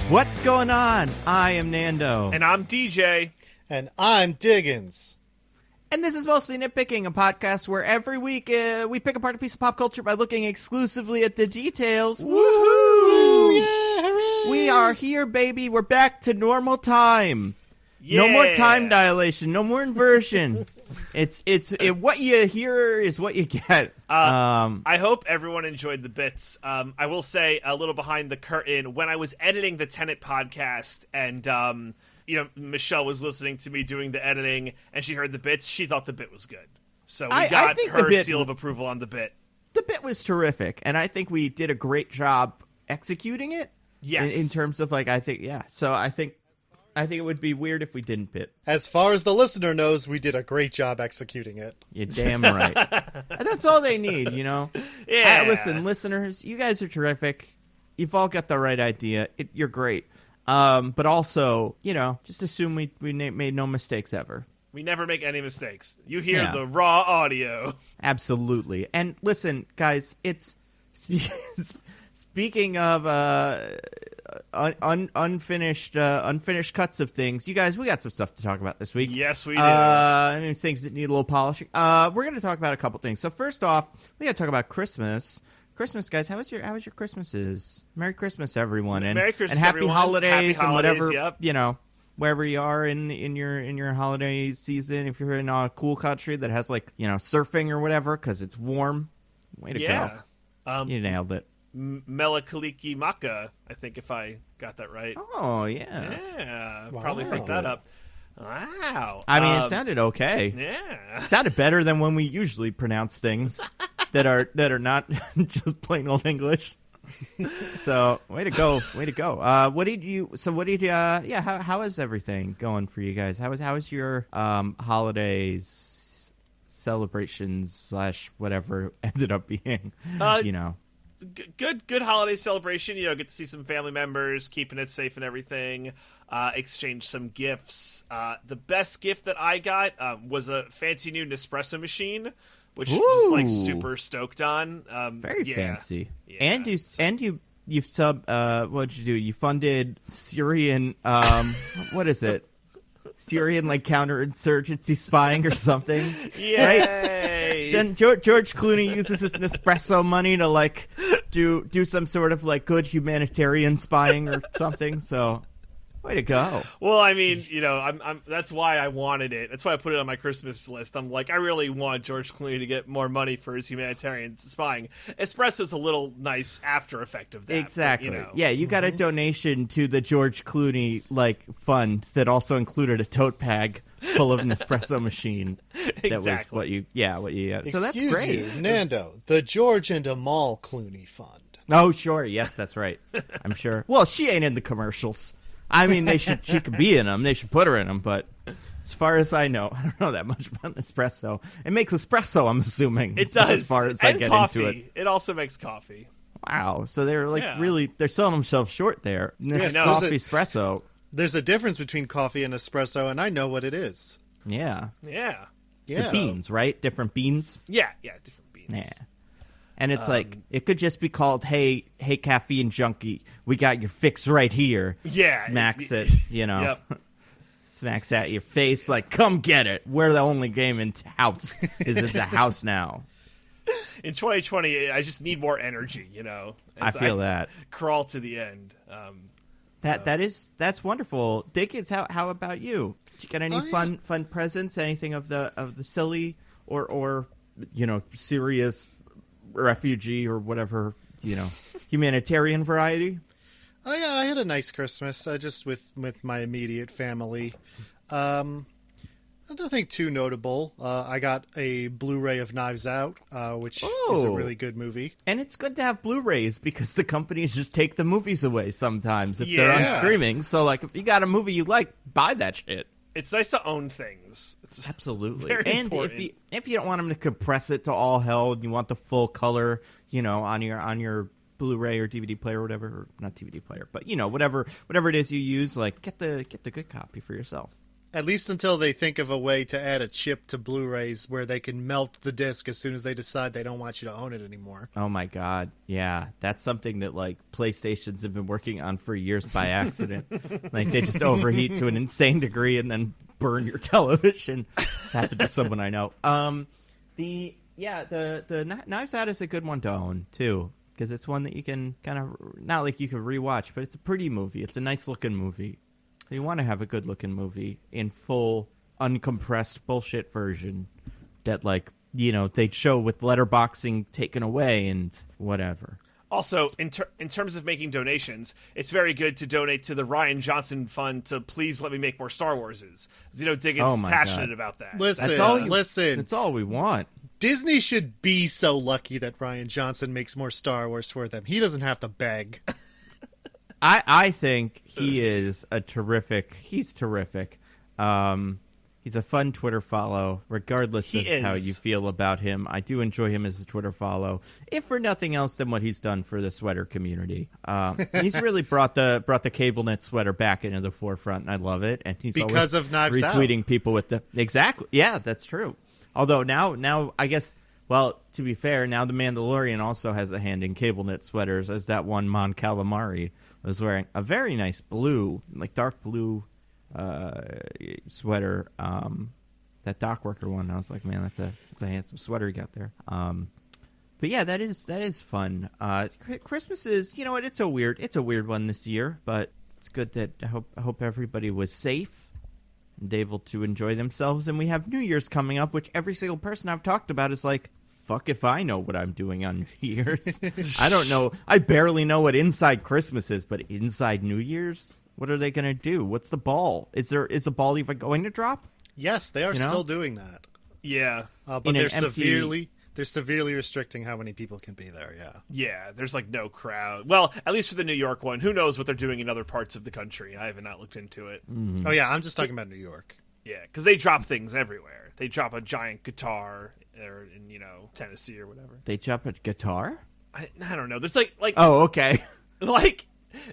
What's going on? I am Nando. And I'm DJ. And I'm Diggins. And this is Mostly Nitpicking, a podcast where every week we pick apart a piece of pop culture by looking exclusively at the details. Woohoo! Yeah, hooray! We are here, baby. We're back to normal time. Yeah. No more time dilation. No more inversion. It's what you hear is what you get. I hope everyone enjoyed the bits. I will say a little behind the curtain. When I was editing the Tenet podcast and Michelle was listening to me doing the editing and she heard the bits, she thought the bit was good. So we got her seal of approval on the bit. The bit was terrific, and I think we did a great job executing it. Yes. In terms of So I think it would be weird if we didn't bit. As far as the listener knows, we did a great job executing it. You're damn right. That's all they need, you know? Yeah. Listen, listeners, you guys are terrific. You've all got the right idea. You're great. But also, just assume we made no mistakes ever. We never make any mistakes. You hear the raw audio. Absolutely. And listen, guys, it's... Speaking of unfinished cuts of things, you guys, we got some stuff to talk about this week. Yes, we do. Things that need a little polishing. We're going to talk about a couple things. So first off, we got to talk about Christmas. Christmas, guys, how was your Christmases? Merry Christmas, everyone, and Merry Christmas, and happy everyone. holidays, Happy and whatever yep. Wherever you are in your holiday season. If you're in a cool country that has surfing or whatever because it's warm, way to go. You nailed it. Melakaliki Maka, I think, if I got that right. Oh, yes. Yeah, wow. probably picked that up. Wow. I mean, it sounded okay. Yeah. It sounded better than when we usually pronounce things that are not just plain old English. So, way to go. How is everything going for you guys? How was your holidays, celebrations / whatever ended up being, Good holiday celebration. Get to see some family members, keeping it safe and everything. Exchange some gifts. The best gift that I got was a fancy new Nespresso machine, which was super stoked on. Very fancy. Yeah. And you what'd you do? You funded Syrian what is it? Syrian counterinsurgency spying or something. Yay. Right? Then George Clooney uses his Nespresso money to do some sort of good humanitarian spying or something. So, way to go. Well, I mean, I'm that's why I wanted it. That's why I put it on my Christmas list. I'm like, I really want George Clooney to get more money for his humanitarian spying. Espresso's a little nice after effect of that. Exactly. But, Yeah, you got a donation to the George Clooney fund that also included a tote bag full of Nespresso machine. Exactly. That was what you got. So that's Excuse great. you, Nando, the George and Amal Clooney Fund. Oh, sure. Yes, that's right. I'm sure. Well, she ain't in the commercials. I mean, she could be in them. They should put her in them. But as far as I know, I don't know that much about Nespresso. It makes espresso, I'm assuming. It does. As far as and I get coffee. into it. It also makes coffee. Wow. So they're really, they're selling themselves short there. Coffee espresso. There's a difference between coffee and espresso, and I know what it is. Yeah. Yeah. The beans, right? Different beans? Yeah, different beans. Yeah. And it's it could just be called, hey, caffeine junkie, we got your fix right here. Yeah. Smacks it, Yep. Smacks at your face come get it. We're the only game in house. Is this a house now? In 2020, I just need more energy, I feel that. Crawl to the end. That's wonderful. Dickens, how about you? Did you get any fun presents? Anything of the silly or serious refugee or whatever, humanitarian variety? Oh yeah, I had a nice Christmas, just with my immediate family. Nothing too notable. I got a Blu-ray of Knives Out, which is a really good movie. And it's good to have Blu-rays because the companies just take the movies away sometimes if they're on streaming. So if you got a movie you like, buy that shit. It's nice to own things. It's absolutely. Very and important. if you don't want them to compress it to all hell, and you want the full color, on your Blu-ray or DVD player or whatever, or not DVD player, but whatever it is you use, get the good copy for yourself. At least until they think of a way to add a chip to Blu-rays where they can melt the disc as soon as they decide they don't want you to own it anymore. Oh my God. Yeah. That's something that like PlayStations have been working on for years by accident. Like they just overheat to an insane degree and then burn your television. It's happened to someone I know. The Knives Out is a good one to own too, because it's one that you can kind of, not like you can rewatch, but it's a pretty movie. It's a nice looking movie. You want to have a good-looking movie in full, uncompressed bullshit version that, like, you know, they'd show with letterboxing taken away and whatever. Also, in terms of making donations, it's very good to donate to the Ryan Johnson Fund to please let me make more Star Warses. You know, Diggins is passionate about that. Listen, That's all we want. Disney should be so lucky that Ryan Johnson makes more Star Wars for them. He doesn't have to beg. I think he is he's terrific. He's a fun Twitter follow, regardless of how you feel about him. I do enjoy him as a Twitter follow, if for nothing else than what he's done for the sweater community. He's really brought the cable knit sweater back into the forefront, and I love it. And he's because always of Knives retweeting Out. people with the exactly. Yeah, that's true. Although now I guess. Well, to be fair, now the Mandalorian also has a hand in cable knit sweaters, as that one Mon Calamari was wearing a very nice blue, like dark blue sweater. That dock worker one. I was like, man, that's a handsome sweater you got there. But yeah, that is fun. Christmas is, you know what? It's a weird one this year, but it's good that I hope everybody was safe and able to enjoy themselves. And we have New Year's coming up, which every single person I've talked about is like, fuck if I know what I'm doing on New Year's. I don't know. I barely know what inside Christmas is, but inside New Year's, what are they going to do? What's the ball? Is a ball even going to drop? Yes, they are still doing that. Yeah. But they're severely restricting how many people can be there, yeah. Yeah, there's like no crowd. Well, at least for the New York one. Who knows what they're doing in other parts of the country? I have not looked into it. Mm-hmm. Oh yeah, I'm just talking about New York. Yeah, because they drop things everywhere. They drop a giant guitar or in, you know, Tennessee or whatever. They drop a guitar? I don't know. There's like oh, okay. Like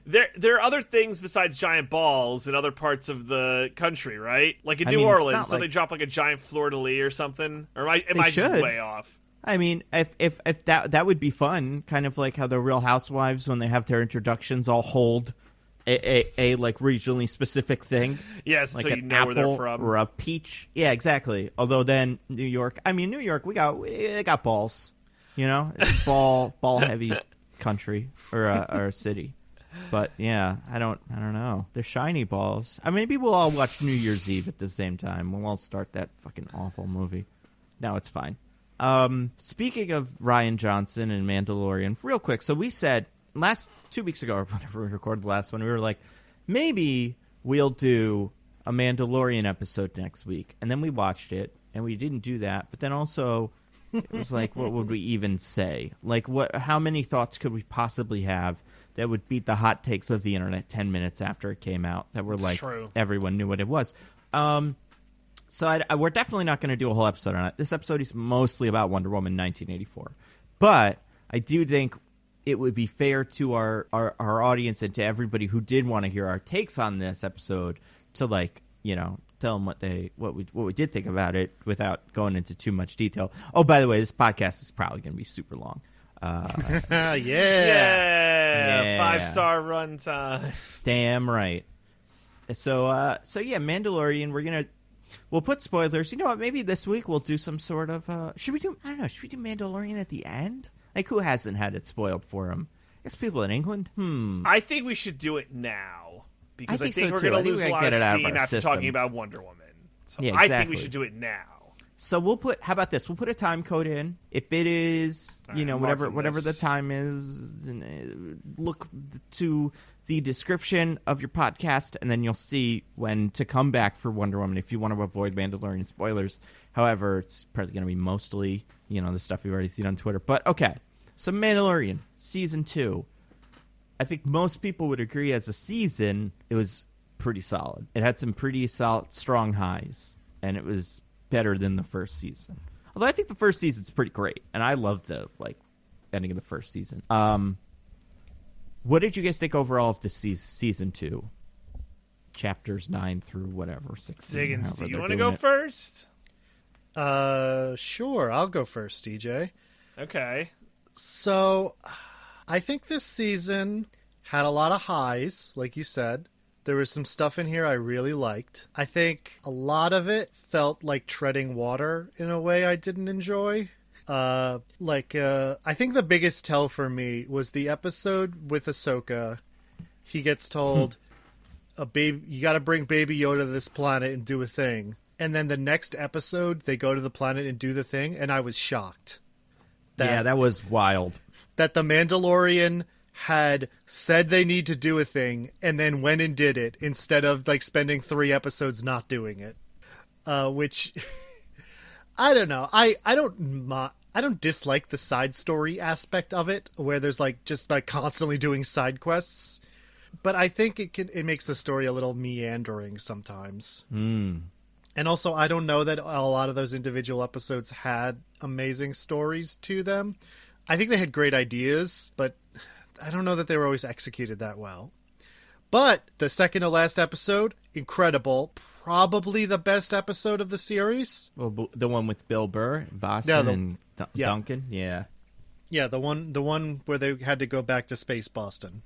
there are other things besides giant balls in other parts of the country, right? Like in New Orleans, so they drop like a giant fleur-de-lis or something. Or am I just way off? I mean, if that would be fun, kind of like how the Real Housewives, when they have their introductions, all hold a like regionally specific thing. Yes, like so an you know apple where they're from. Or a peach. Yeah, exactly. Although then New York, we got balls. You know, it's ball heavy country or city. But yeah, I don't know. They're shiny balls. Maybe we'll all watch New Year's Eve at the same time. We'll all start that fucking awful movie. No, it's fine. Speaking of Ryan Johnson and Mandalorian, real quick. So we said 2 weeks ago, or whenever we recorded the last one, we were like, maybe we'll do a Mandalorian episode next week. And then we watched it, and we didn't do that. But then also, it was like, what would we even say? Like, how many thoughts could we possibly have that would beat the hot takes of the internet 10 minutes after it came out that were like, true. Everyone knew what it was. So we're definitely not going to do a whole episode on it. This episode is mostly about Wonder Woman 1984. But I do think it would be fair to our audience and to everybody who did want to hear our takes on this episode to, like, you know, tell them what we did think about it without going into too much detail. Oh, by the way, this podcast is probably going to be super long. Yeah. 5-star runtime. Damn right. So yeah, Mandalorian. We'll put spoilers. You know what? Maybe this week we'll do some sort of. Should we do Mandalorian at the end? Like, who hasn't had it spoiled for him? I guess people in England. I think we should do it now because I think so we're too. going to lose a lot of steam after system. talking about Wonder Woman. So yeah, exactly. I think we should do it now. So how about this? We'll put a time code in. If it is, whatever the time is, look to the description of your podcast, and then you'll see when to come back for Wonder Woman if you want to avoid Mandalorian spoilers. However, it's probably going to be mostly, the stuff we've already seen on Twitter. But okay, so Mandalorian, Season 2. I think most people would agree as a season, it was pretty solid. It had some pretty solid, strong highs, and it was better than the first season. Although I think the first season's pretty great, and I loved the ending of the first season. What did you guys think overall of the season 2? chapters 9 through whatever 16. Diggins, do you want to go first? Sure. I'll go first, DJ. Okay. So, I think this season had a lot of highs, like you said. There was some stuff in here I really liked. I think a lot of it felt like treading water in a way I didn't enjoy. I think the biggest tell for me was the episode with Ahsoka. He gets told, you got to bring Baby Yoda to this planet and do a thing. And then the next episode, they go to the planet and do the thing, and I was shocked. That was wild. That the Mandalorian had said they need to do a thing and then went and did it instead of like spending 3 episodes not doing it. Which I don't know. I don't dislike the side story aspect of it where there's like just like constantly doing side quests, but I think it makes the story a little meandering sometimes. And also, I don't know that a lot of those individual episodes had amazing stories to them. I think they had great ideas, but I don't know that they were always executed that well. But the second to last episode, incredible. Probably the best episode of the series. Well, the one with Bill Burr, Boston, and Duncan. Yeah, the one where they had to go back to Space Boston.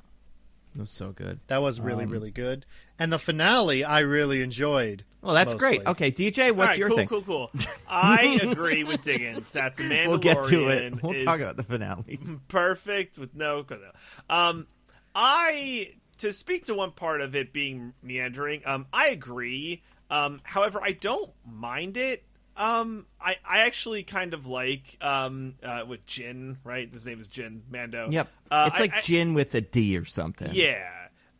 It was so good. That was really, really good. And the finale, I really enjoyed. Well, that's mostly. Great. Okay, DJ, what's your thing? Cool. I agree with Diggins that the Mandalorian We'll get to it. We'll talk about the finale. Perfect with no... to speak to one part of it being meandering, I agree. However, I don't mind it. I actually kind of like with Jin, right? His name is Jin Mando. Yep. It's like Jin with a D or something. Yeah.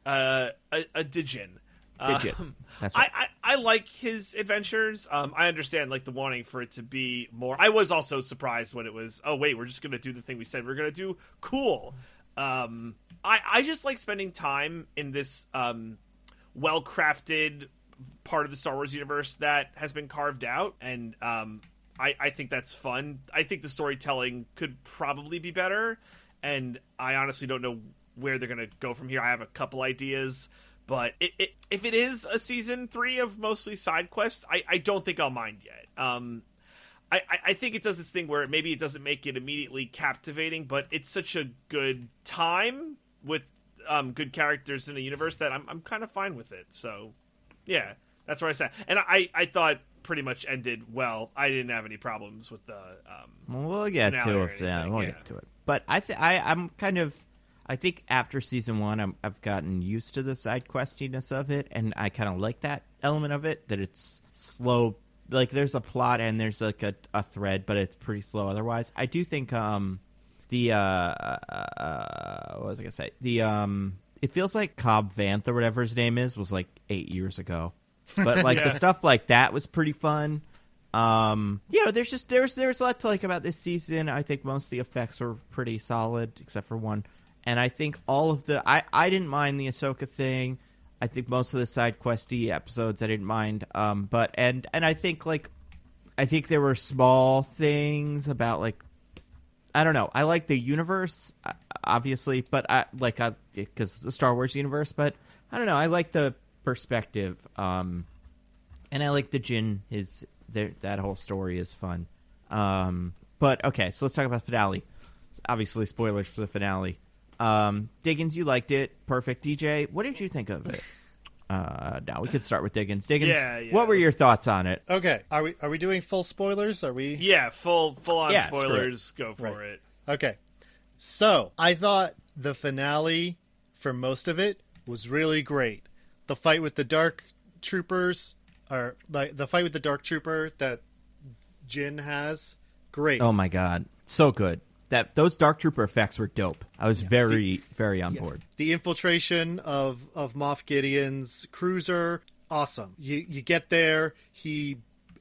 A Dijin. Digit. That's right. I like his adventures. I understand like the wanting for it to be more. I was also surprised when it was, oh wait, we're just gonna do the thing we said we're gonna do. Cool. I just like spending time in this well crafted part of the Star Wars universe that has been carved out, and I think that's fun. I think the storytelling could probably be better, and I honestly don't know where they're gonna go from here. I have a couple ideas. But if it is a season 3 of mostly side quests, I don't think I'll mind yet. I think it does this thing where maybe it doesn't make it immediately captivating, but it's such a good time with good characters in the universe that I'm kind of fine with it. So, yeah, that's where I sat. And I thought pretty much ended well. I didn't have any problems with the we'll get to it. We'll get to it. But I'm kind of... I think after season 1, I've gotten used to the side questiness of it, and I kind of like that element of it, that it's slow. Like, there's a plot and there's like a thread, but it's pretty slow otherwise. I do think what was I gonna say? It feels like Cobb Vanth or whatever his name is was like 8 years ago, but like the stuff like that was pretty fun. There's a lot to like about this season. I think most of the effects were pretty solid, except for one. And I think all of I didn't mind the Ahsoka thing. I think most of the side questy episodes I didn't mind. But I think there were small things about like, I don't know. I like the universe, obviously, but because it's the Star Wars universe. But I don't know. I like the perspective. And I like the Jin. That whole story is fun. But okay, so let's talk about the finale. Obviously, spoilers for the finale. Diggins, you liked it. Perfect. DJ, what did you think of it? Now we could start with Diggins. Diggins, what were your thoughts on it? Okay, are we doing full spoilers? Are we? Yeah, full on spoilers. Go for it. Okay, so I thought the finale for most of it was really great. The fight with the Dark Troopers, or like the fight with the Dark Trooper that Jin has, great. Oh my god, so good. Those Dark Trooper effects were dope. I was very on board. The infiltration of Moff Gideon's cruiser, awesome. You get there,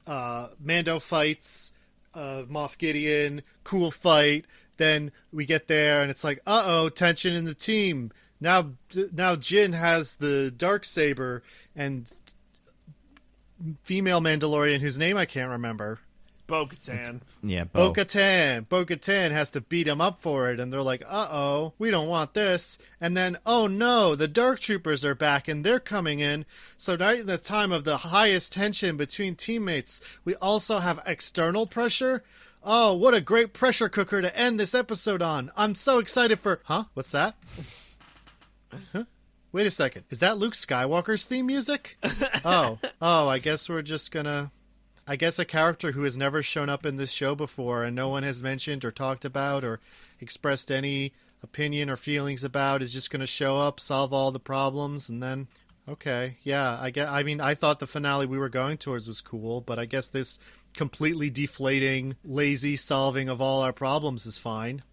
Mando fights Moff Gideon, cool fight. Then we get there and it's like, tension in the team. Now Jin has the Darksaber and female Mandalorian whose name I can't remember. Bo-Katan. Yeah, Bo. Bo-Katan has to beat him up for it, and they're like, uh-oh, we don't want this. And then, oh no, the Dark Troopers are back, and they're coming in. So right in the time of the highest tension between teammates, we also have external pressure. Oh, what a great pressure cooker to end this episode on. I'm so excited for... Huh? What's that? Huh? Wait a second. Is that Luke Skywalker's theme music? Oh, I guess we're just gonna... I guess a character who has never shown up in this show before and no one has mentioned or talked about or expressed any opinion or feelings about is just going to show up, solve all the problems, and then, okay, yeah, I thought the finale we were going towards was cool, but I guess this completely deflating, lazy solving of all our problems is fine.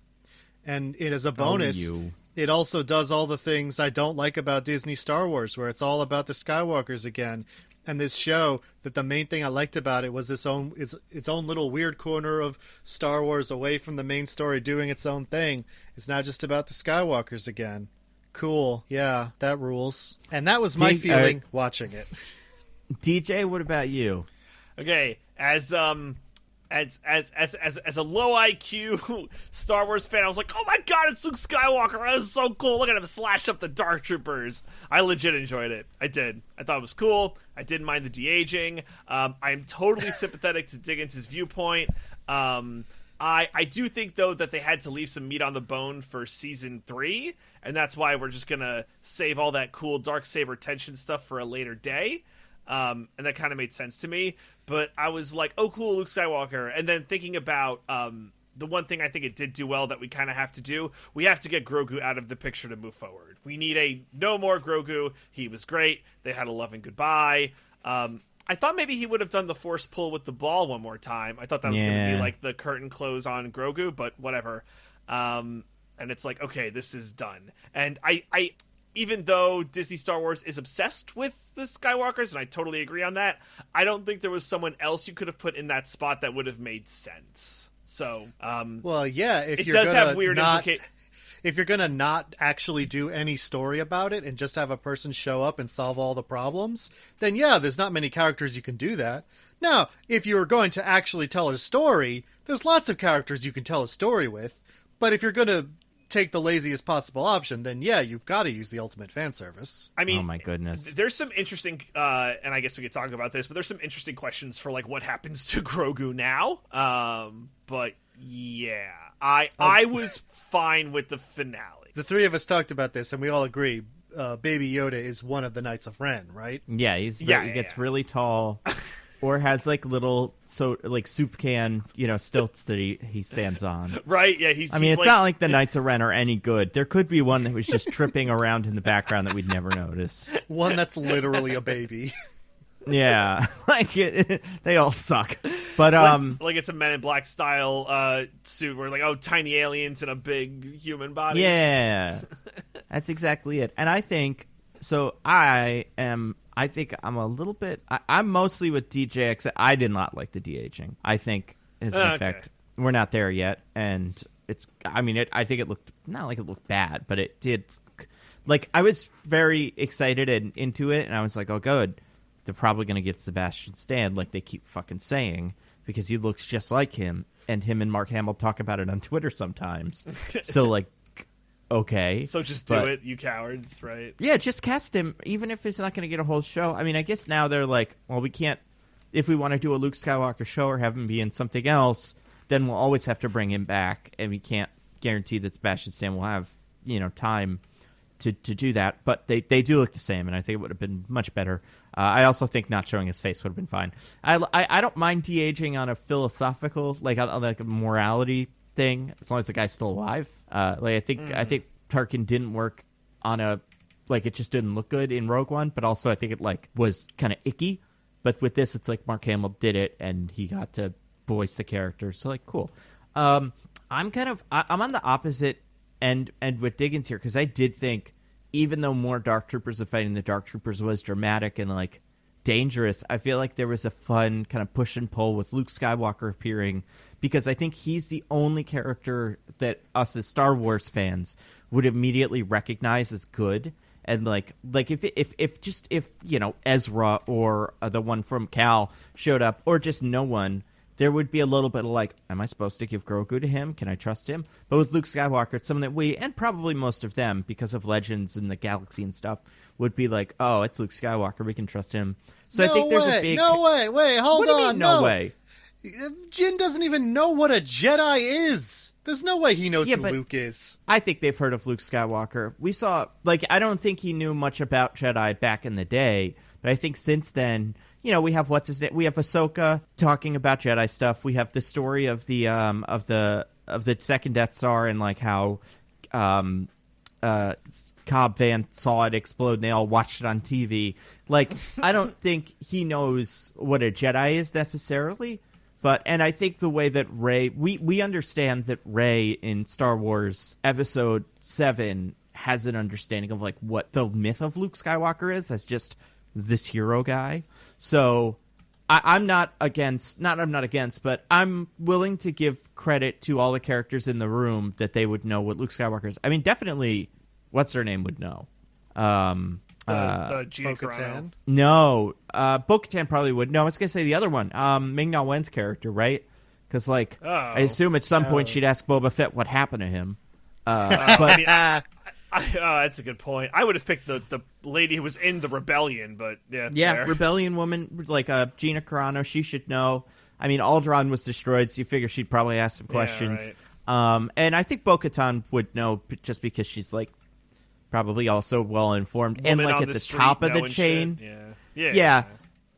And it is a bonus. It also does all the things I don't like about Disney Star Wars, where it's all about the Skywalkers again. And this show, that the main thing I liked about it was its own little weird corner of Star Wars away from the main story doing its own thing. It's not just about the Skywalkers again. Cool. Yeah, that rules. And that was my feeling watching it. DJ, what about you? Okay, as a low IQ Star Wars fan, I was like, oh my god, it's Luke Skywalker. That is so cool. Look at him slash up the Dark Troopers. I legit enjoyed it. I did. I thought it was cool. I didn't mind the de-aging. I'm totally sympathetic to Diggins' viewpoint. I do think, though, that they had to leave some meat on the bone for Season 3, and that's why we're just going to save all that cool Darksaber tension stuff for a later day. And that kind of made sense to me. But I was like, oh, cool, Luke Skywalker. And then thinking about the one thing I think it did do well that we kind of have to do, we have to get Grogu out of the picture to move forward. We need no more Grogu. He was great. They had a loving goodbye. I thought maybe he would have done the force pull with the ball one more time. I thought that was going to be like the curtain close on Grogu, but whatever. And it's like, okay, this is done. And I even though Disney Star Wars is obsessed with the Skywalkers, and I totally agree on that, I don't think there was someone else you could have put in that spot that would have made sense. So, well, yeah, if it you're does gonna have weird if you're going to not actually do any story about it and just have a person show up and solve all the problems, then yeah, there's not many characters you can do that. Now, if you're going to actually tell a story, there's lots of characters you can tell a story with, but if you're going to take the laziest possible option, then yeah, you've got to use the ultimate fan service. I mean, oh my goodness, there's some interesting, and I guess we could talk about this, but there's some interesting questions for like what happens to Grogu now. But yeah, I was fine with the finale. The three of us talked about this, and we all agree. Baby Yoda is one of the Knights of Ren, right? Yeah, he gets really tall. Or has like little soup can, stilts that he stands on. Right, yeah. It's not like the Knights of Ren are any good. There could be one that was just tripping around in the background that we'd never notice. One that's literally a baby. Yeah, they all suck. But like it's a Men in Black style suit where like tiny aliens in a big human body. Yeah, that's exactly it. And I think so. I think I'm a little bit... I'm mostly with DJ, except I did not like the de-aging. I think as an effect, we're not there yet, and I think it looked... Not like it looked bad, but it did... Like, I was very excited and into it, and I was like, oh, good. They're probably going to get Sebastian Stan, like they keep fucking saying, because he looks just like him, and him and Mark Hamill talk about it on Twitter sometimes. So, like, okay. So just do it, you cowards, right? Yeah, just cast him, even if it's not going to get a whole show. I mean, I guess now they're like, well, we can't, if we want to do a Luke Skywalker show or have him be in something else, then we'll always have to bring him back, and we can't guarantee that Sebastian Stan will have, time to do that. But they do look the same, and I think it would have been much better. I also think not showing his face would have been fine. I don't mind de-aging on a philosophical, like on like a morality thing, as long as the guy's still alive. I think Tarkin didn't work on it just didn't look good in Rogue One, but also I think it like was kind of icky. But with this, it's like Mark Hamill did it and he got to voice the character, so like cool. I'm on the opposite end with Diggins here, because I did think even though more Dark Troopers of fighting the Dark Troopers was dramatic and like dangerous, I feel like there was a fun kind of push and pull with Luke Skywalker appearing, because I think he's the only character that us as Star Wars fans would immediately recognize as good. And like if Ezra or the one from Cal showed up, or just no one, there would be a little bit of like, am I supposed to give Grogu to him? Can I trust him? But with Luke Skywalker, it's something that we, and probably most of them, because of Legends and the galaxy and stuff, would be like, oh, it's Luke Skywalker. We can trust him. So I think there's a big... No way. Wait, hold on. What do you mean, no way? Jin doesn't even know what a Jedi is. There's no way he knows who Luke is. I think they've heard of Luke Skywalker. We saw, like, I don't think he knew much about Jedi back in the day, but I think since then, you know, we have what's his name? We have Ahsoka talking about Jedi stuff. We have the story of the second Death Star and like how Cobb Vanth saw it explode and they all watched it on TV. Like, I don't think he knows what a Jedi is necessarily. And I think the way that Rey, we understand that Rey in Star Wars Episode 7 has an understanding of like what the myth of Luke Skywalker is as just this hero guy. So I'm not against, but I'm willing to give credit to all the characters in the room that they would know what Luke Skywalker is. I mean, definitely, what's her name would know. Gina Carano. No, Bo-Katan probably would. No, I was going to say the other one, Ming-Na Wen's character, right? Because, like, I assume at some point she'd ask Boba Fett what happened to him. But that's a good point. I would have picked the lady who was in the Rebellion, but yeah. Fair. Rebellion woman, like Gina Carano, she should know. I mean, Alderaan was destroyed, so you figure she'd probably ask some questions. Right. And I think Bo-Katan would know just because she's, like, probably also well informed and like at the top of the chain. Yeah.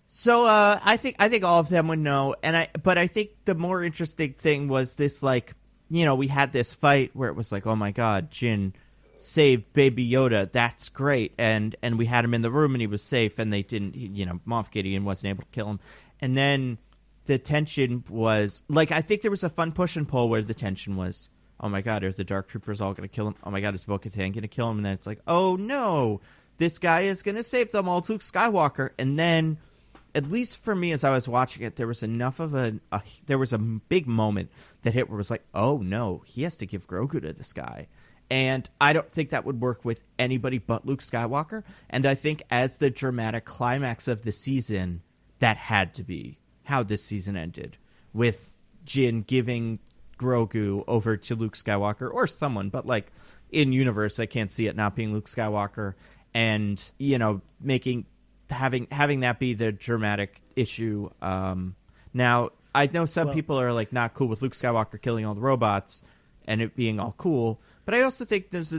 So I think all of them would know, but I think the more interesting thing was this, like, you know, we had this fight where it was like, oh my god, Jin saved Baby Yoda, that's great, and we had him in the room and he was safe, and they didn't, you know, Moff Gideon wasn't able to kill him, and then the tension was like, I think there was a fun push and pull where the tension was, oh my god, are the Dark Troopers all going to kill him? Oh my god, is Bo-Katan going to kill him? And then it's like, oh no, this guy is going to save them all, Luke Skywalker. And then, at least for me as I was watching it, there was enough of there was a big moment that hit where it was like, oh no, he has to give Grogu to this guy. And I don't think that would work with anybody but Luke Skywalker. And I think as the dramatic climax of the season, that had to be how this season ended, with Jin giving Grogu over to Luke Skywalker or someone, but like in universe, I can't see it not being Luke Skywalker, and you know, having that be the dramatic issue. Now I know some people are like not cool with Luke Skywalker killing all the robots and it being all cool, but I also think there's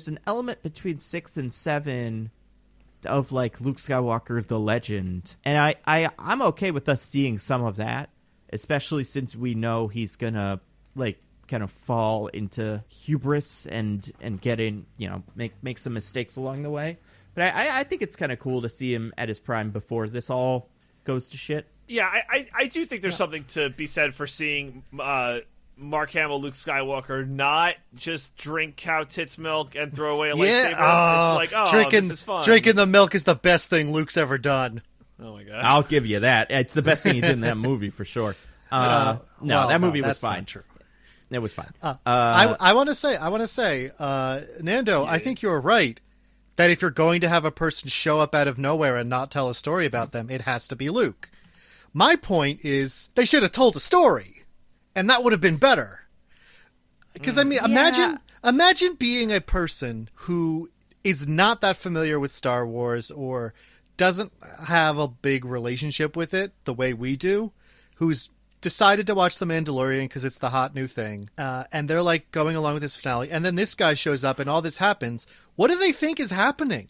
an element between 6 and 7 of like Luke Skywalker the legend, and I'm okay with us seeing some of that, especially since we know he's gonna like kind of fall into hubris and get in, you know, make some mistakes along the way. But I think it's kind of cool to see him at his prime before this all goes to shit. Yeah, I do think there's something to be said for seeing Mark Hamill, Luke Skywalker, not just drink cow tits milk and throw away a lightsaber. It's like, oh, this is fun. Drinking the milk is the best thing Luke's ever done. Oh my god. I'll give you that. It's the best thing he did in that movie for sure. That movie was fine. True. It was fine. I want to say, Nando, I think you're right that if you're going to have a person show up out of nowhere and not tell a story about them, it has to be Luke. My point is they should have told a story, and that would have been better. Because I mean, imagine being a person who is not that familiar with Star Wars or doesn't have a big relationship with it the way we do, who's decided to watch The Mandalorian because it's the hot new thing, and they're like going along with this finale, and then this guy shows up and all this happens. What do they think is happening?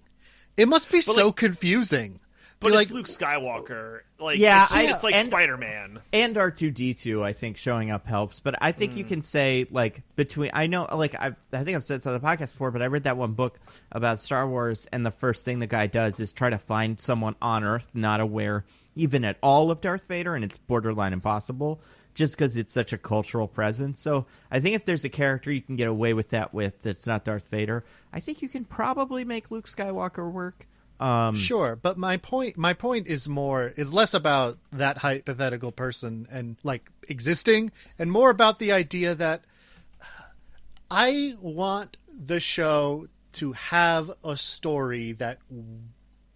It must be so confusing. But it's Luke Skywalker. Like, yeah, it's like Spider-Man. And R2-D2, I think, showing up helps. But I think you can say, like, between... I know, like, I think I've said this on the podcast before, but I read that one book about Star Wars, and the first thing the guy does is try to find someone on Earth not aware even at all of Darth Vader, and it's borderline impossible, just because it's such a cultural presence. So I think if there's a character you can get away with that with that's not Darth Vader, I think you can probably make Luke Skywalker work. Sure, but my point is less about that hypothetical person and like existing, and more about the idea that I want the show to have a story that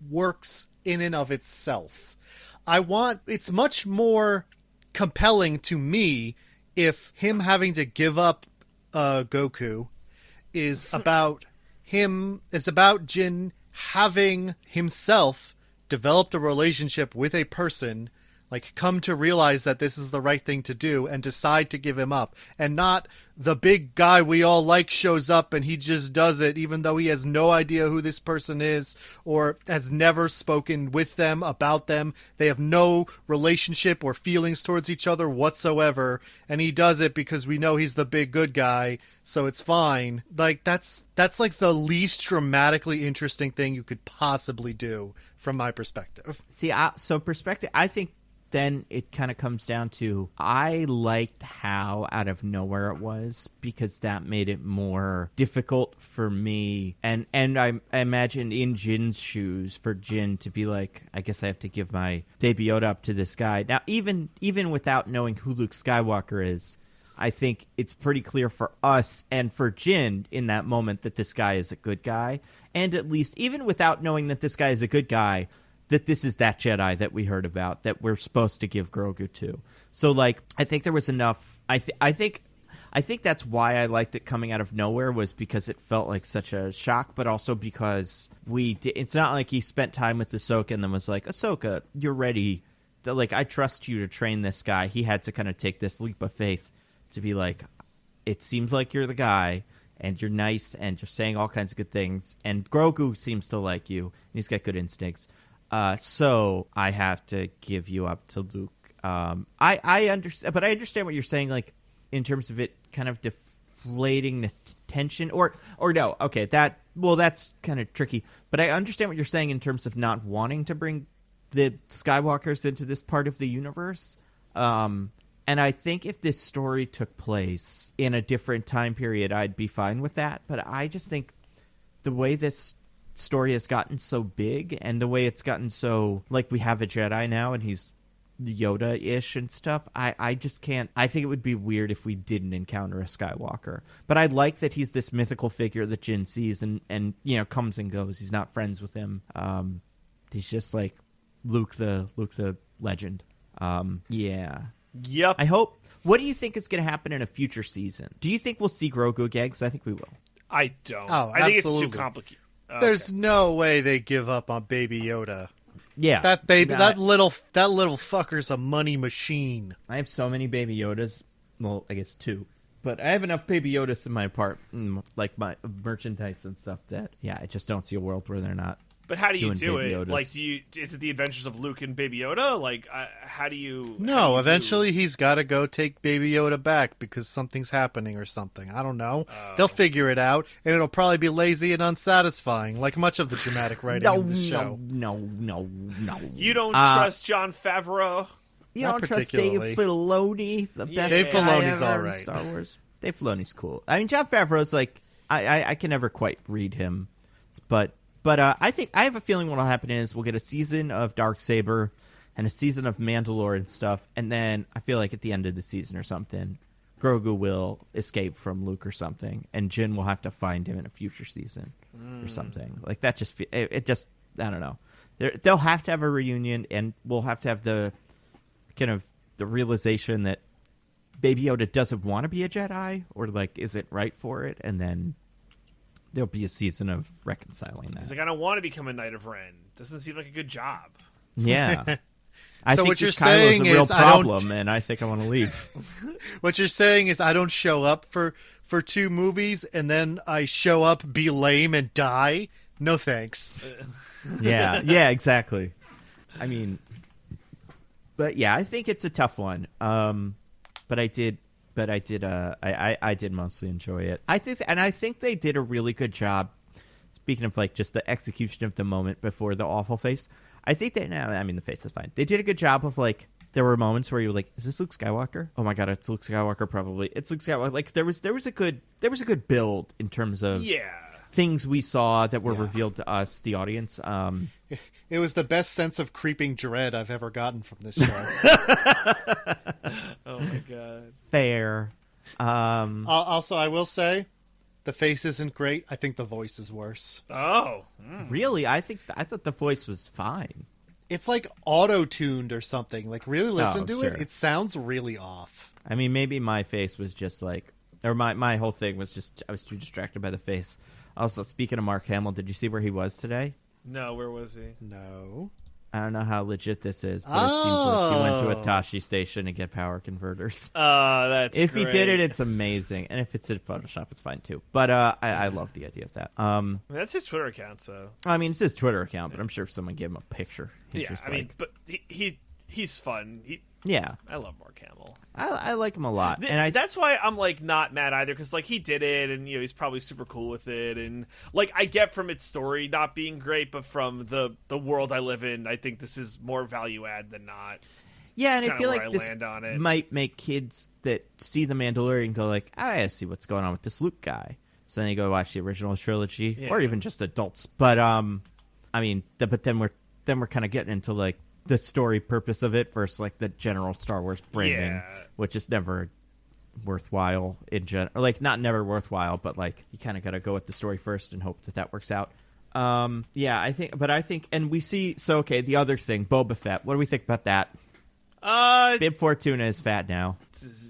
works in and of itself. It's much more compelling to me if him having to give up Goku is about Jin having himself developed a relationship with a person, like come to realize that this is the right thing to do and decide to give him up, and not the big guy we all like shows up and he just does it even though he has no idea who this person is or has never spoken with them, about them. They have no relationship or feelings towards each other whatsoever, and he does it because we know he's the big good guy, so it's fine. Like that's like the least dramatically interesting thing you could possibly do from my perspective. See, so perspective, I think then it kind of comes down to, I liked how out of nowhere it was, because that made it more difficult for me. And I imagine in Jin's shoes, for Jin to be like, I guess I have to give my Baby Yoda up to this guy. Now, even without knowing who Luke Skywalker is, I think it's pretty clear for us and for Jin in that moment that this guy is a good guy. And at least, even without knowing that this guy is a good guy, that this is that Jedi that we heard about, that we're supposed to give Grogu to. So, like, I think there was enough. I think that's why I liked it coming out of nowhere, was because it felt like such a shock, but also because it's not like he spent time with Ahsoka and then was like, Ahsoka, you're ready. Like, I trust you to train this guy. He had to kind of take this leap of faith to be like, it seems like you're the guy, and you're nice, and you're saying all kinds of good things, and Grogu seems to like you, and he's got good instincts. So I have to give you up to Luke. I understand, but I understand what you're saying, like, in terms of it kind of deflating the tension, or no, okay, that's kind of tricky, but I understand what you're saying in terms of not wanting to bring the Skywalkers into this part of the universe. And I think if this story took place in a different time period, I'd be fine with that, but I just think the way this story has gotten so big, and the way it's gotten so, like, we have a Jedi now and he's Yoda-ish and stuff, I just can't. I think it would be weird if we didn't encounter a Skywalker, but I like that he's this mythical figure that Jin sees and you know, comes and goes. He's not friends with him. He's just like Luke the legend. Yeah. Yep. I hope. What do you think is going to happen in a future season? Do you think we'll see Grogu again? Because I think we will. I don't. Oh, I think it's absolutely. too complicated. Okay. There's no way they give up on Baby Yoda. Yeah, That little fucker's a money machine. I have so many Baby Yodas. Well, I guess 2, but I have enough Baby Yodas in my apartment, like my merchandise and stuff, that I just don't see a world where they're not. But how do you doing do Baby it? Yodas. Like, is it the Adventures of Luke and Baby Yoda? Like, how do you? No, eventually he's got to go take Baby Yoda back because something's happening or something. I don't know. They'll figure it out, and it'll probably be lazy and unsatisfying, like much of the dramatic writing in this show. No. You don't trust Jon Favreau? You Not don't trust Dave particularly. Filoni, the best Dave guy Filoni's ever all in right. Star Wars. Dave Filoni's cool. I mean, Jon Favreau's like, I can never quite read him, but I think, I have a feeling what'll happen is we'll get a season of Darksaber and a season of Mandalorian stuff, and then I feel like at the end of the season or something, Grogu will escape from Luke or something, and Jin will have to find him in a future season or something. Like, that just, it just, I don't know. They'll have to have a reunion, and we'll have to have the kind of the realization that Baby Yoda doesn't want to be a Jedi, or like isn't right for it, and then there'll be a season of reconciling that. He's like, I don't want to become a Knight of Ren. Doesn't seem like a good job. Yeah. I So think what you're this Kylo's saying a real is I don't- problem, and I think I want to leave. What you're saying is I don't show up for 2 movies, and then I show up, be lame, and die? No thanks. Yeah, exactly. I mean, but yeah, I think it's a tough one. But I did mostly enjoy it. I think they did a really good job. Speaking of like just the execution of the moment before the awful face, I think the face is fine. They did a good job of like, there were moments where you were like, is this Luke Skywalker? Oh my god, it's Luke Skywalker, probably. It's Luke Skywalker. Like there was a good build in terms of things we saw that were revealed to us, the audience. It was the best sense of creeping dread I've ever gotten from this show. Oh my god. Fair. Also, I will say, the face isn't great. I think the voice is worse. Oh. Really? I thought the voice was fine. it's like auto-tuned or something. Like, really listen to sure. it. It sounds really off. I mean, maybe my face was just like, or my whole thing was just, I was too distracted by the face. Also, speaking of Mark Hamill, did you see where he was today? No, where was he? No. I don't know how legit this is, but it seems like he went to a Tashi station to get power converters. Oh, that's If great. he did it, it's amazing. And if it's in Photoshop, it's fine too. But I love the idea of that. That's his Twitter account, so. I mean, it's his Twitter account, but I'm sure if someone gave him a picture, he'd Yeah, just I mean, but he's fun. yeah. I love Mark Hamill. I like him a lot. And that's why I'm, like, not mad either, because, like, he did it, and, you know, he's probably super cool with it, and, like, I get from its story not being great, but from the world I live in, I think this is more value add than not. yeah, That's and I feel kinda like where this land on it. might make kids that see The Mandalorian go like, I gotta see what's going on with this Luke guy. So then you go watch the original trilogy, or Yeah. even just adults. But I mean, but then we're kind of getting into like the story purpose of it versus like the general Star Wars branding, Yeah. which is never worthwhile in general. Or like not never worthwhile, but like you kind of got to go with the story first and hope that works out. Yeah, I think, and we see. So okay, the other thing, Boba Fett. What do we think about that? Bib Fortuna is fat now.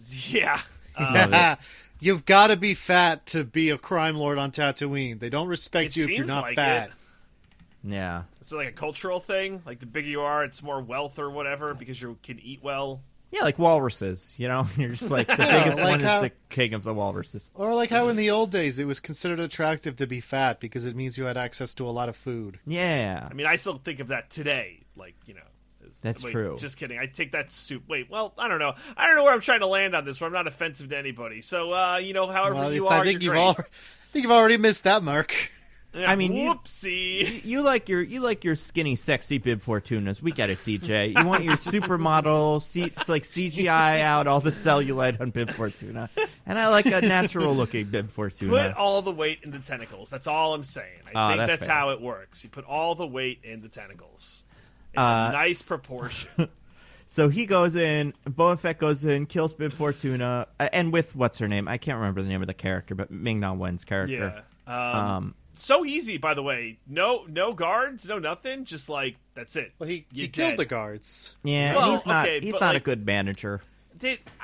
Yeah. Love it. You've got to be fat to be a crime lord on Tatooine. They don't respect It you if you're seems not like fat. it. Yeah. It's like a cultural thing. Like, the bigger you are, it's more wealth or whatever, because you can eat well. Yeah, like walruses, you know? You're just like, the Yeah, biggest like one how- is the king of the walruses. Or like how in the old days it was considered attractive to be fat because it means you had access to a lot of food. Yeah. I mean, I still think of that today. Like, you know. That's wait, true. Just kidding. I take that soup. Wait, well, I don't know. I don't know where I'm trying to land on this, where I'm not offensive to anybody. So, you know, however Well, you I are, think you're I think you've already missed that mark. Yeah, I mean, whoopsie. You like your skinny, sexy Bib Fortunas. We get it, DJ. You want your supermodel, it's like CGI out all the cellulite on Bib Fortuna. And I like a natural-looking Bib Fortuna. Put all the weight in the tentacles. That's all I'm saying. I think that's fair. how it works. You put all the weight in the tentacles. It's a nice proportion. So he goes in, Boba Fett goes in, kills Bib Fortuna, and with, what's her name? I can't remember the name of the character, but Ming-Na Wen's character. Yeah. So easy, by the way. No guards, no nothing. Just like, that's it. Well, he You're killed dead. the guards. Yeah, Well, he's not okay, he's but, not a like- good manager.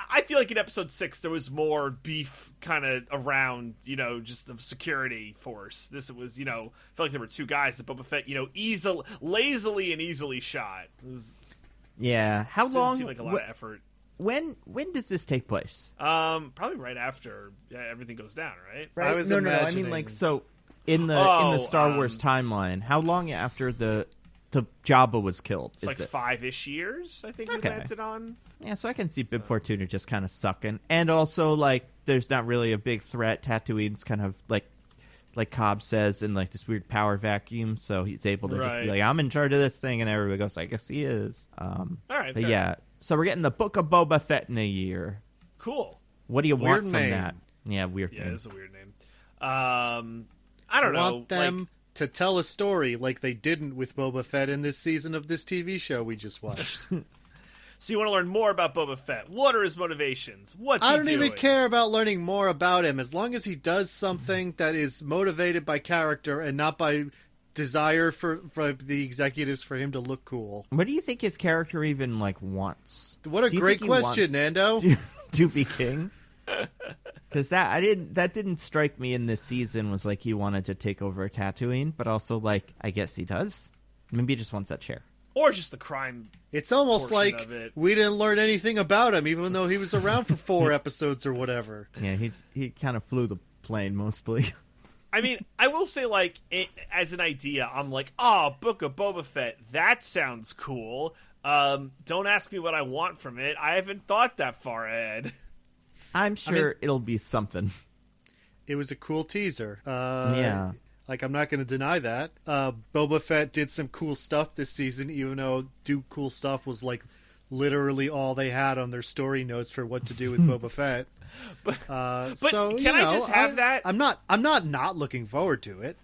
I feel like in episode 6 there was more beef kind of around, you know, just the security force. This was, you know, I felt like there were two guys that Boba Fett, you know, lazily and easily shot. Yeah. How Didn't long? seem like a lot of effort. When does this take place? Probably right after everything goes down, right? I was no. I imagining- mean, like, so in the Star Wars timeline, how long after the Jabba was killed It's is like this? 5-ish years, I think, we Okay. landed on. Yeah, so I can see Bib Fortuna just kind of sucking, and also like there's not really a big threat. Tatooine's kind of like Cobb says, in like this weird power vacuum, so he's able to just be Right. like, I'm in charge of this thing, and everybody goes, I guess he is. All right, But fair. yeah, so we're getting the Book of Boba Fett in a year. Cool. What do you Weird want from name. that? Yeah, weird Yeah, name. it's a weird name. I don't know. Want them to tell a story like they didn't with Boba Fett in this season of this TV show we just watched. So you want to learn more about Boba Fett? What are his motivations? What's I he don't doing? even care about learning more about him as long as he does something that is motivated by character and not by desire for the executives for him to look cool. What do you think his character even like wants? What a Do you great think he question, wants Nando. to be king? Because that didn't strike me in this season was like he wanted to take over Tatooine, but also like I guess he does. Maybe he just wants that chair. Or just the crime. It's almost portion like of it. we didn't learn anything about him, even though he was around for 4 episodes or whatever. Yeah, he kind of flew the plane mostly. I mean, I will say, like, as an idea, I'm like, oh, Book of Boba Fett, that sounds cool. Don't ask me what I want from it. I haven't thought that far ahead. I'm sure it'll be something. It was a cool teaser. Yeah. Like, I'm not going to deny that. Boba Fett did some cool stuff this season, even though do cool stuff was, like, literally all they had on their story notes for what to do with Boba Fett. But So, can I just have that? I'm not looking forward to it.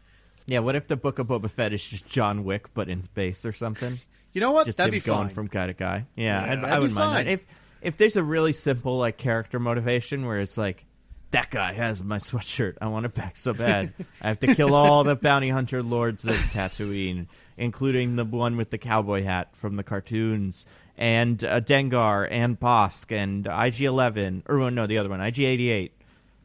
Yeah, what if the Book of Boba Fett is just John Wick but in space or something? You know what? Just That'd him be going fine. from guy to guy. Yeah, Yeah. I That'd wouldn't be mind fine. that. If there's a really simple like character motivation where it's like that guy has my sweatshirt. I want it back so bad. I have to kill all the bounty hunter lords of Tatooine, including the one with the cowboy hat from the cartoons, and Dengar, and Bosk, and IG-11, or no, the other one, IG-88,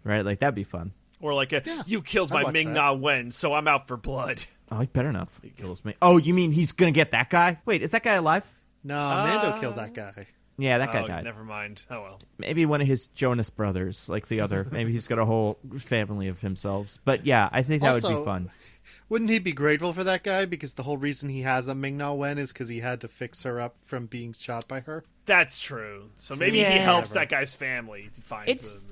right? Like, that'd be fun. Or like, you killed my Ming-Na Wen, so I'm out for blood. Oh, he better not kill me. Oh, you mean he's going to get that guy? Wait, is that guy alive? No, Mando killed that guy. Yeah, that guy died. Never mind. Oh, well. Maybe one of his Jonas brothers, like the other. Maybe he's got a whole family of himself. But yeah, I think that would be fun. Wouldn't he be grateful for that guy? Because the whole reason he has a Ming-Na Wen is because he had to fix her up from being shot by her. That's true. So maybe he helps that guy's family. Finds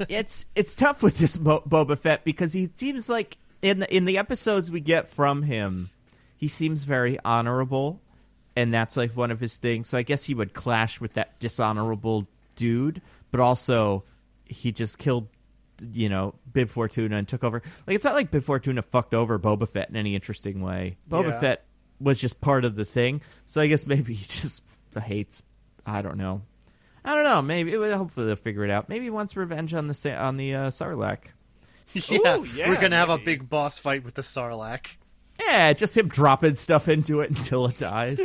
it's tough with this Boba Fett because he seems like in the episodes we get from him, he seems very honorable. And that's like one of his things. So I guess he would clash with that dishonorable dude. But also, he just killed, Bib Fortuna and took over. Like, it's not like Bib Fortuna fucked over Boba Fett in any interesting way. Boba Fett was just part of the thing. So I guess maybe he just hates. I don't know. Maybe hopefully they'll figure it out. Maybe he wants revenge on the Sarlacc. Ooh, we're gonna have a big boss fight with the Sarlacc. Yeah, just him dropping stuff into it until it dies.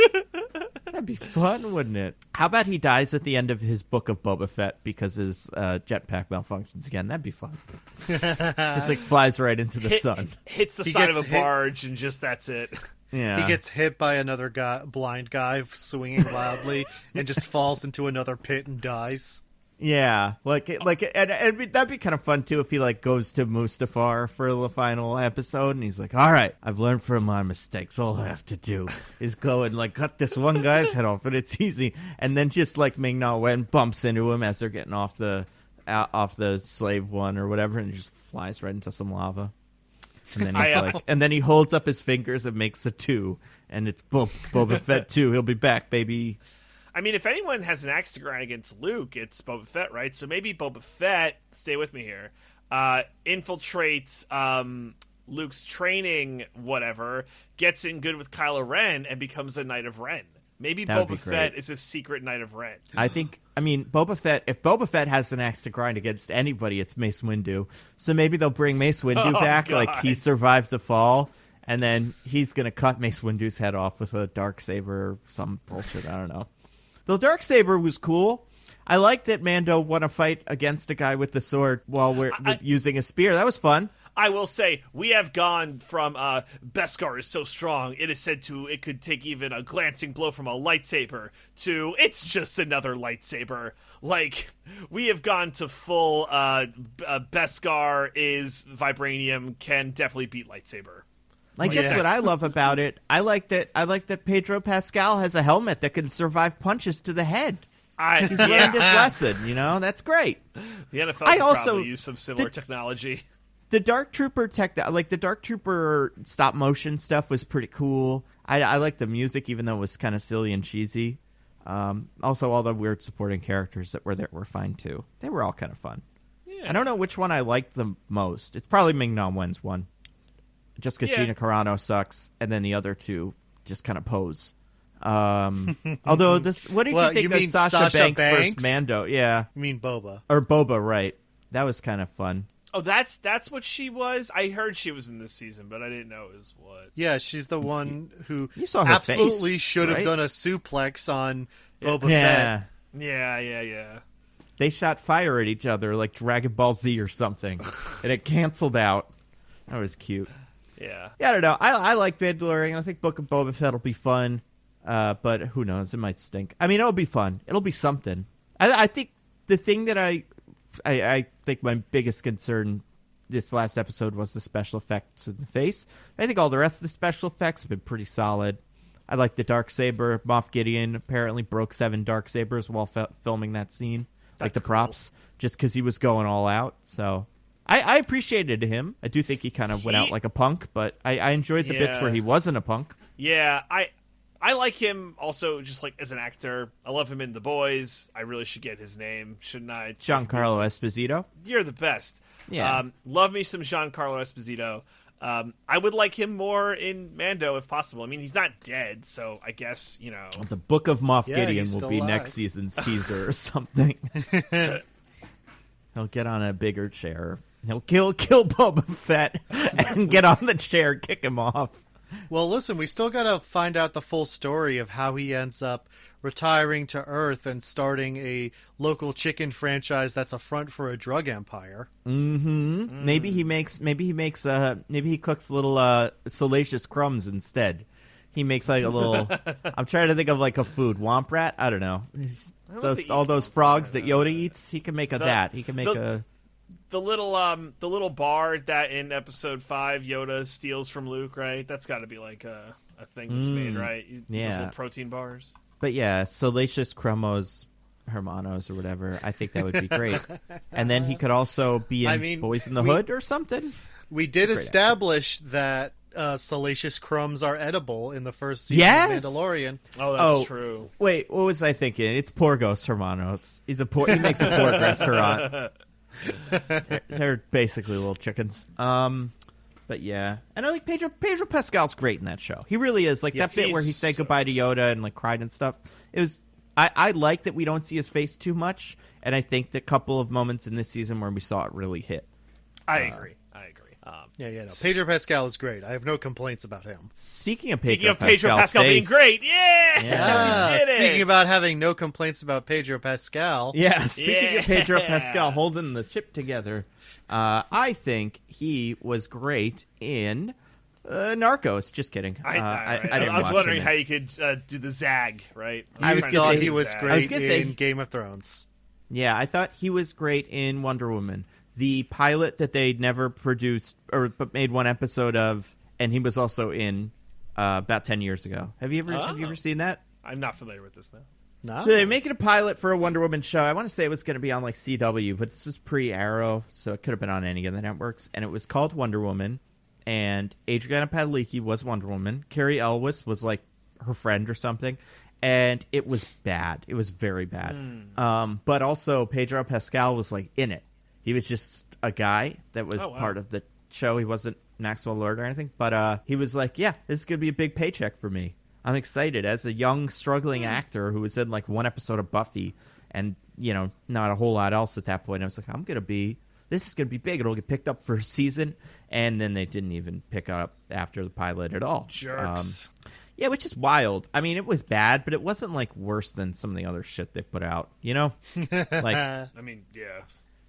That'd be fun, wouldn't it? How about he dies at the end of his book of Boba Fett because his jetpack malfunctions again? That'd be fun. Just like flies right into the sun. Hits the side of a barge and just that's it. Yeah. He gets hit by another blind guy swinging loudly and just falls into another pit and dies. Yeah, and that'd be kind of fun too if he goes to Mustafar for the final episode and he's like, "All right, I've learned from my mistakes. All I have to do is go and cut this one guy's head off, and it's easy." And then just Ming-Na Wen bumps into him as they're getting off the slave one or whatever, and just flies right into some lava. And then he's and then he holds up his fingers and makes a 2, and it's Boba Fett 2. He'll be back, baby. I mean, if anyone has an axe to grind against Luke, it's Boba Fett, right? So maybe Boba Fett, stay with me here, infiltrates Luke's training, whatever, gets in good with Kylo Ren, and becomes a Knight of Ren. Maybe Boba Fett is a secret Knight of Ren. Boba Fett, if Boba Fett has an axe to grind against anybody, it's Mace Windu. So maybe they'll bring Mace Windu back, God. he survived the fall, and then he's going to cut Mace Windu's head off with a Darksaber or some bullshit, I don't know. The Darksaber was cool. I liked that Mando won a fight against a guy with the sword while we're using a spear. That was fun. I will say, we have gone from Beskar is so strong, it is said it could take even a glancing blow from a lightsaber, to it's just another lightsaber. We have gone to full Beskar is vibranium, can definitely beat lightsaber. Guess what I love about it? I like that Pedro Pascal has a helmet that can survive punches to the head. He's learned his lesson, That's great. The NFL could probably use some similar technology. The Dark Trooper the Dark Trooper stop motion stuff was pretty cool. I like the music, even though it was kind of silly and cheesy. Also, all the weird supporting characters that were there were fine too. They were all kind of fun. Yeah. I don't know which one I liked the most. It's probably Ming-Na Wen's one. Just because Gina Carano sucks, and then the other two just kind of pose. Although what did you think of Sasha Banks versus Mando? Yeah, you mean Boba or Boba? Right, that was kind of fun. Oh, that's what she was. I heard she was in this season, but I didn't know it was what. Yeah, she's the one who you saw her absolutely face, should have done a suplex on Boba Fett. Yeah. They shot fire at each other like Dragon Ball Z or something, and it canceled out. That was cute. Yeah, I don't know. I like Mandalorian. I think Book of Boba Fett will be fun, but who knows? It might stink. I mean, it'll be fun. It'll be something. I think the thing that I think my biggest concern this last episode was the special effects in the face. I think all the rest of the special effects have been pretty solid. I like the Darksaber. Moff Gideon apparently broke 7 Darksabers while filming that scene. That's the props, just because he was going all out. So I appreciated him. I do think he kind of went out like a punk, but I enjoyed the bits where he wasn't a punk. Yeah, I like him also just as an actor. I love him in The Boys. I really should get his name, shouldn't I? Giancarlo Esposito. You're the best. Yeah. Love me some Giancarlo Esposito. I would like him more in Mando if possible. I mean, he's not dead, so I guess, The Book of Moff Gideon will be alive. Next season's teaser or something. He'll get on a bigger chair. He'll kill Boba Fett and get on the chair and kick him off. Well, listen, we still got to find out the full story of how he ends up retiring to Earth and starting a local chicken franchise that's a front for a drug empire. Mm-hmm. Maybe he cooks little salacious crumbs instead. He makes like a little. I'm trying to think of like a food. Womp rat? I don't know. All those frogs that Yoda eats. He can make that. He can make the little bar that in Episode 5 Yoda steals from Luke. Right. That's got to be like a thing that's made. Right. Yeah. Those little protein bars. But yeah, salacious crumos, hermanos, or whatever. I think that would be great. And then he could also be in Boys in the Hood or something. We did establish that salacious crumbs are edible in the first season of Mandalorian. Oh, that's true. Wait, what was I thinking? It's Porgos Hermanos. He makes a pork restaurant. They're basically little chickens. But yeah, and I like Pedro Pascal's great in that show. He really is. Like that bit where he said goodbye to Yoda and like cried and stuff. It was. I like that we don't see his face too much, and I think the couple of moments in this season where we saw it really hit. I agree. No. Pedro Pascal is great. I have no complaints about him. Speaking of Pedro Pascal being great, we did it. Speaking about having no complaints about Pedro Pascal. Yeah, speaking of Pedro Pascal holding the chip together, I think he was great in Narcos. Just kidding. I was wondering how you could do the zag, right? I thought he was great in Game of Thrones. Yeah, I thought he was great in Wonder Woman. The pilot that they never produced but made one episode of, and he was also in about 10 years ago. Have you ever seen that? I'm not familiar with this now. No. So they're making a pilot for a Wonder Woman show. I want to say it was going to be on like CW, but this was pre-Arrow, so it could have been on any of the networks. And it was called Wonder Woman, and Adriana Padalecki was Wonder Woman. Carrie Elwes was like her friend or something. And it was bad. It was very bad. But also Pedro Pascal was like in it. He was just a guy that was part of the show. He wasn't Maxwell Lord or anything. But he was like, yeah, this is going to be a big paycheck for me. I'm excited. As a young, struggling actor who was in like one episode of Buffy and, not a whole lot else at that point, I was like, this is going to be big. It'll get picked up for a season. And then they didn't even pick up after the pilot at all. Jerks. Yeah, which is wild. I mean, it was bad, but it wasn't like worse than some of the other shit they put out, Like, I mean, yeah.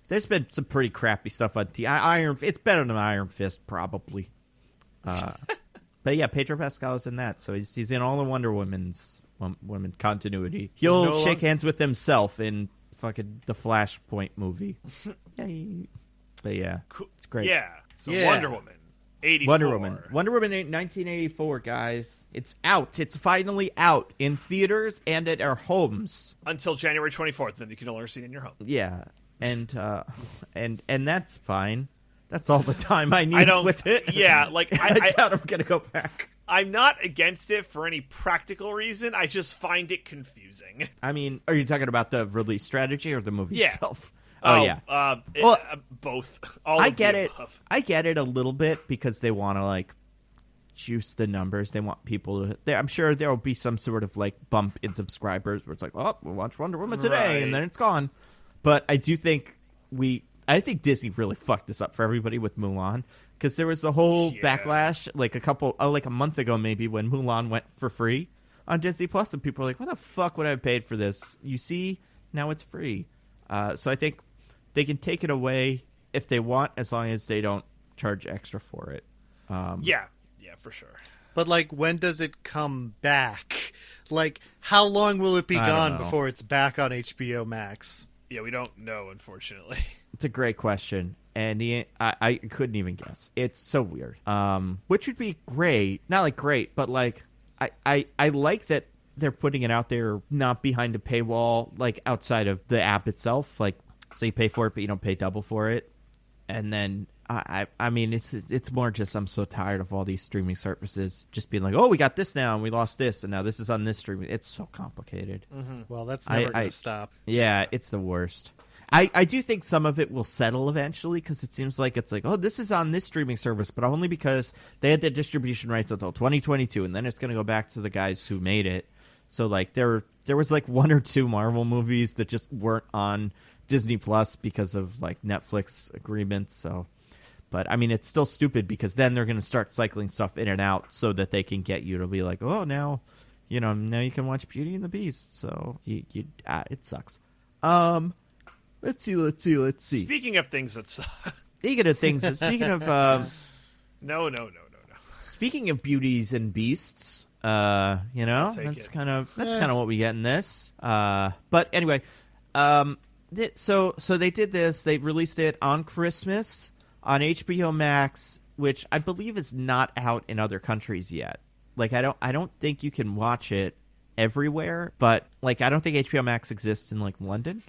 There's been some pretty crappy stuff on it's better than Iron Fist, probably. But yeah, Pedro Pascal is in that, so he's in all the Wonder Woman continuity. He'll shake hands with himself in fucking the Flashpoint movie. But yeah, it's great. Yeah, so Wonder Woman. 84. Wonder Woman 1984, guys. It's out. It's finally out in theaters and at our homes. Until January 24th, then you can only see it in your home. Yeah. And that's fine. That's all the time I need with it. Yeah, like I doubt I'm gonna go back. I'm not against it for any practical reason. I just find it confusing. I mean, are you talking about the release strategy or the movie itself? Both. I get it. I get it a little bit because they want to like juice the numbers. They want people to. I'm sure there will be some sort of like bump in subscribers where it's like, oh, we'll watch Wonder Woman today, and then it's gone. But I do think I think Disney really fucked this up for everybody with Mulan, because there was the whole backlash like a month ago maybe when Mulan went for free on Disney Plus, and people were like, what the fuck would I have paid for this? You see, now it's free. So I think they can take it away if they want, as long as they don't charge extra for it. Yeah, for sure. But like, when does it come back? Like, how long will it be gone before it's back on HBO Max? Yeah, we don't know, unfortunately. It's a great question, and I couldn't even guess. It's so weird. Which would be great, not like great, but like I like that they're putting it out there, not behind a paywall, like outside of the app itself. Like, so you pay for it, but you don't pay double for it. And then I mean, it's more just I'm so tired of all these streaming services just being like, oh, we got this now and we lost this and now this is on this streaming. It's so complicated. Mm-hmm. Well, that's never going to stop. Yeah, it's the worst. I do think some of it will settle eventually, because it seems like it's like, oh, this is on this streaming service, but only because they had the distribution rights until 2022, and then it's going to go back to the guys who made it. So like there was like one or two Marvel movies that just weren't on Disney Plus because of like Netflix agreements. So, but I mean, it's still stupid because then they're going to start cycling stuff in and out so that they can get you to be like, oh, now you can watch Beauty and the Beast. So it sucks. Let's see. Speaking of things that suck. Speaking of No. Speaking of beauties and beasts, that's kind of what we get in this. But anyway, so they did this. They released it on Christmas on HBO Max, which I believe is not out in other countries yet. Like I don't think you can watch it everywhere, but like I don't think HBO Max exists in like London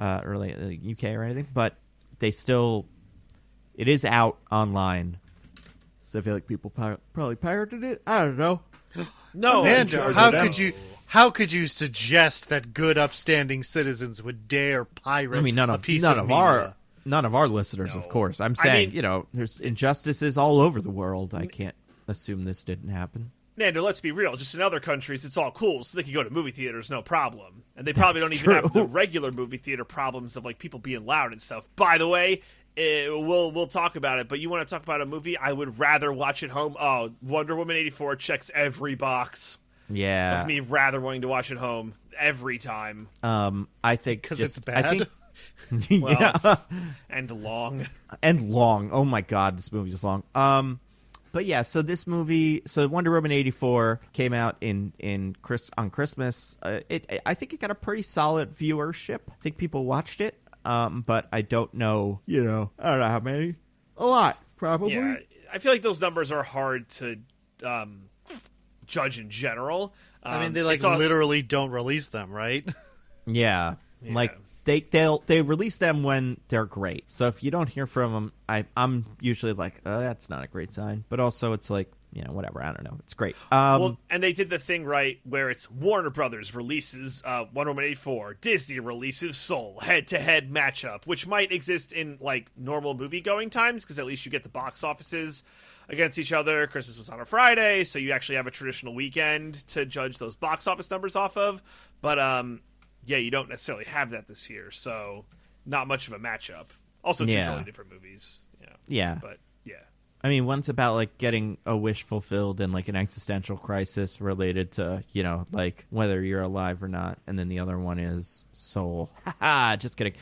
or like UK or anything. But it is out online. So I feel like people probably pirated it. I don't know. No, Amanda, how could you suggest that good, upstanding citizens would dare pirate none a of piece of media? None of our listeners, of course. I'm saying, there's injustices all over the world. I can't assume this didn't happen. Nando, let's be real. Just in other countries, it's all cool, so they can go to movie theaters, no problem. And they probably don't even have the regular movie theater problems of like people being loud and stuff. By the way, we'll talk about it, but you want to talk about a movie I would rather watch at home? Oh, Wonder Woman 84 checks every box. Yeah. Of me rather wanting to watch at home every time. I think because it's bad. Yeah. And long. Oh my God, this movie is long. But yeah, so this movie, Wonder Woman 84 came out on Christmas. I think it got a pretty solid viewership. I think people watched it. But I don't know, I don't know how many. A lot, probably. Yeah, I feel like those numbers are hard to judge in general. I mean, they literally don't release them, right? Yeah. Like they release them when they're great. So if you don't hear from them, I'm usually like, that's not a great sign. But also it's like, whatever. I don't know. It's great. And they did the thing right where it's Warner Brothers releases Wonder Woman 84, Disney releases Soul, head-to-head matchup, which might exist in like normal movie-going times because at least you get the box offices against each other. Christmas was on a Friday, so you actually have a traditional weekend to judge those box office numbers off of. But you don't necessarily have that this year, so not much of a matchup. Also, two totally different movies. Yeah. But yeah. I mean, one's about like getting a wish fulfilled and like an existential crisis related to, like whether you're alive or not. And then the other one is soul. Haha, just kidding.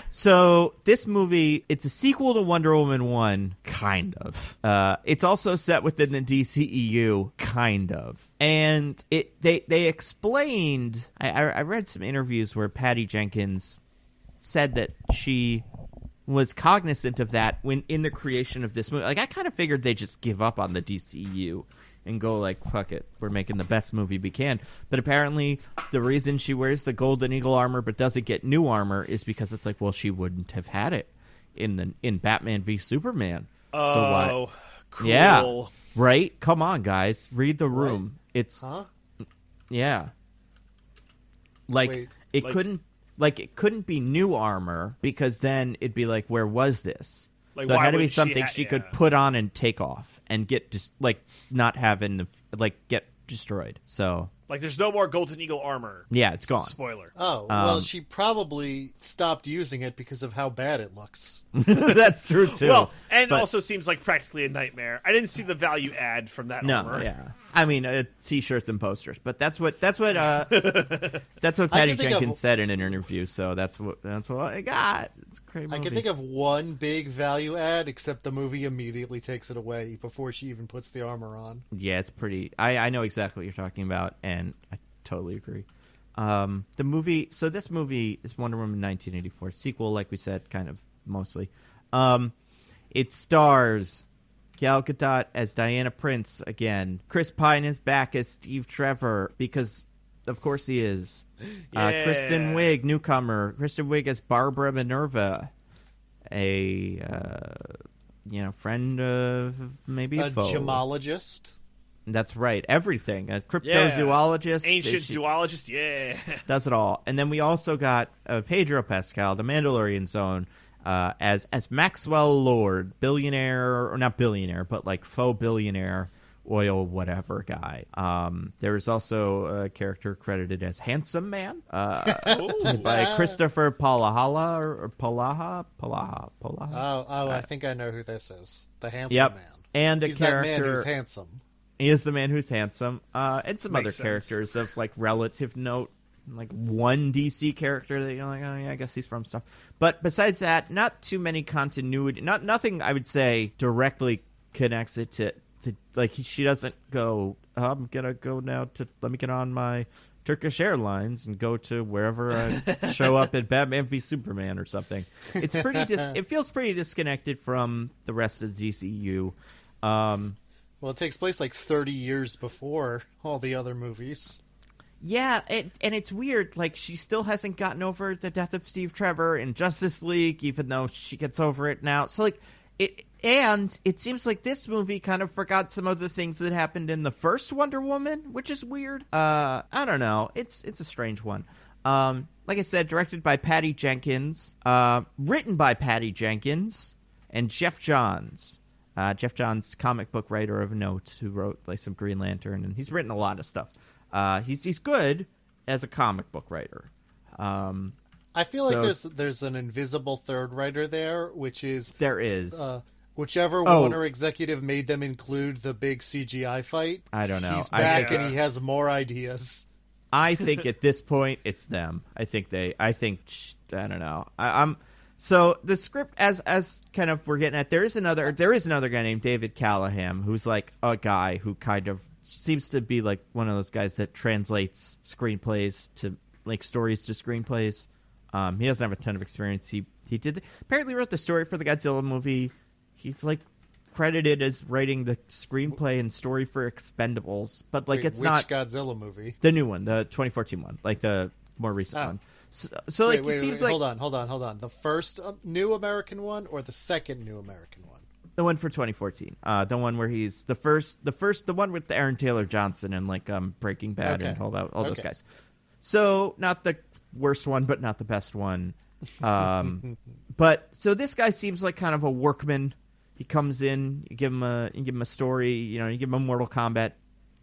So this movie, it's a sequel to Wonder Woman 1, kind of. It's also set within the DCEU, kind of. And they explained, I read some interviews where Patty Jenkins said that she was cognizant of that when in the creation of this movie. Like, I kind of figured they just give up on the DCU and go like, fuck it, we're making the best movie we can. But apparently the reason she wears the Golden Eagle armor but doesn't get new armor is because it's like, well, she wouldn't have had it in Batman v Superman. Oh, so what? Cool. Yeah, right? Come on, guys. Read the room. What? It's... Huh? Yeah. Like, Wait. It couldn't be new armor because then it'd be like, where was this? Like, so it why had to be would something she could put on and take off and get just like not having get destroyed. So like, there's no more Golden Eagle armor. Yeah, it's gone. Spoiler. Oh, well, she probably stopped using it because of how bad it looks. That's true too. Well, and also seems like practically a nightmare. I didn't see the value add from that armor. Yeah. I mean, t-shirts and posters, but that's what Patty Jenkins said in an interview. So that's what I got. It's a great movie. I can think of one big value add, except the movie immediately takes it away before she even puts the armor on. Yeah, it's pretty. I know exactly what you're talking about, and I totally agree. The movie. So this movie is Wonder Woman 1984 sequel, like we said, kind of mostly. It stars Gal Gadot as Diana Prince again. Chris Pine is back as Steve Trevor because, of course, he is. Yeah. Kristen Wiig, newcomer. Kristen Wiig as Barbara Minerva, a friend of maybe a foe. Gemologist. That's right. Everything. A cryptozoologist. Ancient zoologist. Yeah. Does it all. And then we also got Pedro Pascal, the Mandalorian's own, as Maxwell Lord, billionaire, or not billionaire, but like faux billionaire oil whatever guy. There was also a character credited as Handsome Man, played by Christopher Palahala or Palaha. I think I know who this is. The Handsome Man. And He's that man who's handsome. He is the man who's handsome. And some Makes other sense. characters of like relative note. Like one DC character that you're like, oh yeah, I guess he's from stuff. But besides that, not too many continuity. Nothing I would say directly connects it to like she doesn't go. Oh, I'm gonna go now to let me get on my Turkish Airlines and go to wherever I show up in Batman v Superman or something. It's pretty. It feels pretty disconnected from the rest of the DCU. Well, it takes place like 30 years before all the other movies. Yeah, and it's weird. Like, she still hasn't gotten over the death of Steve Trevor in Justice League, even though she gets over it now. So, like, it seems like this movie kind of forgot some of the things that happened in the first Wonder Woman, which is weird. I don't know. It's a strange one. Like I said, directed by Patty Jenkins, written by Patty Jenkins and Jeff Johns. Jeff Johns, comic book writer of note, who wrote like some Green Lantern, and he's written a lot of stuff. He's good as a comic book writer. I feel like there's an invisible third writer there, which is there is whichever Warner executive made them include the big CGI fight. I don't know. He's back and he has more ideas. I think at this point it's them. I don't know. I'm so the script as kind of we're getting at. There is another guy named David Callahan who's like a guy who kind of seems to be like one of those guys that translates screenplays to like stories to screenplays. He doesn't have a ton of experience. He apparently wrote the story for the Godzilla movie. He's like credited as writing the screenplay and story for Expendables, but like it's not Godzilla movie. The new one, the 2014 one, like the more recent one. So like it seems like hold on. The first New American one or the second New American one? The one for 2014. The one where he's the one with the Aaron Taylor Johnson and like Breaking Bad and all those guys. So not the worst one, but not the best one. But so this guy seems like kind of a workman. He comes in, you give him a story, you give him a Mortal Kombat,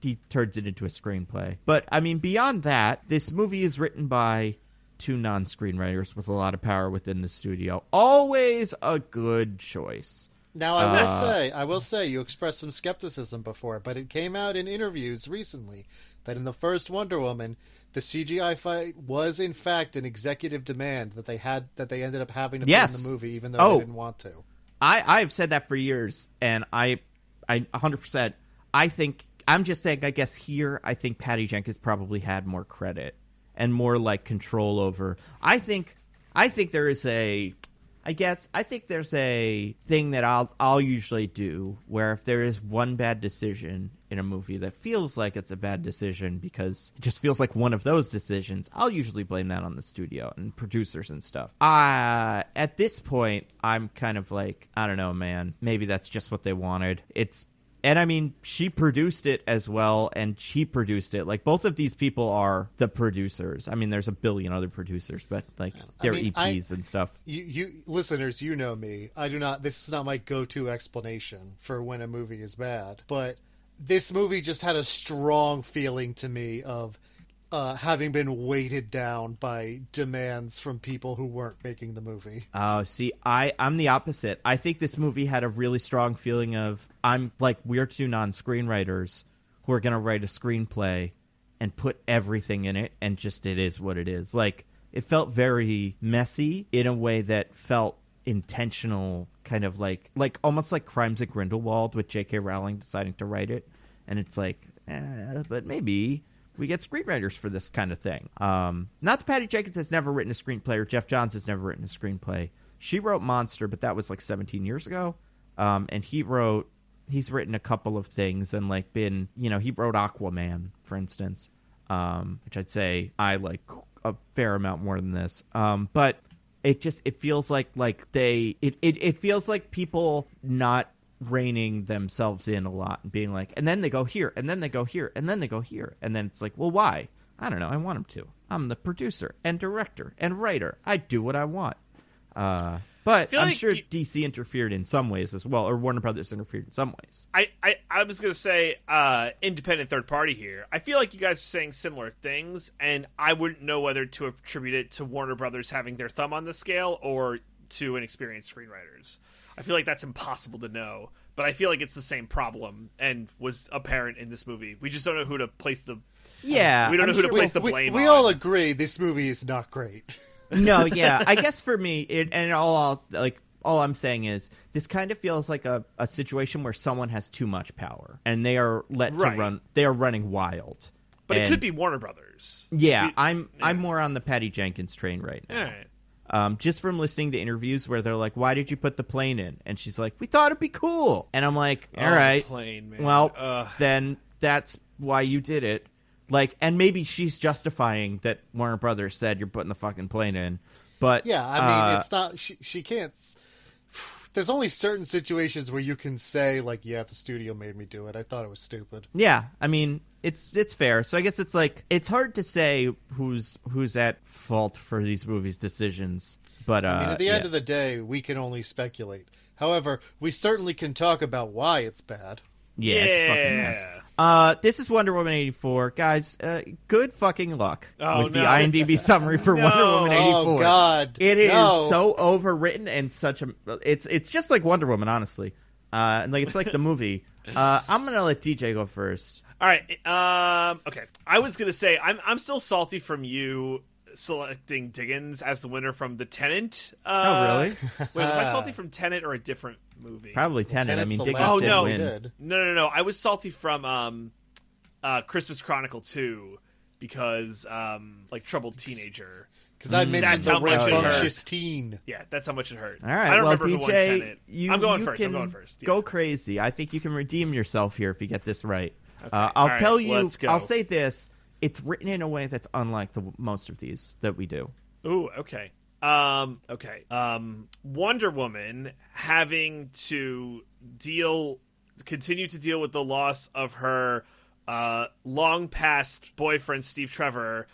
he turns it into a screenplay. But I mean, beyond that, this movie is written by two non-screenwriters with a lot of power within the studio. Always a good choice. Now, I will say, you expressed some skepticism before, but it came out in interviews recently that in the first Wonder Woman, the CGI fight was in fact an executive demand that they ended up having to put in the movie, even though they didn't want to. I've said that for years, and I 100%. I think I'm just saying. I guess here, I think Patty Jenkins probably had more credit and more like control over. I think there is a. I think there's a thing that I'll usually do where if there is one bad decision in a movie that feels like it's a bad decision because it just feels like one of those decisions, I'll usually blame that on the studio and producers and stuff. At this point, I'm kind of like, I don't know, man. Maybe that's just what they wanted. And I mean, she produced it as well, and she produced it. Like, both of these people are the producers. I mean, there's a billion other producers, but, like, they're EPs and stuff. You listeners, you know me. This is not my go-to explanation for when a movie is bad. But this movie just had a strong feeling to me of having been weighted down by demands from people who weren't making the movie. Oh, see, I'm the opposite. I think this movie had a really strong feeling of, we're two non-screenwriters who are going to write a screenplay and put everything in it, and just it is what it is. Like, it felt very messy in a way that felt intentional, kind of like almost like Crimes of Grindelwald with J.K. Rowling deciding to write it. And it's like, but maybe we get screenwriters for this kind of thing. Not that Patty Jenkins has never written a screenplay or Jeff Johns has never written a screenplay. She wrote Monster, but that was like 17 years ago. And he's written a couple of things and like been, he wrote Aquaman, for instance, which I'd say I like a fair amount more than this. But it feels like it feels like people not reining themselves in a lot and being like, and then they go here, and then they go here, and then they go here. And then it's like, well, why? I don't know. I want them to. I'm the producer and director and writer. I do what I want. But I'm sure DC interfered in some ways as well, or Warner Brothers interfered in some ways. I I was going to say independent third party here. I feel like you guys are saying similar things, and I wouldn't know whether to attribute it to Warner Brothers having their thumb on the scale or to inexperienced screenwriters. I feel like that's impossible to know, but I feel like it's the same problem and was apparent in this movie. We just don't know who to place the we don't know who to place the blame on. We all agree this movie is not great. No, yeah. I guess for me, all I'm saying is this kind of feels like a situation where someone has too much power and they are to run. They are running wild. But it could be Warner Brothers. Yeah, I'm more on the Patty Jenkins train right now. All right. Just from listening to interviews where they're like, "Why did you put the plane in?" And she's like, "We thought it'd be cool." And I'm like, "All right, plane, man. Well, then that's why you did it." Like, and maybe she's justifying that Warner Brothers said you're putting the fucking plane in, but yeah, I mean, it's not. She can't. There's only certain situations where you can say like, "Yeah, the studio made me do it. I thought it was stupid." Yeah, I mean, it's fair. So I guess it's like it's hard to say who's at fault for these movies' decisions. But I mean, at the end of the day, we can only speculate. However, we certainly can talk about why it's bad. Yeah, it's a fucking mess. This is Wonder Woman 84. Guys, good fucking luck with the IMDb summary for Wonder Woman 84. Oh, God. It is so overwritten and such a... It's just like Wonder Woman, honestly. Like it's like the movie. I'm going to let DJ go first. All right. Okay. I was going to say, I'm still salty from you selecting Diggins as the winner from The Tenant. Oh, really? Wait, was I salty from Tenet or a different movie? Probably Tenet. I mean, Diggins last did no. win. No. I was salty from Christmas Chronicle 2 because like Troubled Teenager. Because I mentioned the rambunctious hurt. teen. Yeah, that's how much it hurt. All right, I don't remember DJ, who won Tenet. I'm going can first. Yeah. Go crazy. I think you can redeem yourself here if you get this right. Okay. I'll tell you. Let's go. I'll say this. It's written in a way that's unlike most of these that we do. Ooh, okay. Wonder Woman having to continue to deal with the loss of her long past boyfriend Steve Trevor,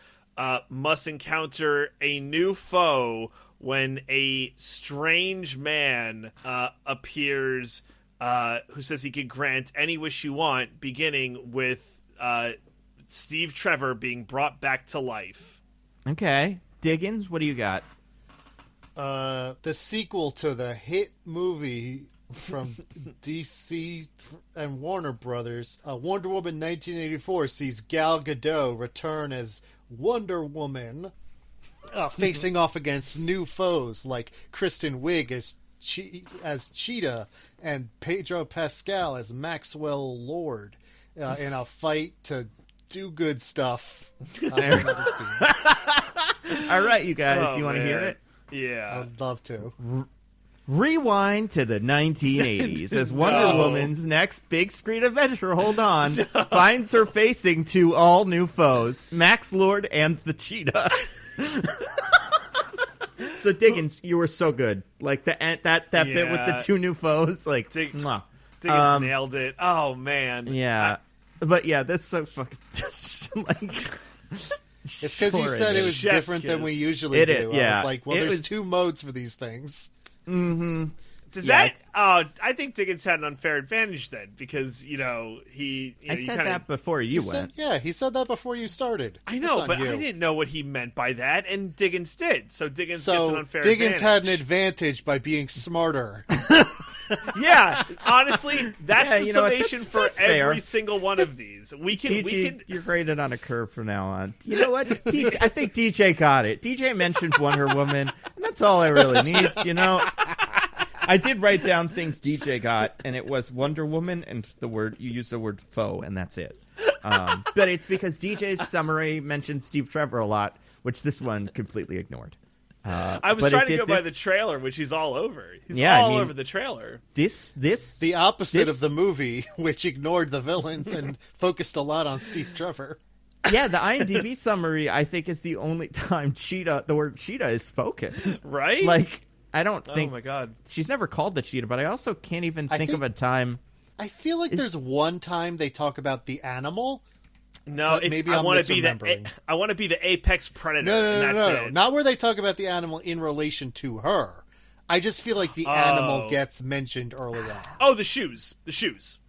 must encounter a new foe when a strange man appears who says he can grant any wish you want, beginning with Steve Trevor being brought back to life. Okay. Diggins, what do you got? The sequel to the hit movie from DC and Warner Brothers, Wonder Woman 1984, sees Gal Gadot return as Wonder Woman, facing off against new foes like Kristen Wiig as Cheetah and Pedro Pascal as Maxwell Lord in a fight to do good stuff. All right, you guys, you want to hear it? Yeah. I'd love to. Rewind to the 1980s as Wonder Woman's next big screen adventure, finds her facing two all new foes, Max Lord and the Cheetah. So Diggins, you were so good. Like that bit with the two new foes, like Diggins nailed it. Oh man. Yeah. But yeah, that's so fucking like it's because you said it was different than we usually do. Yeah. I was like, well, there's two modes for these things. Mm-hmm. I think Diggins had an unfair advantage then because he. I said that before you went. He said that before you started. I know, but I didn't know what he meant by that, and Diggins did. So Diggins gets an unfair Diggins advantage. had an advantage by being smarter. Yeah, honestly, that's the summation that's for every fair. single one of these. We can. You're graded on a curve from now on. You know what? I think DJ got it. DJ mentioned Wonder Woman, and that's all I really need. I did write down things DJ got, and it was Wonder Woman and you used the word foe, and that's it. But it's because DJ's summary mentioned Steve Trevor a lot, which this one completely ignored. I was trying to go by the trailer, which he's all over. He's all over the trailer. The opposite of the movie, which ignored the villains and focused a lot on Steve Trevor. Yeah, the IMDb summary, I think, is the only time the word cheetah is spoken. Right? Like, I don't think... Oh, my God. She's never called the cheetah, but I also can't even think of a time... I feel like there's one time they talk about the animal... No, I want to be the apex predator. No. Not where they talk about the animal in relation to her. I just feel like the animal gets mentioned early on. Oh, the shoes.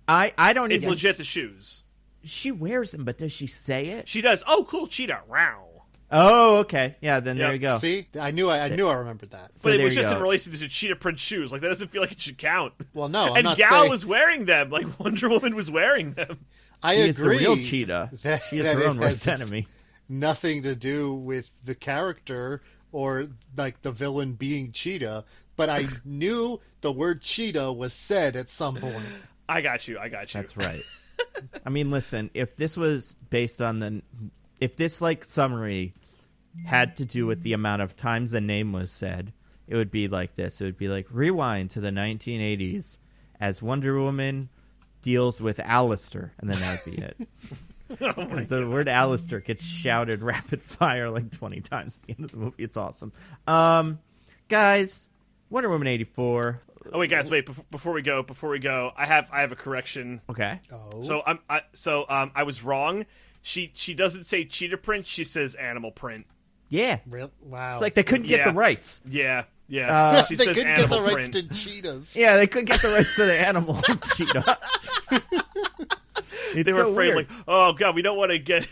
I don't It's even... legit the shoes. She wears them, but does she say it? She does. Oh, cool, cheetah. Wow. Oh, okay. Yeah, then there Yep. you go. See, I knew I remembered that. So But it there was you just go. in relation to cheetah print shoes. Like, that doesn't feel like it should count. Well, no, I'm and not Gal saying... was wearing them. Like, Wonder Woman was wearing them. I She agree. is the real cheetah. She is that her it own worst has enemy. nothing to do with the character or like the villain being Cheetah, but I knew the word cheetah was said at some point. I got you. That's right. I mean, listen, if this was based on if this, like, summary had to do with the amount of times the name was said, it would be like this. It would be like, rewind to the 1980s as Wonder Woman deals with Alistair, and then that would be it. Because the word Alistair gets shouted rapid fire like 20 times at the end of the movie. It's awesome. Guys, Wonder Woman 84. Oh wait, guys, wait. Before we go, I have a correction. Okay. Oh. So I was wrong. She doesn't say cheetah print. She says animal print. Yeah. Wow. It's like they couldn't get Yeah. the rights. Yeah. She they says couldn't get animal the rights print. to cheetahs. Yeah, they couldn't get the rights to the animal cheetah. It's They were so afraid, weird. like, oh god, we don't want to get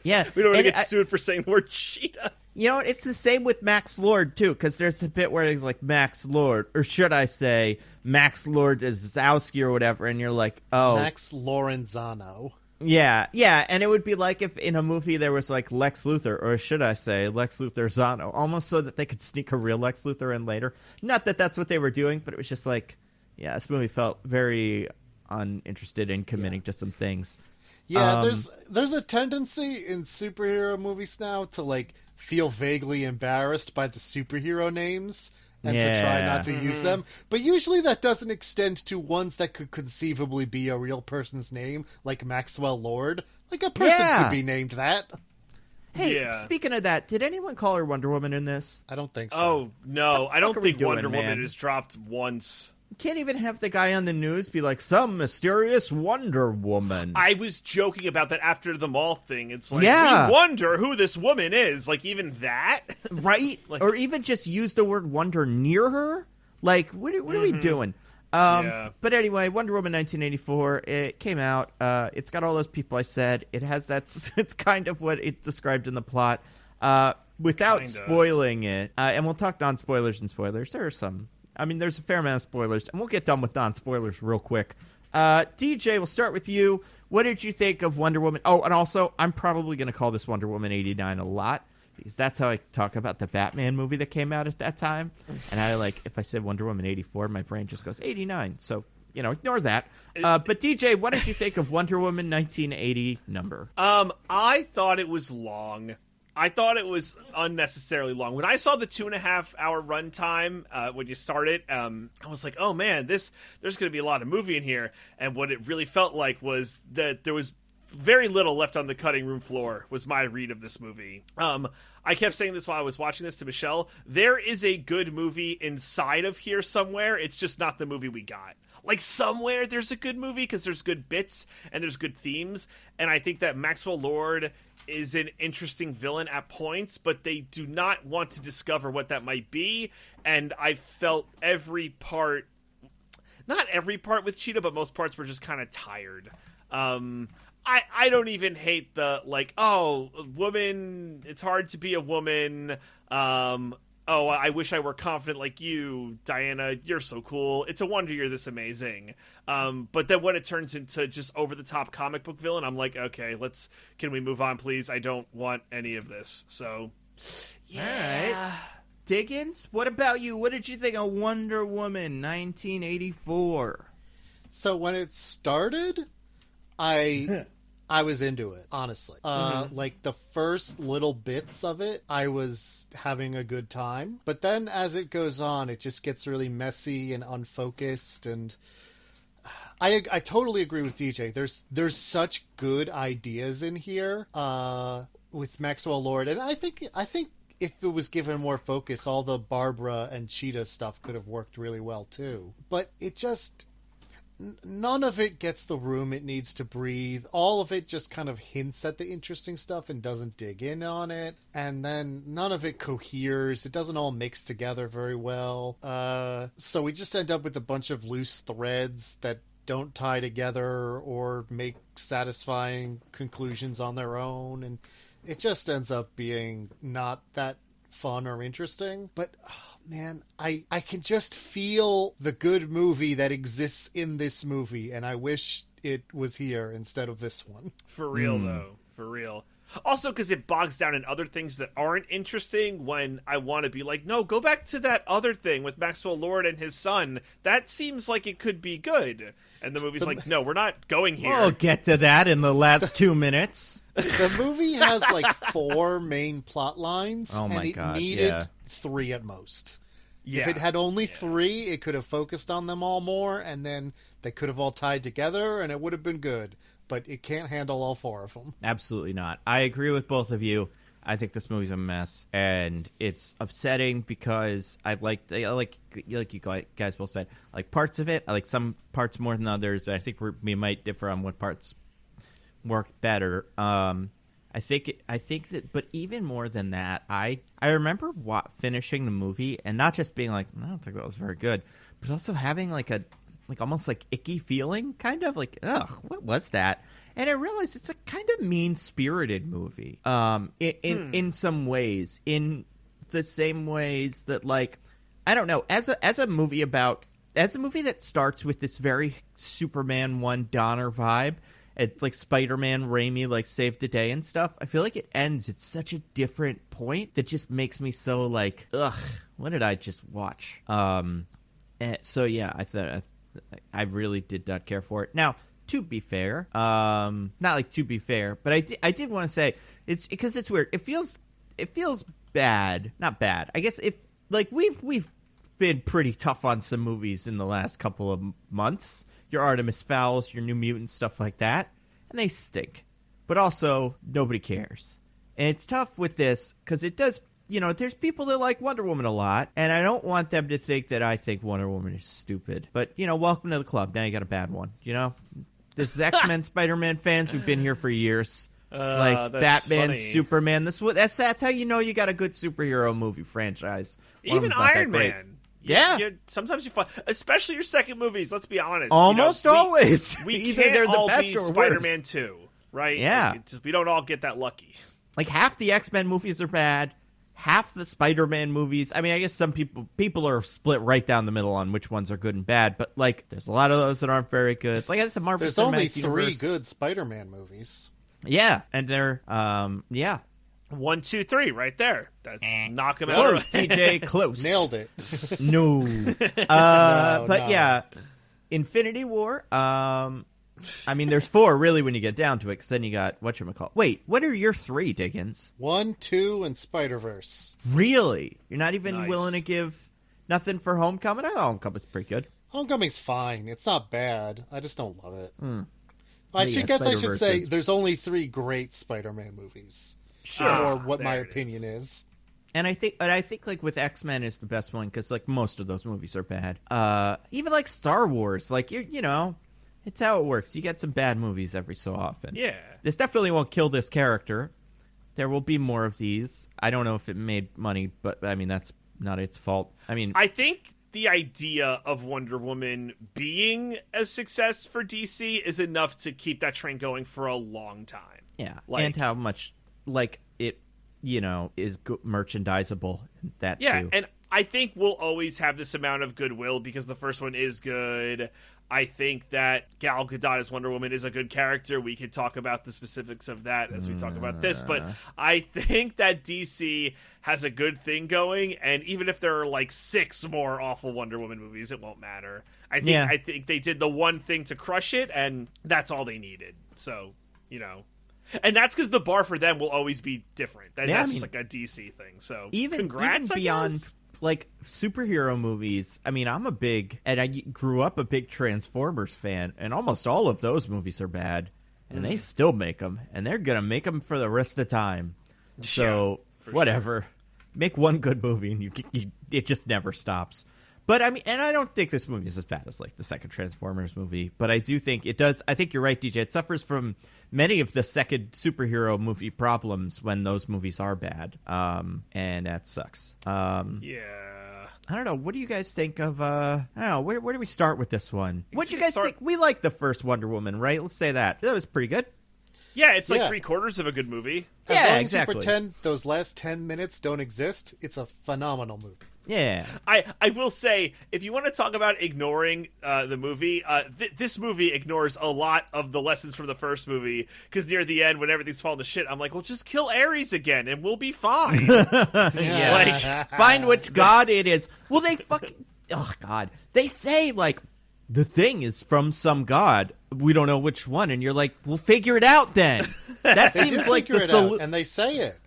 Yeah. get And sued for saying the word cheetah. you know what? It's the same with Max Lord, too, because there's the bit where it's like Max Lord, or should I say Max Lord Zowski or whatever, and you're like, oh. Max Lorenzano. Yeah, and it would be like if in a movie there was like Lex Luthor, or should I say Lex Luthor Zano, almost so that they could sneak a real Lex Luthor in later. Not that that's what they were doing, but it was just like, yeah, this movie felt very uninterested in committing to some things. Yeah, there's a tendency in superhero movies now to like feel vaguely embarrassed by the superhero names and to try not to use them. But usually that doesn't extend to ones that could conceivably be a real person's name, like Maxwell Lord. Like a person could be named that. Hey, Yeah. speaking of that, did anyone call her Wonder Woman in this? I don't think so. Oh no, I don't are we think doing, Wonder Woman man? is dropped once. Can't even have the guy on the news be like, some mysterious Wonder Woman. I was joking about that after the mall thing. It's like, Yeah. we wonder who this woman is. Like, even that? Right? Like- or even just use the word wonder near her? Like, what are we doing? Yeah. But anyway, Wonder Woman 1984, it came out. It's got all those people I said. It has that. It's kind of what it described in the plot. Without Kinda. spoiling it, and we'll talk non-spoilers and spoilers. There are some. I mean, there's a fair amount of spoilers, and we'll get done with non-spoilers real quick. DJ, we'll start with you. What did you think of Wonder Woman? Oh, and also, I'm probably going to call this Wonder Woman 89 a lot, because that's how I talk about the Batman movie that came out at that time. And if I said Wonder Woman 84, my brain just goes 89. So, ignore that. But DJ, what did you think of Wonder Woman 1980 number? I thought it was long. I thought it was unnecessarily long. When I saw the 2.5 hour runtime when you start it, I was like, oh man, there's going to be a lot of movie in here. And what it really felt like was that there was very little left on the cutting room floor, was my read of this movie. I kept saying this while I was watching this to Michelle. There is a good movie inside of here somewhere. It's just not the movie we got. Like, somewhere there's a good movie because there's good bits and there's good themes. And I think that Maxwell Lord is an interesting villain at points, but they do not want to discover what that might be. And I felt every part, not every part with Cheetah, but most parts were just kind of tired. I don't even hate the, like, oh, woman, it's hard to be a woman. Oh, I wish I were confident like you, Diana. You're so cool. It's a wonder you're this amazing. But then when it turns into just over-the-top comic book villain, I'm like, okay, can we move on, please? I don't want any of this. So, yeah. All right. Diggins, what about you? What did you think of Wonder Woman 1984? So when it started, I was into it, honestly. Like the first little bits of it, I was having a good time. But then as it goes on, it just gets really messy and unfocused. And I totally agree with DJ. There's such good ideas in here with Maxwell Lord. And I think if it was given more focus, all the Barbara and Cheetah stuff could have worked really well too. But it just... none of it gets the room it needs to breathe. All of it just kind of hints at the interesting stuff and doesn't dig in on it. And then none of it coheres. It doesn't all mix together very well. So we just end up with a bunch of loose threads that don't tie together or make satisfying conclusions on their own, and it just ends up being not that fun or interesting. But man, I can just feel the good movie that exists in this movie, and I wish it was here instead of this one. For real, though. For real. Also, because it bogs down in other things that aren't interesting when I want to be like, no, go back to that other thing with Maxwell Lord and his son. That seems like it could be good. And the movie's like, no, we're not going here. We'll get to that in the last 2 minutes. The movie has like 4 main plot lines, Oh my and it God, needed yeah. 3 at most. Yeah. If it had only 3, it could have focused on them all more, and then they could have all tied together, and it would have been good. But it can't handle all 4 of them. Absolutely not. I agree with both of you. I think this movie's a mess, and it's upsetting because I like you guys both said, I like parts of it. I like some parts more than others. And I think we might differ on what parts work better. I think that, but even more than that, I remember finishing the movie and not just being like, I don't think that was very good, but also having like almost like icky feeling, kind of like, ugh, what was that? And I realized it's a kind of mean-spirited movie, in some ways, in the same ways that, like, I don't know, as a movie that starts with this very Superman 1 Donner vibe, it's like Spider-Man, Raimi, like saved the day and stuff. I feel like it ends at such a different point that just makes me so like, ugh, what did I just watch? So yeah, I really did not care for it. Now, to be fair, not like to be fair, but I did want to say it's because it's weird. It feels bad, not bad. I guess if like we've been pretty tough on some movies in the last couple of months. Your Artemis Fowls, your New Mutants, stuff like that, and they stink. But also, nobody cares. And it's tough with this because it does. You know, there's people that like Wonder Woman a lot, and I don't want them to think that I think Wonder Woman is stupid. But, you know, welcome to the club. Now you got a bad one, you know? This is X-Men, Spider-Man fans. We've been here for years. Like Batman, funny. Superman. That's how you know you got a good superhero movie franchise. Even Iron Man. Yeah. Sometimes you find, especially your second movies, let's be honest. Almost always. We Either can't they're the all best be or Spider-Man worse. 2, right? Yeah. Like, we don't all get that lucky. Like half the X-Men movies are bad. Half the Spider-Man movies, I mean, I guess some people are split right down the middle on which ones are good and bad, but, like, there's a lot of those that aren't very good. Like, I guess the Marvel There's only Cinematic 3 Universe, good Spider-Man movivies. Yeah, and they're, yeah. 1, 2, 3, right there. That's knock them out. Close, TJ, close. Nailed it. No. But, no. yeah, Infinity War, I mean, there's 4, really, when you get down to it, because then you got, whatchamacallit. Wait, what are your 3, Diggins? 1, 2, and Spider-Verse. Really? You're not even Nice. willing to give nothing for Homecoming? I thought Homecoming's pretty good. Homecoming's fine. It's not bad. I just don't love it. Yeah, I should say Spider-Verse there's only 3 great Spider-Man movies. Sure. Or what my there it opinion is. is. And I think like with X-Men is the best one because like most of those movies are bad. Even like Star Wars, like you know, it's how it works. You get some bad movies every so often. Yeah. This definitely won't kill this character. There will be more of these. I don't know if it made money, but I mean that's not its fault. I mean, I think the idea of Wonder Woman being a success for DC is enough to keep that train going for a long time. yeah, like- and how much like it, you know, is merchandisable. That Yeah, too. and I think we'll always have this amount of goodwill because the first one is good. I think that Gal Gadot as Wonder Woman is a good character. We could talk about the specifics of that as we talk about this, but I think that DC has a good thing going, and even if there are like 6 more awful Wonder Woman movies, it won't matter. I think they did the one thing to crush it, and that's all they needed. So, you know. And that's because the bar for them will always be different. That's just like a DC thing. So congrats, even I beyond guess. like superhero movies. I mean, I grew up a big Transformers fan, and almost all of those movies are bad, and they still make them, and they're gonna make them for the rest of the time. So whatever, make one good movie, and it just never stops. But I mean, and I don't think this movie is as bad as like the second Transformers movie, but I do think it does. I think you're right, DJ. It suffers from many of the second superhero movie problems when those movies are bad, and that sucks. Yeah. I don't know. What do you guys think of, I don't know, where do we start with this one? What do you guys think? We liked the first Wonder Woman, right? Let's say that. That was pretty good. Yeah, it's like 3/4 of a good movie. As long as you pretend those last 10 minutes don't exist, it's a phenomenal movie. Yeah. I will say, if you want to talk about ignoring the movie, this movie ignores a lot of the lessons from the first movie, because near the end, when everything's falling to shit, I'm like, well, just kill Ares again, and we'll be fine. Like, find which god it is. Well, they fucking... Oh, God. They say, like, the thing is from some god. We don't know which one, and you're like, well, figure it out then. That seems like the solution. And they say it.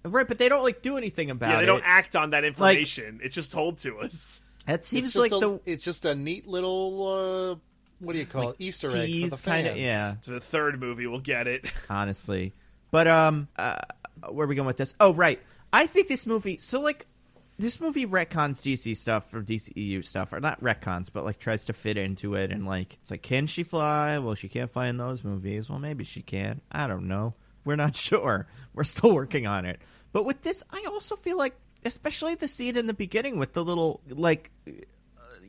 Right, but they don't, like, do anything about it. Yeah, they don't act on that information. Like, it's just told to us. That seems like it's just a neat little, what do you call it? Easter egg for the fans. Kinda, yeah. So the third movie, we'll get it. Honestly. But, where are we going with this? Oh, right. I think this movie, this movie retcons DC stuff or DCEU stuff, or not retcons, but like tries to fit into it, and like it's like, can she fly? Well, she can't fly in those movies. Well, maybe she can. I don't know. We're not sure. We're still working on it. But with this, I also feel like, especially the scene in the beginning with the little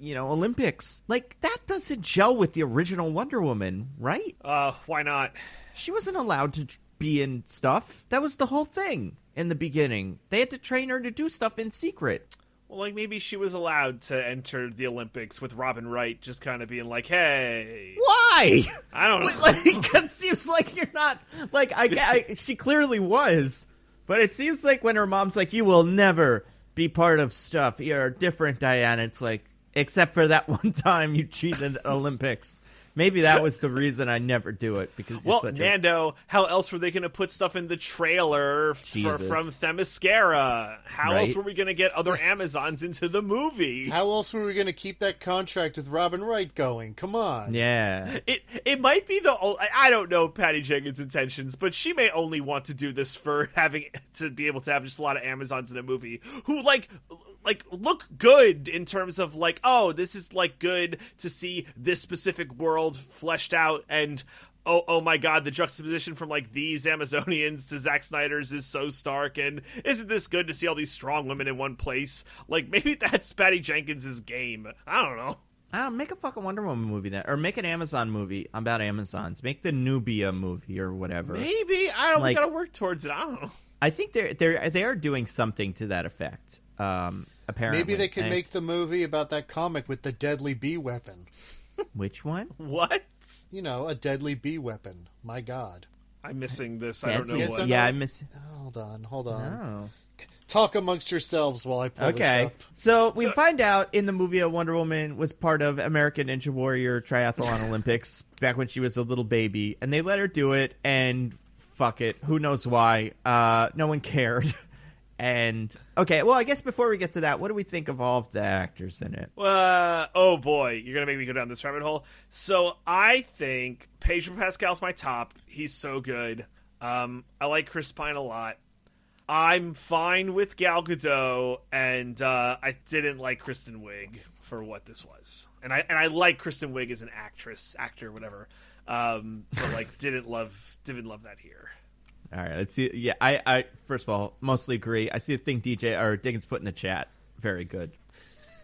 Olympics, like that doesn't gel with the original Wonder Woman, right? Why not? She wasn't allowed to be in stuff. That was the whole thing. In the beginning, they had to train her to do stuff in secret. Well, like, maybe she was allowed to enter the Olympics with Robin Wright just kind of being like, hey. Why? I don't know. Like, it seems like you're not, like, she clearly was, but it seems like when her mom's like, you will never be part of stuff. You're different, Diana. It's like, except for that one time you cheated at Olympics. Maybe that was the reason I never do it, because you're such Nando, how else were they going to put stuff in the trailer from Themyscira? How else were we going to get other Amazons into the movie? How else were we going to keep that contract with Robin Wright going? Come on. Yeah. It might be I don't know Patty Jenkins' intentions, but she may only want to do this for having to be able to have just a lot of Amazons in a movie who like look good in terms of like, oh, this is like good to see this specific world fleshed out, and oh my god, the juxtaposition from like these Amazonians to Zack Snyder's is so stark, and isn't this good to see all these strong women in one place? Like, maybe that's Patty Jenkins' game. I don't know. Make a fucking Wonder Woman movie then, or make an Amazon movie about Amazons. Make the Nubia movie or whatever. Maybe we gotta work towards it. I don't know. I think they are doing something to that effect. Apparently, maybe they could make the movie about that comic with the deadly bee weapon. Which one? What? You know, a deadly bee weapon. My God, I'm missing this. Deadly, I don't know what. Yeah, I miss. Hold on. Oh. Talk amongst yourselves while I pull this up. So we find out in the movie a Wonder Woman was part of American Ninja Warrior Triathlon Olympics back when she was a little baby, and they let her do it, and fuck it, who knows why? No one cared. And okay, well, I guess before we get to that, what do we think of all of the actors in it? Oh boy, you're gonna make me go down this rabbit hole. So I think Pedro Pascal's my top. He's so good. I like Chris Pine a lot. I'm fine with Gal Gadot, and I didn't like Kristen Wiig for what this was. And I like Kristen Wiig as an actor, whatever. But like didn't love that here. All right, let's see. Yeah, I first of all mostly agree. I see the thing DJ or Diggins put in the chat. Very good.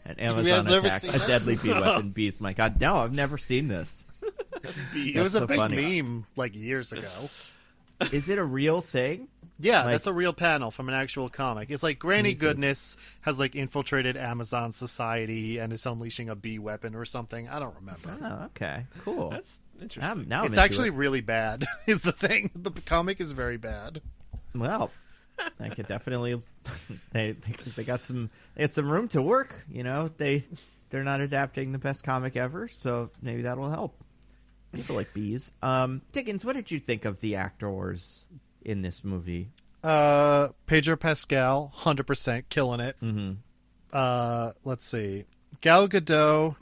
An Amazon attack, a deadly bee weapon, bees. My God, no, I've never seen this. It was a big meme like years ago. Is it a real thing? Yeah, that's a real panel from an actual comic. It's like Granny Goodness has like infiltrated Amazon society and is unleashing a bee weapon or something. I don't remember. Oh, okay, cool. That's interesting. Now it's actually really bad. Is the thing. The comic is very bad. Well, I could definitely. They got some room to work. You know, they're not adapting the best comic ever, so maybe that will help. People like bees. Diggins, what did you think of the actors in this movie? Pedro Pascal, 100% killing it. Mm-hmm. Let's see. Gal Gadot.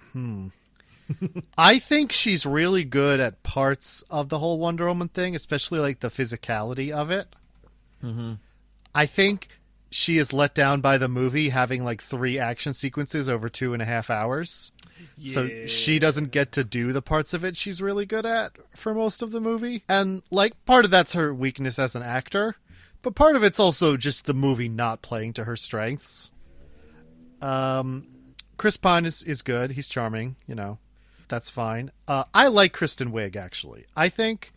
I think she's really good at parts of the whole Wonder Woman thing, especially like the physicality of it. Mm-hmm. I think she is let down by the movie having like 3 action sequences over 2.5 hours. Yeah. So she doesn't get to do the parts of it she's really good at for most of the movie. And like part of that's her weakness as an actor, but part of it's also just the movie not playing to her strengths. Chris Pine is good. He's charming, That's fine. I like Kristen Wiig, actually. I think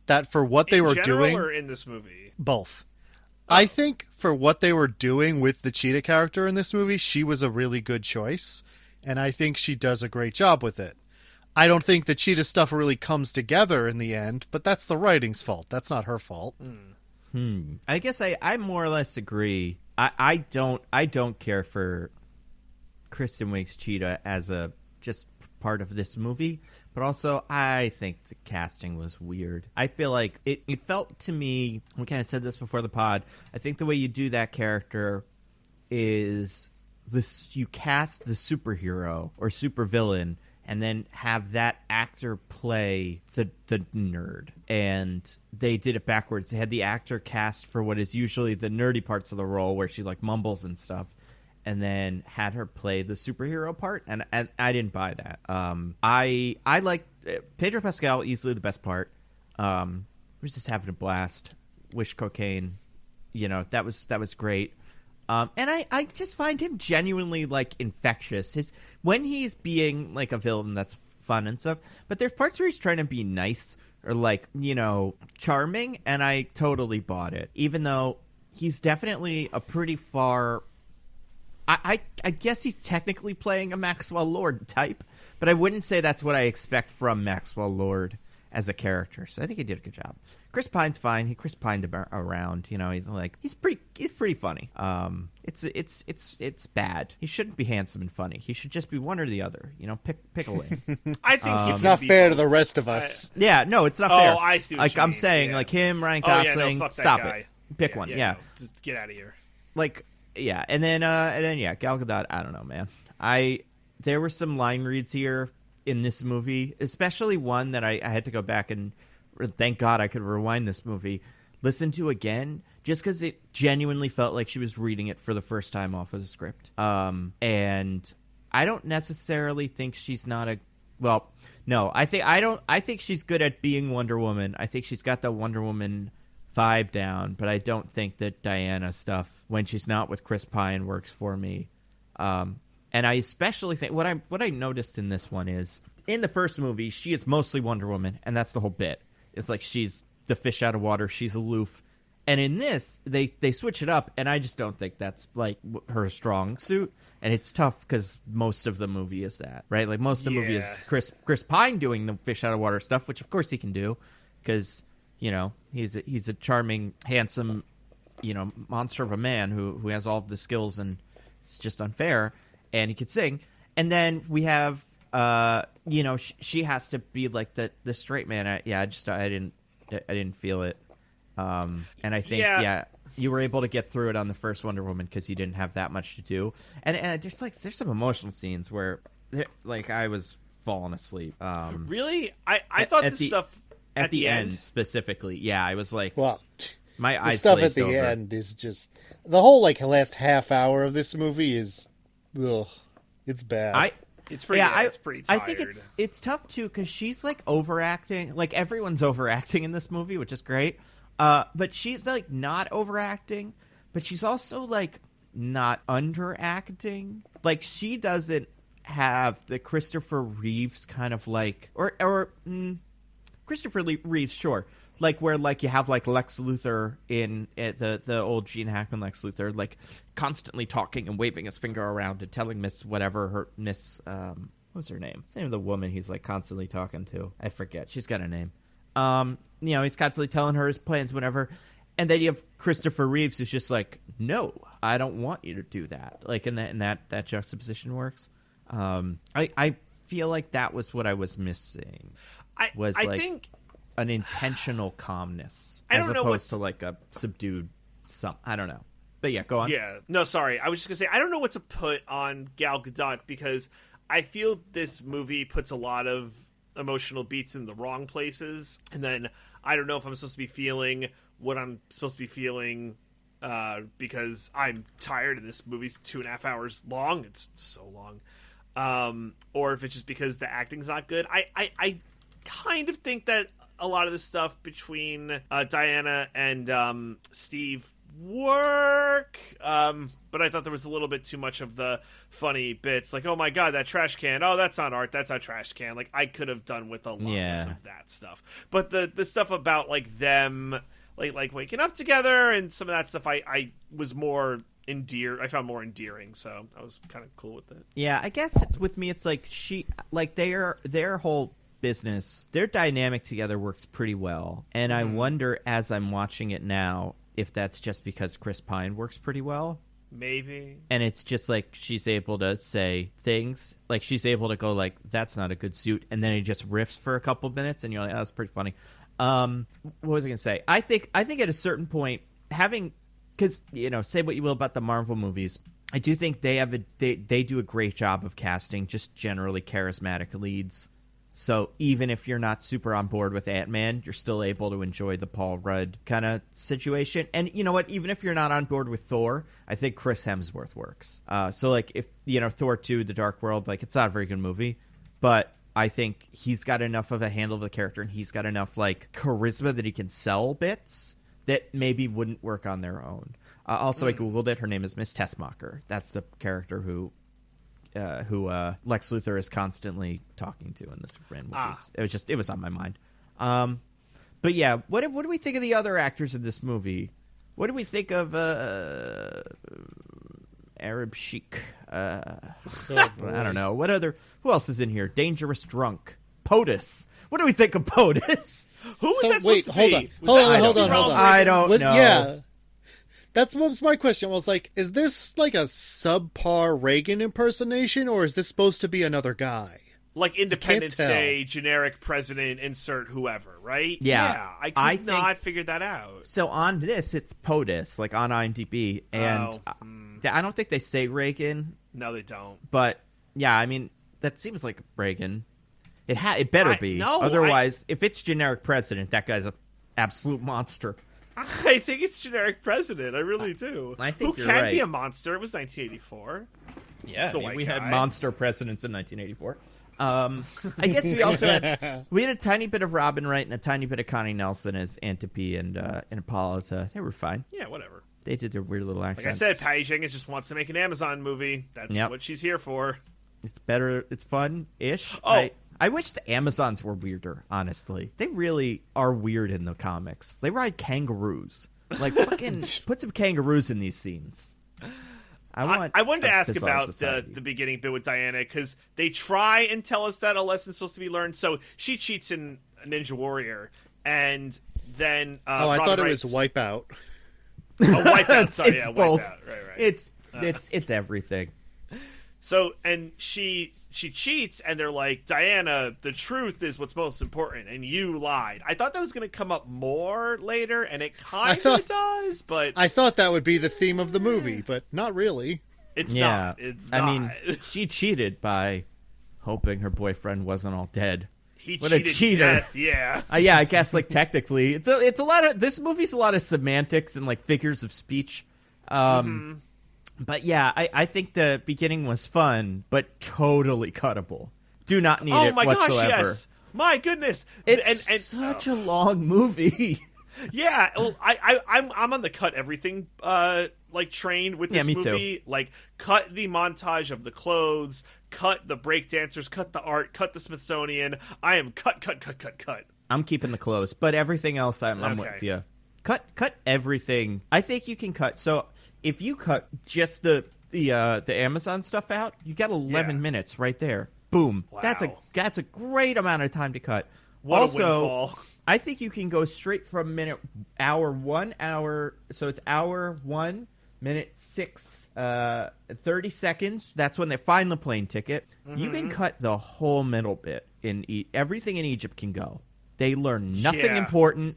that for what they were doing... or in this movie? Both. I think for what they were doing with the Cheetah character in this movie, she was a really good choice, and I think she does a great job with it. I don't think the Cheetah stuff really comes together in the end, but that's the writing's fault. That's not her fault. I guess I more or less agree. I don't care for Kristen Wiig's Cheetah as a just part of this movie, but also I think the casting was weird. I feel like it felt to me, we kind of said this before the pod, I think the way you do that character is you cast the superhero or supervillain and then have that actor play the nerd. And they did it backwards. They had the actor cast for what is usually the nerdy parts of the role where she like mumbles and stuff, and then had her play the superhero part, and I didn't buy that. I like Pedro Pascal, easily the best part. Was just having a blast. Wish cocaine, that was great. And I just find him genuinely like infectious. When he's being like a villain, that's fun and stuff. But there's parts where he's trying to be nice or like charming, and I totally bought it. Even though he's definitely a pretty far. I guess he's technically playing a Maxwell Lord type, but I wouldn't say that's what I expect from Maxwell Lord as a character. So I think he did a good job. Chris Pine's fine. He Chris Pined around. He's pretty funny. It's bad. He shouldn't be handsome and funny. He should just be one or the other. Pick a lane. I think it's not fair to the rest of us. Yeah, no, it's not fair. Oh, I see. What you I'm mean. saying, like him, Ryan Gosling. No, stop guy. it. Pick one. Yeah, no, just get out of here. Yeah, and then Gal Gadot. I don't know, man. There were some line reads here in this movie, especially one that I had to go back and thank God I could rewind this movie, listen to again, just because it genuinely felt like she was reading it for the first time off of the script. And I don't necessarily think she's not a. Well, no, I think she's good at being Wonder Woman. I think she's got the Wonder Woman vibe down, but I don't think that Diana stuff when she's not with Chris Pine works for me. And I especially think what I noticed in this one is in the first movie she is mostly Wonder Woman, and that's the whole bit. It's like she's the fish out of water, she's aloof. And in this they switch it up, and I just don't think that's like her strong suit. And it's tough because most of the movie is that, right? Like most of the movie is Chris Pine doing the fish out of water stuff, which of course he can do because he's a charming, handsome, monster of a man who has all of the skills, and it's just unfair. And he could sing. And then we have, she has to be like the straight man. I didn't feel it. And I think, you were able to get through it on the first Wonder Woman because you didn't have that much to do. And there's some emotional scenes where, like, I was falling asleep. Really? I thought this stuff at the end specifically. Yeah, I was like, well, my eyes stuff at the over. end is just the whole like last half hour of this movie is, it's bad. It's pretty. It's pretty tired. I think it's tough too because she's like overacting. Like everyone's overacting in this movie, which is great. But she's like not overacting, but she's also like not underacting. Like she doesn't have the Christopher Reeves kind of like or Christopher Reeves, sure. Like where like you have like Lex Luthor in the old Gene Hackman Lex Luthor, like constantly talking and waving his finger around and telling what's her name? What's the name of the woman he's like constantly talking to? I forget. She's got a name. He's constantly telling her his plans, whatever. And then you have Christopher Reeves who's just like, no, I don't want you to do that. Like, and that juxtaposition works. I feel like that was what I was missing. I think an intentional calmness as opposed to like a subdued I don't know. But yeah, go on. Yeah. No, sorry. I was just going to say, I don't know what to put on Gal Gadot because I feel this movie puts a lot of emotional beats in the wrong places. And then I don't know if I'm supposed to be feeling what I'm supposed to be feeling because I'm tired and this movie's 2.5 hours long. It's so long. Or if it's just because the acting's not good. I kind of think that a lot of the stuff between Diana and Steve work. But I thought there was a little bit too much of the funny bits, like, oh my god, that trash can. Oh, that's not art. That's a trash can. Like, I could have done with a lot less of that stuff. But the stuff about like them, like waking up together and some of that stuff, I was more I found more endearing. So I was kind of cool with it. Yeah, I guess it's with me. It's like their whole business, their dynamic together works pretty well, and I wonder as I'm watching it now if that's just because Chris Pine works pretty well. Maybe. And it's just like she's able to say things, like she's able to go like, that's not a good suit, and then he just riffs for a couple minutes and you're like, oh, that's pretty funny. What was I gonna say? I think at a certain point, because say what you will about the Marvel movies, I do think they do a great job of casting just generally charismatic leads. So even if you're not super on board with Ant-Man, you're still able to enjoy the Paul Rudd kind of situation. And you know what? Even if you're not on board with Thor, I think Chris Hemsworth works. So like if, Thor 2, The Dark World, like it's not a very good movie, but I think he's got enough of a handle of the character and he's got enough like charisma that he can sell bits that maybe wouldn't work on their own. Also, I Googled it. Her name is Miss Tessmacher. That's the character who Lex Luthor is constantly talking to in the Superman movies. It was on my mind. But yeah, what do we think of the other actors in this movie? What do we think of Arab Sheik? I don't know. Who else is in here? Dangerous Drunk. POTUS. What do we think of POTUS? Who was that supposed to be? Hold on. I don't know. Yeah. That's what was my question. I was like, is this like a subpar Reagan impersonation, or is this supposed to be another guy? Like Independence Day, generic president, insert whoever, right? Yeah. I could not figure that out. So on this, it's POTUS, like on IMDb, and I don't think they say Reagan. No, they don't. But yeah, I mean, that seems like Reagan. It better be. No, otherwise, if it's generic president, that guy's an absolute monster. I think it's generic president. I really do. I think Who you're can right. be a monster? It was 1984. Yeah, we guy. had monster presidents in 1984. I guess we also had a tiny bit of Robin Wright and a tiny bit of Connie Nelson as Antipy and Hippolyta. They were fine. Yeah, whatever. They did their weird little accents. Like I said, Patty Jenkins just wants to make an Amazon movie. That's what she's here for. It's better. It's fun-ish. Oh. I wish the Amazons were weirder, honestly. They really are weird in the comics. They ride kangaroos. Like, fucking put some kangaroos in these scenes. I wanted to ask about the beginning bit with Diana, because they try and tell us that a lesson's supposed to be learned. So she cheats in Ninja Warrior, and then I thought it was Wipeout. Oh, Wipeout. Sorry, it's yeah, both. Wipeout. Right. It's everything. So, and she cheats, and they're like, Diana, the truth is what's most important, and you lied. I thought that was going to come up more later, and it kind of does, but... I thought that would be the theme of the movie, but not really. It's not. It's not. I mean, she cheated by hoping her boyfriend wasn't all dead. What a cheater. Death, yeah. Yeah, I guess, like, technically. It's a lot of... This movie's a lot of semantics and, like, figures of speech. But yeah, I think the beginning was fun, but totally cuttable. Do not need it whatsoever. Oh my gosh, yes. My goodness. It's such a long movie. Yeah, well, I'm on the cut everything train with this movie. Too. Like, cut the montage of the clothes, cut the breakdancers, cut the art, cut the Smithsonian. I am cut. I'm keeping the clothes, but everything else I'm with you. Cut everything. I think you can cut. So if you cut just the Amazon stuff out, you got 11 minutes right there. Boom. Wow. That's a great amount of time to cut. What also, a windfall. I think you can go straight from hour 1, so it's hour 1, minute 6, 30 seconds. That's when they find the plane ticket. Mm-hmm. You can cut the whole middle bit. Everything in Egypt can go. They learn nothing important.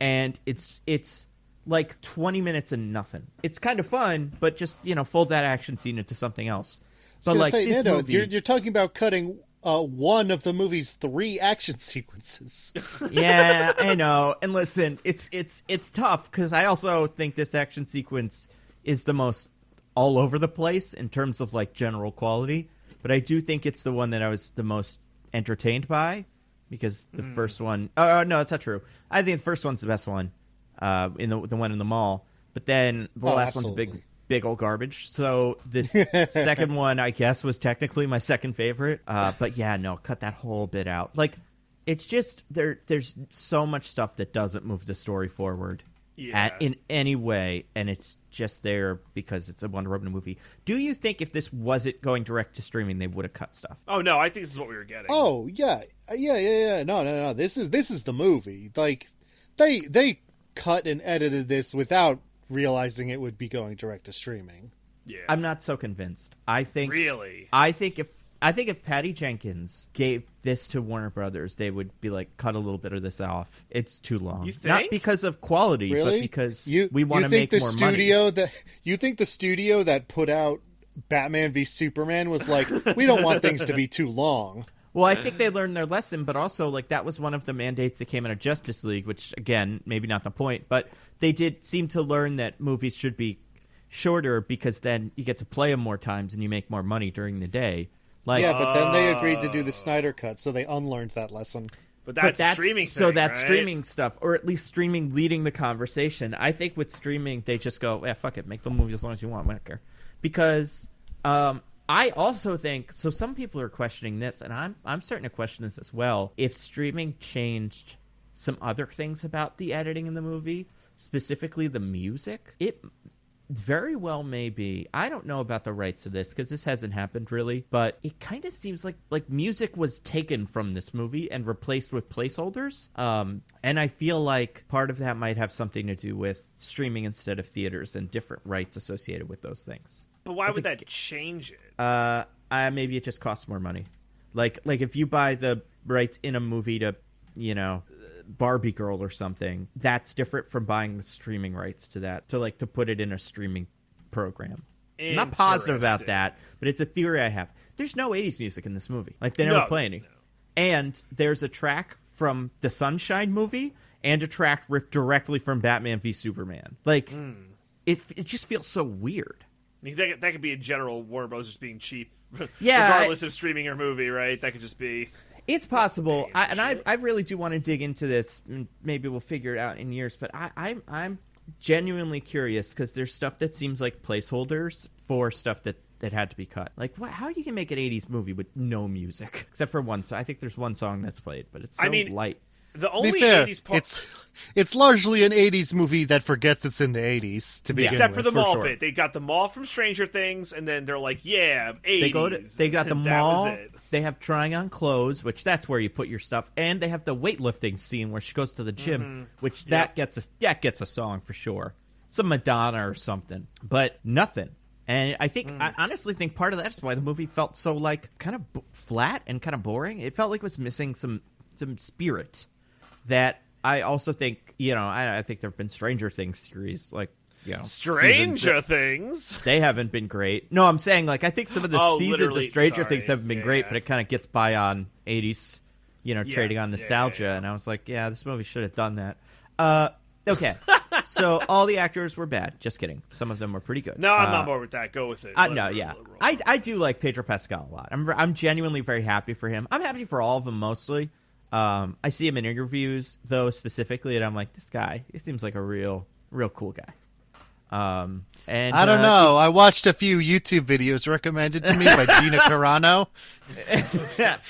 And it's like 20 minutes and nothing. It's kind of fun, but just, fold that action scene into something else. But like this Nando, movie, you're talking about cutting one of the movie's 3 action sequences. Yeah, I know. And listen, it's tough because I also think this action sequence is the most all over the place in terms of like general quality. But I do think it's the one that I was the most entertained by. Because the first one... Oh, no, that's not true. I think the first one's the best one, in the one in the mall. but then the last one's big old garbage. So this second one, I guess, was technically my second favorite. But yeah, no, cut that whole bit out. Like, it's just there's so much stuff that doesn't move the story forward in any way, and it's just there because it's a Wonder Woman movie. Do you think if this wasn't going direct to streaming, they would have cut stuff? Oh no, I think this is what we were getting. Oh yeah. No. This is the movie. Like, they cut and edited this without realizing it would be going direct to streaming. Yeah, I'm not so convinced. I think if Patty Jenkins gave this to Warner Brothers, they would be like, cut a little bit of this off. It's too long. You think? Not because of quality, but because we want to make more money. You think the studio that put out Batman v Superman was like, we don't want things to be too long? Well, I think they learned their lesson, but also, like, that was one of the mandates that came out of Justice League, which, again, maybe not the point, but they did seem to learn that movies should be shorter because then you get to play them more times and you make more money during the day. Like, yeah, but then they agreed to do the Snyder Cut, so they unlearned that lesson. But that's streaming thing, so that's right? streaming stuff, or at least streaming leading the conversation. I think with streaming, they just go, yeah, fuck it, make the movie as long as you want, I don't care. Because I also think, so some people are questioning this, and I'm starting to question this as well. If streaming changed some other things about the editing in the movie, specifically the music, it very well may be. I don't know about the rights to this because this hasn't happened really, but it kind of seems like music was taken from this movie and replaced with placeholders. And I feel like part of that might have something to do with streaming instead of theaters and different rights associated with those things. But why would that change it? Maybe it just costs more money. Like if you buy the rights in a movie to, Barbie Girl or something, that's different from buying the streaming rights to that, to put it in a streaming program. I'm not positive about that, but it's a theory I have. There's no 80s music in this movie. Like, they never play any. No. And there's a track from the Sunshine movie and a track ripped directly from Batman v Superman. Like, it just feels so weird. I mean, that could be in general Warner Bros. Just being cheap. Yeah. Regardless of streaming or movie, right? That could just be... It's possible, I really do want to dig into this. Maybe we'll figure it out in years, but I'm genuinely curious because there's stuff that seems like placeholders for stuff that had to be cut. Like, how you can make an 80s movie with no music? Except for one song. I think there's one song that's played, but it's so light. The only 80s part... It's largely an 80s movie that forgets it's in the 80s, to begin Except with. for the mall bit. They got the mall from Stranger Things, and then they're like, yeah, 80s. They got the mall. They have trying on clothes, which that's where you put your stuff. And they have the weightlifting scene where she goes to the gym, which that gets a song for sure. Some Madonna or something, but nothing. And I honestly think part of that's why the movie felt so kind of flat and kind of boring. It felt like it was missing some spirit. That I also think, I think there have been Stranger Things series, Stranger Things? They haven't been great. No, I'm saying, I think some of the seasons of Stranger Things haven't been great, but it kind of gets by on 80s, trading on nostalgia. And I was like, yeah, this movie should have done that. Okay. So all the actors were bad. Just kidding. Some of them were pretty good. No, I'm not bored with that. Go with it. I do like Pedro Pascal a lot. I'm genuinely very happy for him. I'm happy for all of them mostly. I see him in interviews, though, specifically, and I'm like, this guy, he seems like a real cool guy. And I don't know. I watched a few YouTube videos recommended to me by Gina Carano.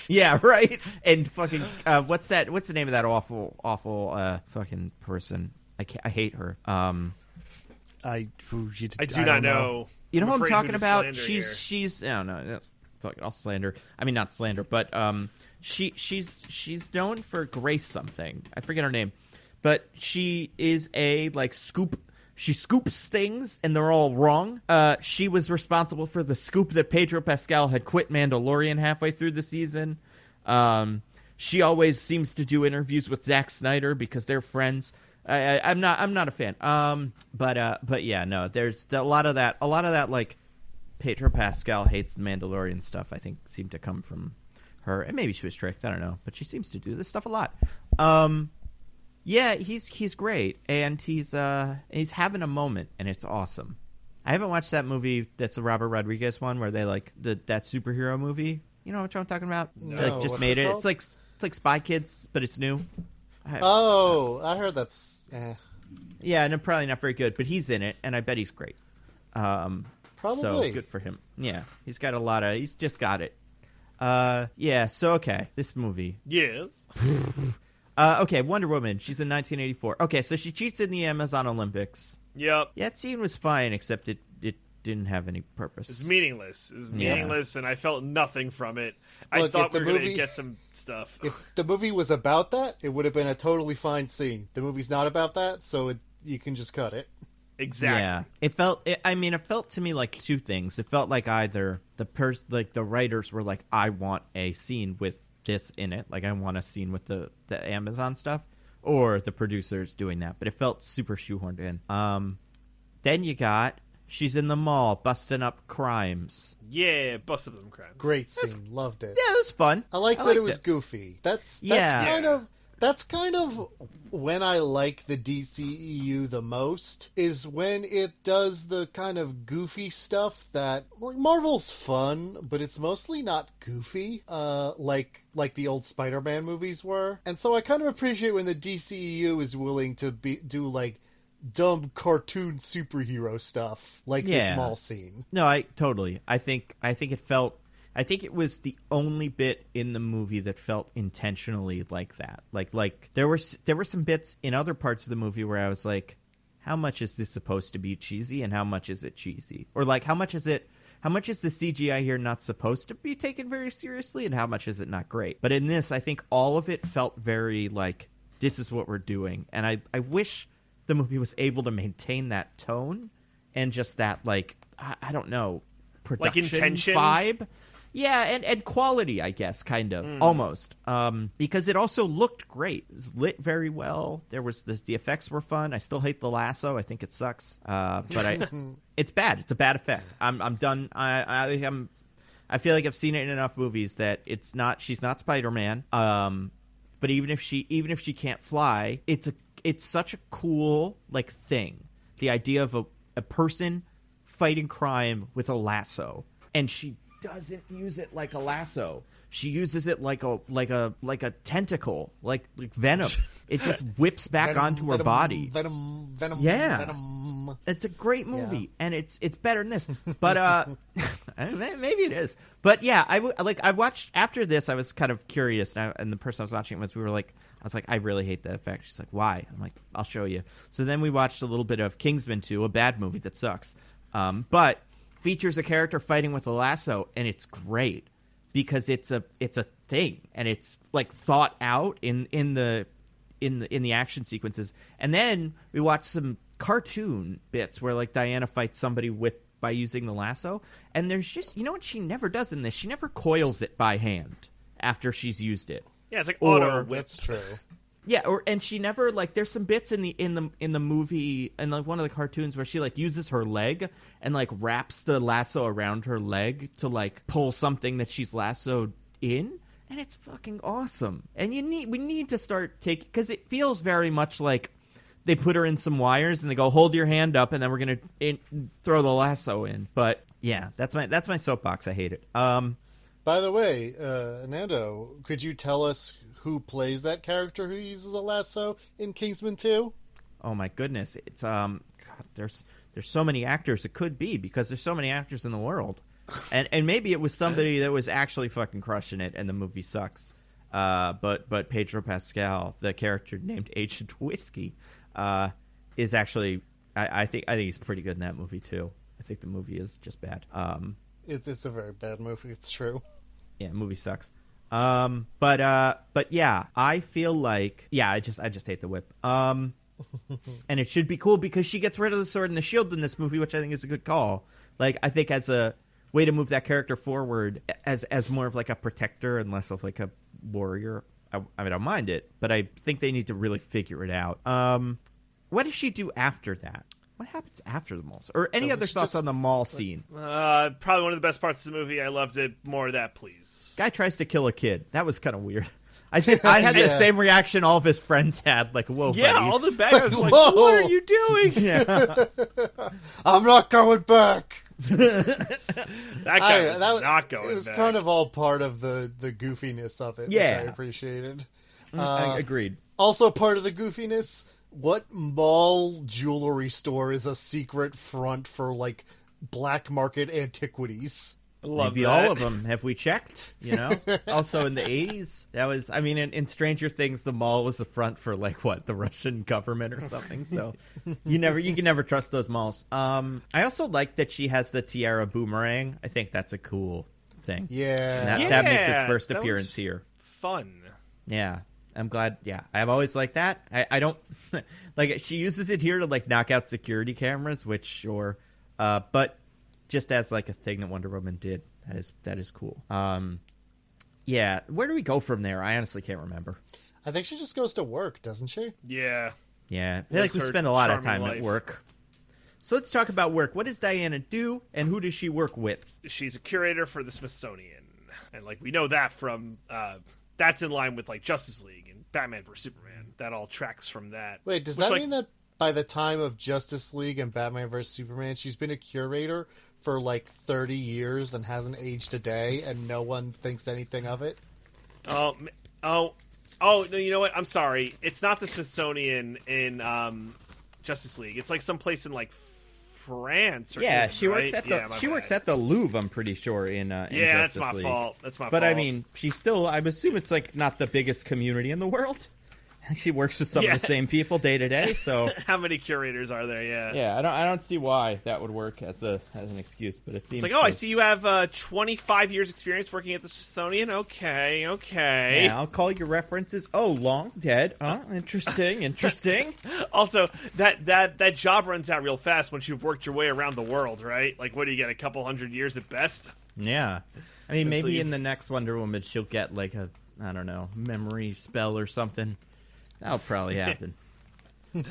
Yeah, right. And fucking what's the name of that awful fucking person? I hate her. I do not know. You know who I'm talking about? She's no, fuck it, I'll slander. I mean, not slander, but she's known for Grace something. I forget her name, but she is a scoop. She scoops things, and they're all wrong. She was responsible for the scoop that Pedro Pascal had quit Mandalorian halfway through the season. She always seems to do interviews with Zack Snyder because they're friends. I'm not a fan. But yeah, no. There's a lot of that. Pedro Pascal hates the Mandalorian stuff. I think seemed to come from her, and maybe she was tricked. I don't know, but she seems to do this stuff a lot. Yeah, he's great, and he's having a moment, and it's awesome. I haven't watched that movie. That's the Robert Rodriguez one where they that superhero movie. You know what I'm talking about? No, just made it. It's like Spy Kids, but it's new. I heard that's. Yeah, and probably not very good, but he's in it, and I bet he's great. Probably. So good for him. Yeah, he's just got it. Yeah, so okay, this movie. Yes. Okay, Wonder Woman, she's in 1984. Okay, so she cheats in the Amazon Olympics. Yep. Yeah, that scene was fine, except it didn't have any purpose. It's meaningless. And I felt nothing from it. I Look, thought we were going to movie- get some stuff. If the movie was about that, it would have been a totally fine scene. The movie's not about that, so you can just cut it. Exactly. Yeah, it felt to me like two things. It felt like either the writers were like, I want a scene with this in it, like I want a scene with the Amazon stuff, or the producers doing that. But it felt super shoehorned in. Then you got she's in the mall busting up crimes. Yeah, busted some crimes. Great scene, loved it. Yeah, it was fun. I like that it was goofy. That's kind of when I like the DCEU the most, is when it does the kind of goofy stuff that, like, Marvel's fun, but it's mostly not goofy, like the old Spider-Man movies were. And so I kind of appreciate when the DCEU is willing to do like dumb cartoon superhero stuff, like this mall scene. No, I think it was the only bit in the movie that felt intentionally like that. Like there were some bits in other parts of the movie where I was like, how much is this supposed to be cheesy and how much is it cheesy? Or like how much is the CGI here not supposed to be taken very seriously and how much is it not great? But in this, I think all of it felt very like, this is what we're doing. And I wish the movie was able to maintain that tone and just that, like, I don't know, production like intention vibe. Yeah, and quality, I guess, kind of, almost. Because it also looked great. It was lit very well. There was the effects were fun. I still hate the lasso. I think it sucks. But it's bad. It's a bad effect. I'm done. I feel like I've seen it in enough movies that she's not Spider-Man. But even if she can't fly, it's such a cool, like, thing. The idea of a person fighting crime with a lasso, and she doesn't use it like a lasso. She uses it like a tentacle, like Venom. It just whips back onto her body. Venom. Yeah. Venom. It's a great movie, and it's better than this. But maybe it is. But yeah, I watched after this. I was kind of curious, and the person I was watching it with, I was like, I really hate that effect. She's like, why? I'm like, I'll show you. So then we watched a little bit of Kingsman 2, a bad movie that sucks, but features a character fighting with a lasso, and it's great because it's a thing, and it's like thought out in the action sequences. And then we watched some cartoon bits where, like, Diana fights somebody by using the lasso, and there's just, you know what she never does in this? She never coils it by hand after she's used it. Yeah, it's like auto whip. That's true. Yeah, and she never, like, there's some bits in the movie and like one of the cartoons where she, like, uses her leg and, like, wraps the lasso around her leg to, like, pull something that she's lassoed in, and it's fucking awesome. And we need to start taking, because it feels very much like they put her in some wires and they go, hold your hand up, and then we're gonna throw the lasso in. But yeah, that's my soapbox. I hate it. By the way, Nando, could you tell us who plays that character who uses a lasso in Kingsman 2? Oh my goodness, it's God, there's so many actors it could be, because there's so many actors in the world, and maybe it was somebody that was actually fucking crushing it, and the movie sucks. But Pedro Pascal, the character named Agent Whiskey, is actually I think he's pretty good in that movie too. I think the movie is just bad. It's a very bad movie. It's true. Yeah, the movie sucks. But yeah, I feel like, yeah, I just hate the whip. And it should be cool because she gets rid of the sword and the shield in this movie, which I think is a good call. Like, I think as a way to move that character forward as more of like a protector and less of like a warrior, I mean, I don't mind it, but I think they need to really figure it out. What does she do after that? What happens after the mall? Or any other thoughts on the mall scene? Probably one of the best parts of the movie. I loved it. More of that, please. Guy tries to kill a kid. That was kind of weird. I had the same reaction all of his friends had. Like, whoa, yeah, buddy. all the bad guys were like, Whoa. what are you doing? Yeah. I'm not going back. That guy was not going back. It was kind of all part of the goofiness of it, Yeah. which I appreciated. Agreed. Also part of the goofiness, What mall jewelry store is a secret front for, like, black market antiquities? Love Maybe that. all of them. Have we checked? You know. Also, in the 80s, that was. I mean, in Stranger Things, the mall was the front for like what the Russian government or something. So you can never trust those malls. I also like that she has the tiara boomerang. I think that's a cool thing. Yeah, And that makes its first that appearance was here. Fun. Yeah. I'm glad. Yeah, I've always liked that. I don't like she uses it here to like knock out security cameras, but just as like a thing that Wonder Woman did. That is cool. Yeah, where do we go from there? I honestly can't remember. I think she just goes to work, doesn't she? Yeah. Yeah, I feel like we spend a lot of time at work. So let's talk about work. What does Diana do, and who does she work with? She's a curator for the Smithsonian, and like we know that from that's in line with like Justice League and Batman vs Superman. That all tracks from that. Wait, does that mean that by the time of Justice League and Batman vs Superman, she's been a curator for like 30 years and hasn't aged a day, and no one thinks anything of it? Oh, no! You know what? I'm sorry. It's not the Smithsonian in Justice League. It's like someplace in like France. Or Yeah, something, she works right? at the works at the Louvre. I'm pretty sure in Justice that's my League. fault. That's my fault. But I mean, she's still. I assume it's like not the biggest community in the world. She works with some of the same people day to day. So how many curators are there? Yeah. I don't see why that would work as an excuse, but it seems it's like, I see you have 25 years experience working at the Smithsonian. Okay. Yeah, I'll call your references. Oh, long dead. Interesting. Also, that job runs out real fast once you've worked your way around the world, right? Like, what do you get? A couple hundred years at best. Yeah, I mean, maybe so in the next Wonder Woman she'll get like a memory spell or something. That'll probably happen.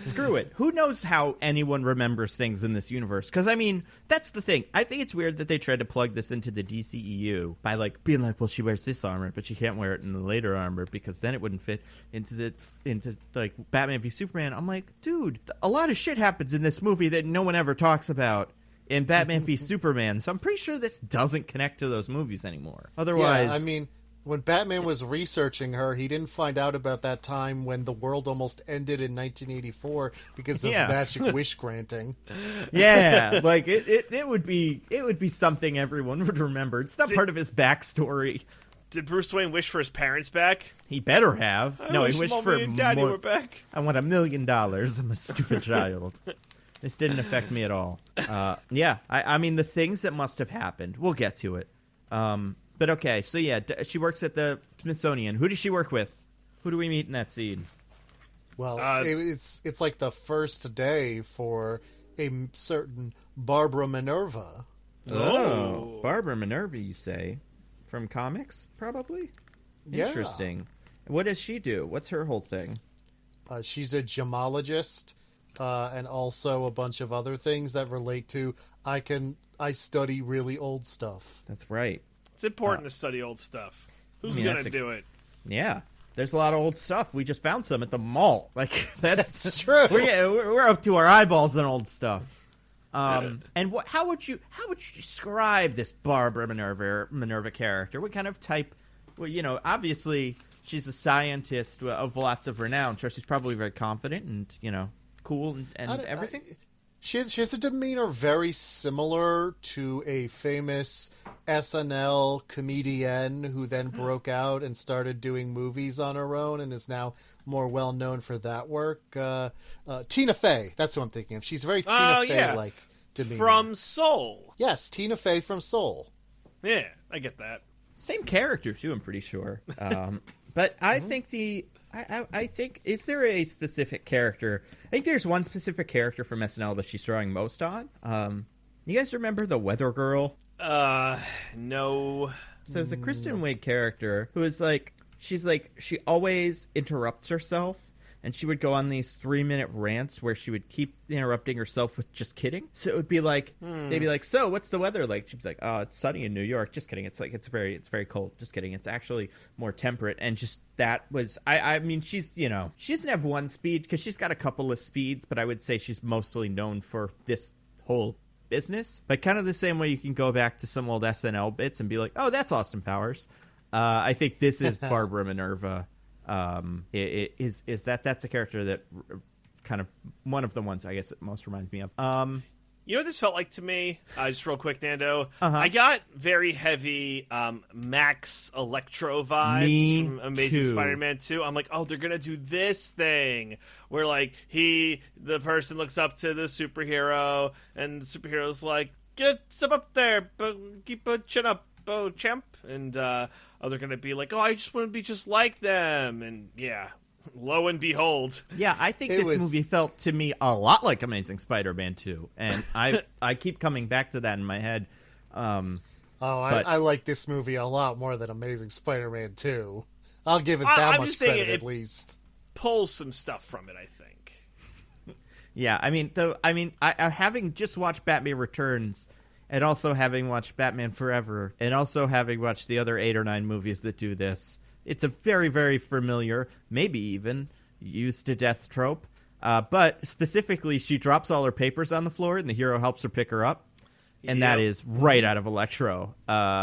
Screw it. Who knows how anyone remembers things in this universe? Because, I mean, that's the thing. I think it's weird that they tried to plug this into the DCEU by, like, being like, well, she wears this armor, but she can't wear it in the later armor because then it wouldn't fit into like, Batman v Superman. I'm like, dude, a lot of shit happens in this movie that no one ever talks about in Batman v Superman, so I'm pretty sure this doesn't connect to those movies anymore. Otherwise... Yeah, I mean... When Batman was researching her, he didn't find out about that time when the world almost ended in 1984 because of magic wish granting. Yeah, like it would be something everyone would remember. It's not part of his backstory. Did Bruce Wayne wish for his parents back? He better have. I wish he wished Mommy for and Daddy more. Were back. I want $1 million. I'm a stupid child. This didn't affect me at all. Yeah, I mean the things that must have happened. We'll get to it. But okay, so yeah, she works at the Smithsonian. Who does she work with? Who do we meet in that scene? Well, it's like the first day for a certain Barbara Minerva. Oh, Barbara Minerva, you say? From comics, probably? Yeah. Interesting. What does she do? What's her whole thing? She's a gemologist, and also a bunch of other things that relate to I study really old stuff. That's right. It's important to study old stuff. Who's going to do it? Yeah. There's a lot of old stuff. We just found some at the mall. Like that's true. We're up to our eyeballs in old stuff. And how would you describe this Barbara Minerva character? What kind of type? Well, obviously she's a scientist of lots of renown. So she's probably very confident and cool and everything. She has a demeanor very similar to a famous SNL comedian who then broke out and started doing movies on her own and is now more well known for that work. Tina Fey, that's who I'm thinking of. She's very Tina Fey-like demeanor. From Soul. Yes, Tina Fey from Soul. Yeah, I get that. Same character too, I'm pretty sure. But I think I think, is there a specific character? I think there's one specific character from SNL that she's throwing most on. You guys remember the Weather Girl? No. So it's a Kristen Wiig character who is like, she always interrupts herself. And she would go on these 3-minute rants where she would keep interrupting herself with just kidding. So it would be like, they'd be like, so what's the weather like? She'd be like, oh, it's sunny in New York. Just kidding. It's very cold. Just kidding. It's actually more temperate. And just that was, I mean, she's, she doesn't have one speed because she's got a couple of speeds, but I would say she's mostly known for this whole business. But kind of the same way you can go back to some old SNL bits and be like, oh, that's Austin Powers. I think this is Barbara Minerva. That's a character that kind of one of the ones I guess it most reminds me of. You know what this felt like to me? Just real quick, Nando. I got very heavy Max Electro vibes from Amazing Spider-Man 2. I'm like, oh, they're going to do this thing where, like, the person looks up to the superhero, and the superhero's like, get some up there, but keep a chin up, oh, champ. And they're going to be like, oh, I just want to be just like them. And, yeah. Lo and behold. Yeah, I think this movie felt to me a lot like Amazing Spider-Man 2. And I keep coming back to that in my head. I like this movie a lot more than Amazing Spider-Man 2. I'll give it that much credit at least. Pulls some stuff from it, I think. Yeah, I having just watched Batman Returns and also having watched Batman Forever and also having watched the other 8 or 9 movies that do this, it's a very, very familiar, maybe even used to death trope. But specifically, she drops all her papers on the floor, and the hero helps her pick her up. And that is right out of Electro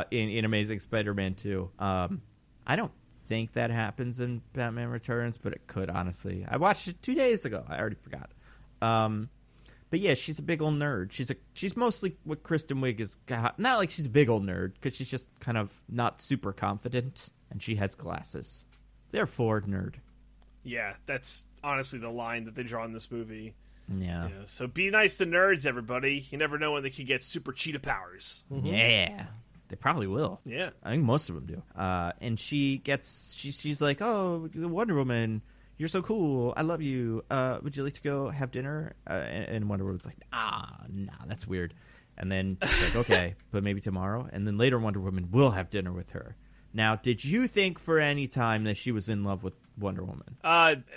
in Amazing Spider-Man 2. I don't think that happens in Batman Returns, but it could, honestly. I watched it 2 days ago. I already forgot. But yeah, she's a big old nerd. She's mostly what Kristen Wiig is. Not like she's a big old nerd, because she's just kind of not super confident. And she has glasses. Therefore, nerd. Yeah, that's honestly the line that they draw in this movie. Yeah. So be nice to nerds, everybody. You never know when they could get super cheetah powers. Mm-hmm. Yeah. They probably will. Yeah. I think most of them do. And she's like, oh, Wonder Woman, you're so cool. I love you. Would you like to go have dinner? And Wonder Woman's like, nah, that's weird. And then she's like, okay, but maybe tomorrow. And then later Wonder Woman will have dinner with her. Now, did you think for any time that she was in love with Wonder Woman?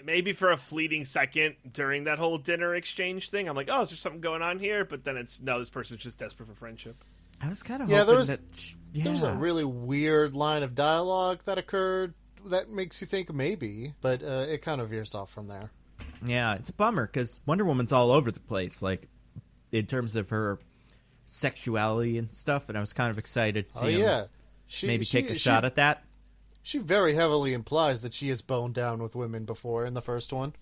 Maybe for a fleeting second during that whole dinner exchange thing. I'm like, oh, is there something going on here? But then no, this person's just desperate for friendship. I was kind of hoping there was a really weird line of dialogue that occurred that makes you think maybe, but it kind of veers off from there. Yeah, it's a bummer because Wonder Woman's all over the place, like in terms of her sexuality and stuff, and I was kind of excited to see him maybe take a shot at that. She very heavily implies that she has boned down with women before in the first one.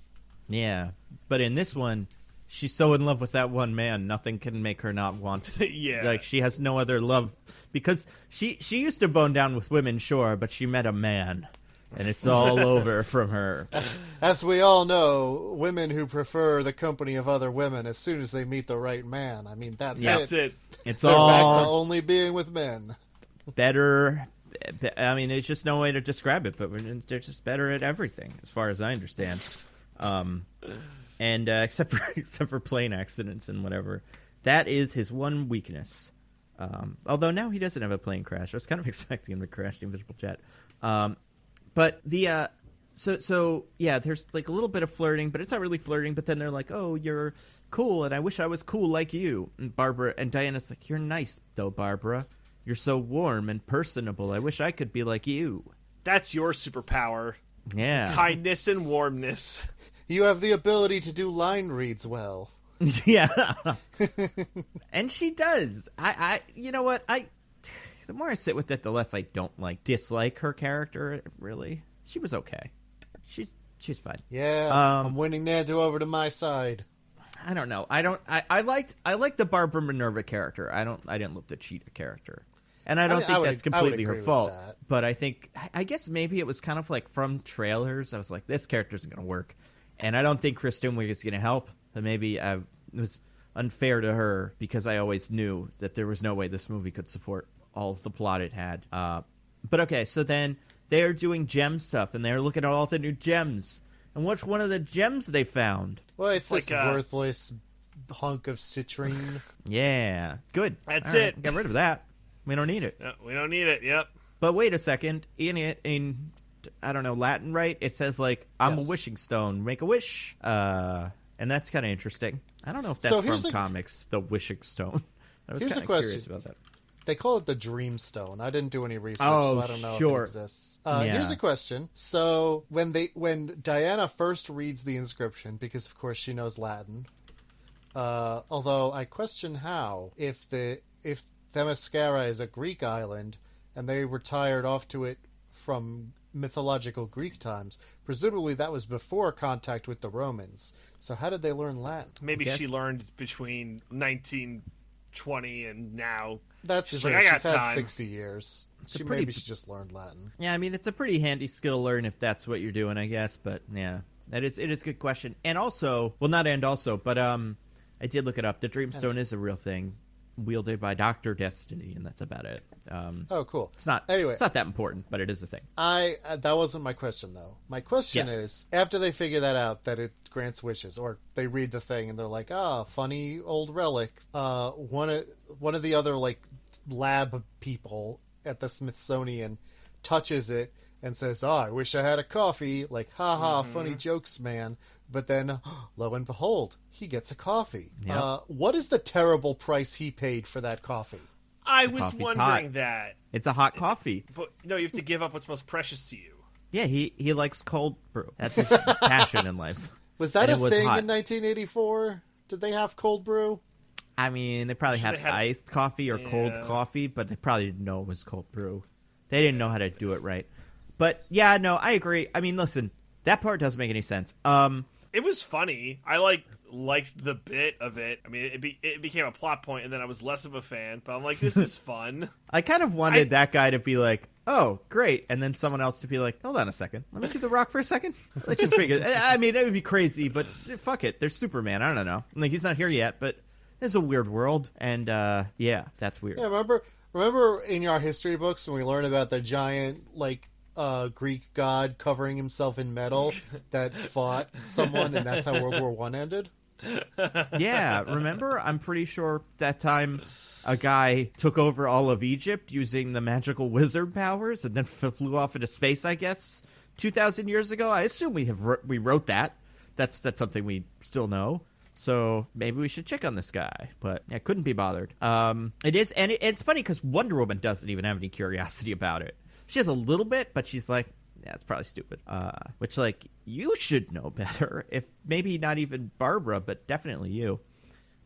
Yeah, but in this one, she's so in love with that one man, nothing can make her not want. Yeah, like she has no other love because she used to bone down with women, sure, but she met a man, and it's all over from her. As we all know, women who prefer the company of other women as soon as they meet the right man. I mean, that's it. It's They're all back to only being with men. Better. I mean, there's just no way to describe it, but they're just better at everything, as far as I understand. And except for plane accidents and whatever, that is his one weakness. Although now he doesn't have a plane crash. I was kind of expecting him to crash the Invisible Jet. But the so yeah, there's like a little bit of flirting, but it's not really flirting. But then they're like, "Oh, you're cool, and I wish I was cool like you." And Barbara and Diana's like, "You're nice though, Barbara. You're so warm and personable. I wish I could be like you." That's your superpower. Yeah. Kindness and warmness. You have the ability to do line reads well. Yeah. And she does. I you know what? The more I sit with it, the less I don't dislike her character, really. She was okay. She's fine. Yeah. I'm winning Nando over to my side. I don't know. I liked the Barbara Minerva character. I didn't love the Cheetah character. And I don't think that's completely her fault. But I guess maybe it was kind of like from trailers. I was like, this character isn't going to work. And I don't think Kristen Wiig is going to help. But maybe it was unfair to her because I always knew that there was no way this movie could support all of the plot it had. But okay, so then they're doing gem stuff and they're looking at all the new gems. And what's one of the gems they found? Well, it's this worthless hunk of citrine. Yeah, good. That's all it. Right, get rid of that. We don't need it. No, we don't need it. Yep. But wait a second. In I don't know, Latin, right? It says I'm a wishing stone. Make a wish. And that's kind of interesting. I don't know if that's from comics. The wishing stone. I was kind of curious about that. They call it the Dream Stone. I didn't do any research, so I don't know if it exists. Here's a question. So when Diana first reads the inscription, because of course she knows Latin, although I question how if Themyscira is a Greek island and they retired off to it from mythological Greek times. Presumably that was before contact with the Romans. So how did they learn Latin? Maybe she learned between 1920 and now. That's She's true. like, I got She's had time. 60 years. Maybe she just learned Latin. Yeah, I mean, it's a pretty handy skill to learn if that's what you're doing, I guess. But yeah, it is a good question. And also, well, not and also, but I did look it up. The Dreamstone is a real thing, wielded by Dr. Destiny, and that's about it. Oh, cool. It's not that important, but it is a thing. That wasn't my question, though. My question is, after they figure that out, that it grants wishes, or they read the thing and they're like, funny old relic. One of the other like lab people at the Smithsonian touches it and says, I wish I had a coffee. Like, haha, funny jokes, man. But then, lo and behold, he gets a coffee. Yep. What is the terrible price he paid for that coffee? I was wondering hot. that. It's a hot coffee. But no, you have to give up what's most precious to you. Yeah, he likes cold brew. That's his passion in life. Was that and a thing in 1984? Did they have cold brew? I mean, they probably had iced coffee or cold coffee, but they probably didn't know it was cold brew. They didn't know how to do it right. But yeah, no, I agree. I mean, listen, that part doesn't make any sense. It was funny. I liked the bit of it. I mean, it became a plot point, and then I was less of a fan. But I'm like, this is fun. I kind of wanted that guy to be like, oh, great. And then someone else to be like, hold on a second. Let me see The Rock for a second. Let's just figure it. I mean, it would be crazy, but fuck it. There's Superman. I don't know. Like, he's not here yet, but it's a weird world. And, yeah, that's weird. Yeah, remember in our history books when we learned about the giant, like, Greek god covering himself in metal that fought someone, and that's how World War I ended? Yeah, remember? I'm pretty sure that time a guy took over all of Egypt using the magical wizard powers and then flew off into space, I guess, 2,000 years ago. I assume we wrote that. That's something we still know. So maybe we should check on this guy, but I couldn't be bothered. It is, and it's funny because Wonder Woman doesn't even have any curiosity about it. She has a little bit, but she's like, yeah, it's probably stupid. Which, like, you should know better. If maybe not even Barbara, but definitely you.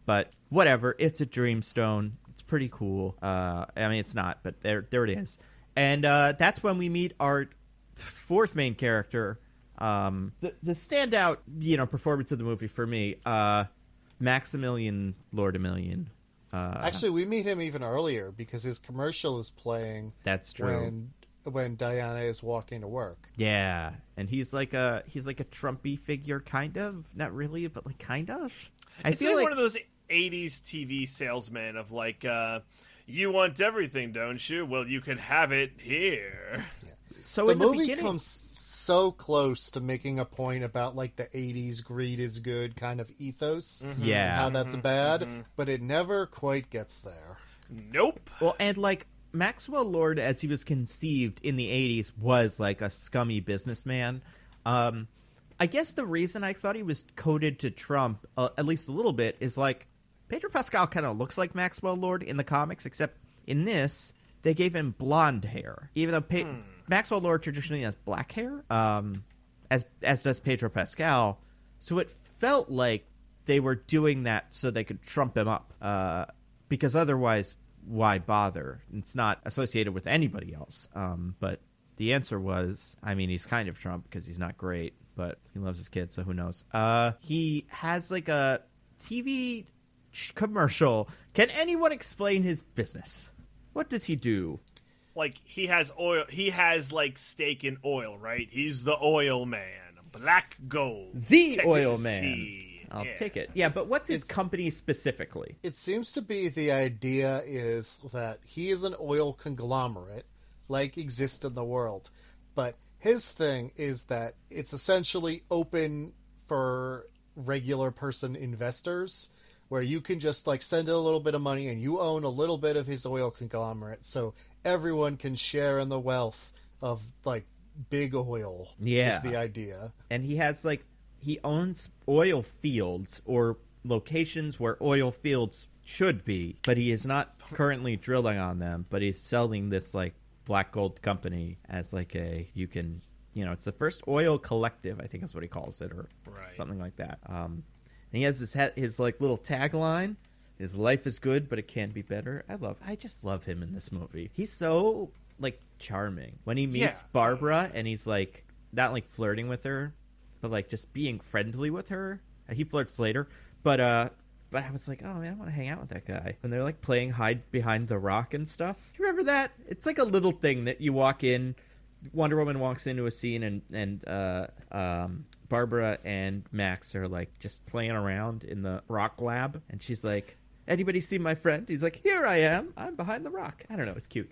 But whatever. It's a Dreamstone. It's pretty cool. I mean, it's not, but there it is. And that's when we meet our fourth main character. The standout, performance of the movie for me, Maximilian Lordamillion. Actually, we meet him even earlier because his commercial is playing. That's true. When Diana is walking to work. Yeah, and he's like a Trumpy figure, kind of. Not really, but like kind of. I feel like one of those 80s TV salesmen of like, you want everything, don't you? Well, you can have it here. Yeah. So the in the movie beginning, comes so close to making a point about like the 80s greed is good kind of ethos. Mm-hmm. Yeah. And how that's bad, but it never quite gets there. Nope. Well, and like Maxwell Lord, as he was conceived in the 80s, was like a scummy businessman. I guess the reason I thought he was coded to Trump, at least a little bit, is like Pedro Pascal kind of looks like Maxwell Lord in the comics, except in this, they gave him blonde hair. Even though Maxwell Lord traditionally has black hair, as does Pedro Pascal. So it felt like they were doing that so they could trump him up. Because otherwise, why bother? It's not associated with anybody else. But the answer was, I mean, he's kind of Trump because he's not great, but he loves his kids, so who knows? He has like a TV commercial. Can anyone explain his business? What does he do? Like, he has oil. He has like stake in oil, right? He's the oil man. Black gold. The Texas oil man. tea. I'll take it. Yeah, but what's his company specifically? It seems to be the idea is that he is an oil conglomerate, like exists in the world. But his thing is that it's essentially open for regular person investors, where you can just like send in a little bit of money and you own a little bit of his oil conglomerate, so everyone can share in the wealth of like big oil. Yeah, is the idea. And he has like, he owns oil fields or locations where oil fields should be, but he is not currently drilling on them, but he's selling this like black gold company as like it's the first oil collective, I think is what he calls it, or something like that. And he has his like little tagline, his life is good, but it can be better. I just love him in this movie. He's so like charming. When he meets Barbara and he's like not like flirting with her, but like just being friendly with her. He flirts later, but I was like, oh man, I want to hang out with that guy. When they're like playing hide behind the rock and stuff. You remember that? It's like a little thing that you walk in. Wonder Woman walks into a scene and Barbara and Max are like just playing around in the rock lab, and she's like, anybody see my friend? He's like, here I am. I'm behind the rock. I don't know. It's cute.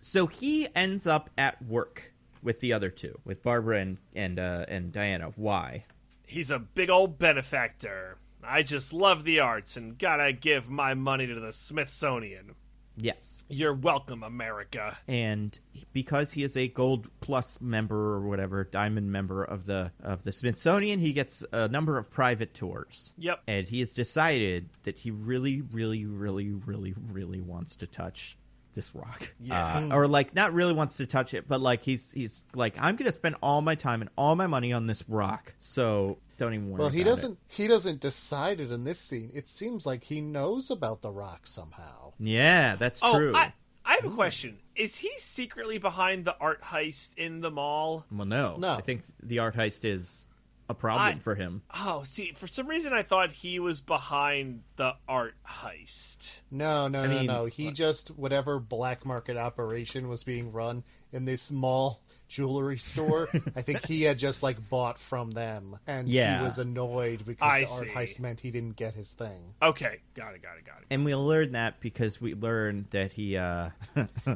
So he ends up at work with the other two, with Barbara and Diana. Why? He's a big old benefactor. I just love the arts and gotta give my money to the Smithsonian. Yes. You're welcome, America. And because he is a gold plus member or whatever, diamond member of the Smithsonian, he gets a number of private tours. Yep. And he has decided that he really, really, really, really, really wants to touch this rock. Yeah. Or like not really wants to touch it, but like he's like, I'm going to spend all my time and all my money on this rock. So don't even worry about it. He doesn't decide it in this scene. It seems like he knows about the rock somehow. Yeah, that's true. I have a question. Is he secretly behind the art heist in the mall? Well, no. I think the art heist is a problem for him. Oh, see, for some reason I thought he was behind the art heist. No. He just, whatever black market operation was being run in this mall jewelry store, I think he had just like bought from them, and he was annoyed because the art heist meant he didn't get his thing. Okay, got it. And we learned that because we learned that he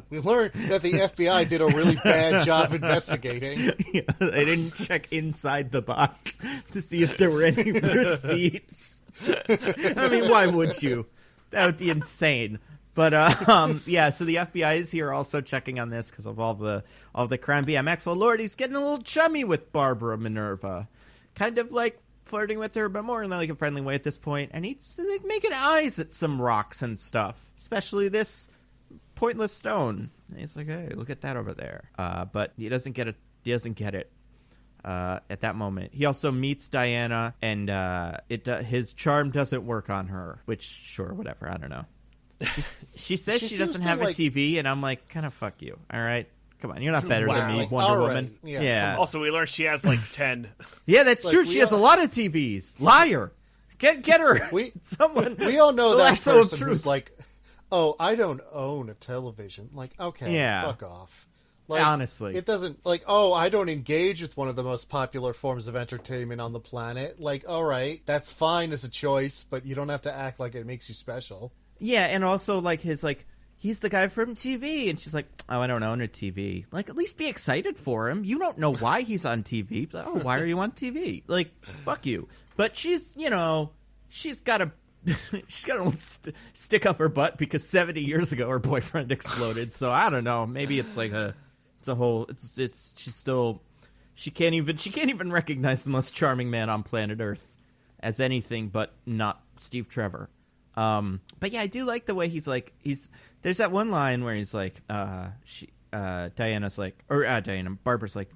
we learned that the FBI did a really bad job investigating. Yeah, they didn't check inside the box to see if there were any receipts. I mean, why would you? That would be insane. But so the FBI is here also checking on this because of all the crime. BMX, well, Lord, he's getting a little chummy with Barbara Minerva, kind of like flirting with her, but more in like a friendly way at this point. And he's like making eyes at some rocks and stuff, especially this pointless stone. And he's like, hey, look at that over there. But he doesn't get it. He doesn't get it. At that moment, he also meets Diana, and his charm doesn't work on her. Which, sure, whatever. I don't know. She says she doesn't have a TV, and I'm like, kind of fuck you. All right, come on, you're not better than me, Wonder Woman. Yeah. Also, we learned she has like 10. Yeah, that's true. She has a lot of TVs. Liar. Get her. Someone. We all know that person who's like, oh, I don't own a television. Like, okay, fuck off. Like, honestly, it doesn't like, oh, I don't engage with one of the most popular forms of entertainment on the planet. Like, all right, that's fine as a choice, but you don't have to act like it makes you special. Yeah, and also, like, he's the guy from TV, and she's like, oh, I don't own a TV. Like, at least be excited for him. You don't know why he's on TV. Like, oh, why are you on TV? Like, fuck you. But she's, she's got to stick up her butt because 70 years ago her boyfriend exploded. So, I don't know. Maybe it's like she can't even recognize the most charming man on planet Earth as anything but not Steve Trevor. But yeah, I do like the way there's that one line where he's like, Barbara's like,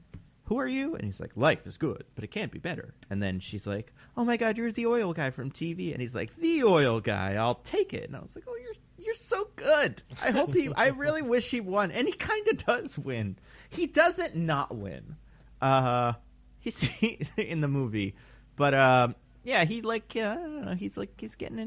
who are you? And he's like, life is good, but it can't be better. And then she's like, oh my God, you're the oil guy from TV. And he's like, the oil guy, I'll take it. And I was like, oh, you're so good. I really wish he won. And he kind of does win. He doesn't not win. He's in the movie, but, yeah, I don't know. He's getting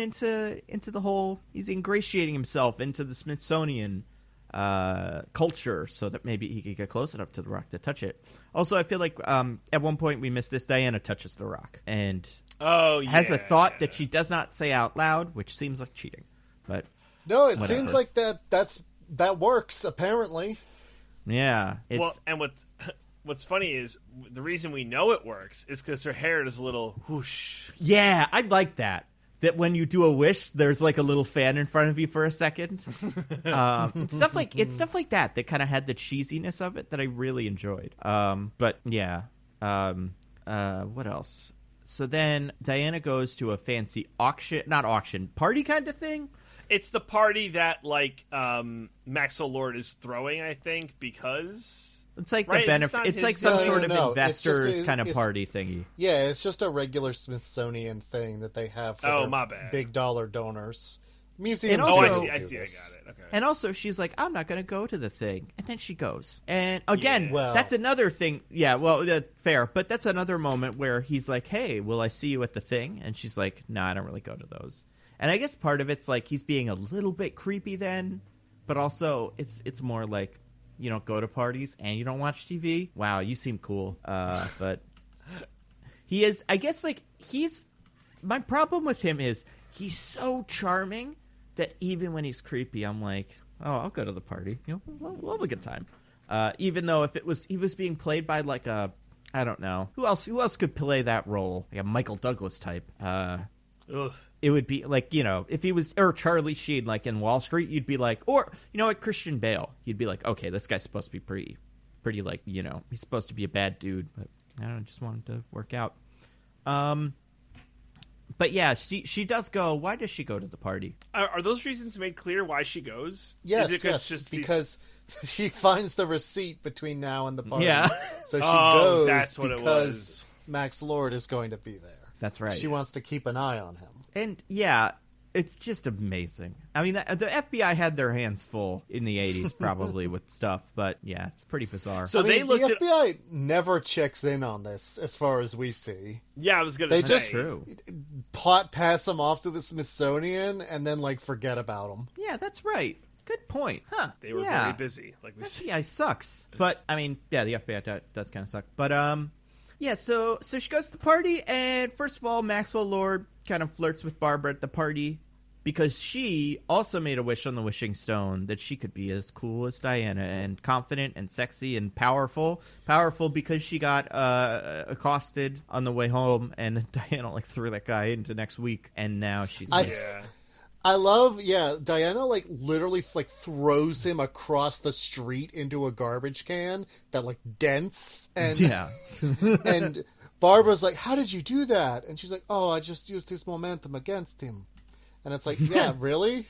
into the whole. He's ingratiating himself into the Smithsonian culture so that maybe he could get close enough to the rock to touch it. Also, I feel like at one point we missed this. Diana touches the rock and has a thought that she does not say out loud, which seems like cheating. But no, it seems like that works apparently. Yeah, What's funny is the reason we know it works is because her hair is a little whoosh. Yeah, I like that. That when you do a wish, there's like a little fan in front of you for a second. Stuff like that kind of had the cheesiness of it that I really enjoyed. But yeah, what else? So then Diana goes to a fancy party kind of thing. It's the party that like Maxwell Lord is throwing, I think, because. It's like the benefit. It's like some sort of investors kind of party thingy. Yeah, it's just a regular Smithsonian thing that they have for my bad. big dollar donors. Museums. And Oh, also- I see. I got it. Okay. And also, she's like, I'm not going to go to the thing. And then she goes. And again, Yeah. Well- that's another thing. Yeah, well, fair. But that's another moment where he's like, hey, will I see you at the thing? And she's like, no, I don't really go to those. And I guess part of it's like he's being a little bit creepy then. But also, it's more like, you don't go to parties and you don't watch TV. Wow, you seem cool. But he is, I guess, like, my problem with him is he's so charming that even when he's creepy, I'm like, oh, I'll go to the party. You know, we'll have a good time. Even though if he was being played by like a, I don't know, who else could play that role? Like a Michael Douglas type. Ugh. It would be like, you know, if he was, or Charlie Sheen, like in Wall Street, you'd be like, or, you know, like Christian Bale, you'd be like, okay, this guy's supposed to be pretty like, you know, he's supposed to be a bad dude, but I don't know, just wanted to work out. But yeah, she does go. Why does she go to the party? Are those reasons made clear why she goes? Yes, Is it yes, because she finds the receipt between now and the party. Yeah. So she Oh, goes that's what it because was. Max Lord is going to be there. That's right. She wants to keep an eye on him. And yeah, it's just amazing. I mean, the FBI had their hands full in the 80s probably with stuff, but yeah, it's pretty bizarre. So I mean, they looked the at. FBI never checks in on this, as far as we see. Yeah, I was gonna They say. just- True. Pass them off to the Smithsonian and then like forget about them. Yeah, that's right. Good point. Huh. They were yeah. very busy, like we said. FBI sucks. But I mean, yeah, the FBI does kind of suck. But yeah, so she goes to the party, and first of all, Maxwell Lord kind of flirts with Barbara at the party because she also made a wish on the wishing stone that she could be as cool as Diana and confident and sexy and powerful. Powerful because she got accosted on the way home, and Diana like threw that guy into next week, and now she's like, Yeah. I love, Diana like literally like throws him across the street into a garbage can that like dents and yeah. and Barbara's like, how did you do that? And she's like, oh, I just used his momentum against him. And it's like, yeah, really?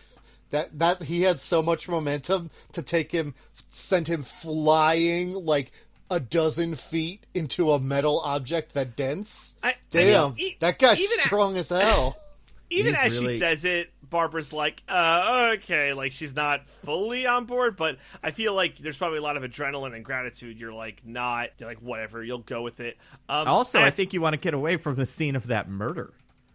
That he had so much momentum to send him flying like a dozen feet into a metal object that dents? Damn, that guy's strong as hell. Even He's as really- she says it, Barbara's like, okay, like she's not fully on board, but I feel like there's probably a lot of adrenaline and gratitude. You're like, whatever, you'll go with it. Also, I think you want to get away from the scene of that murder.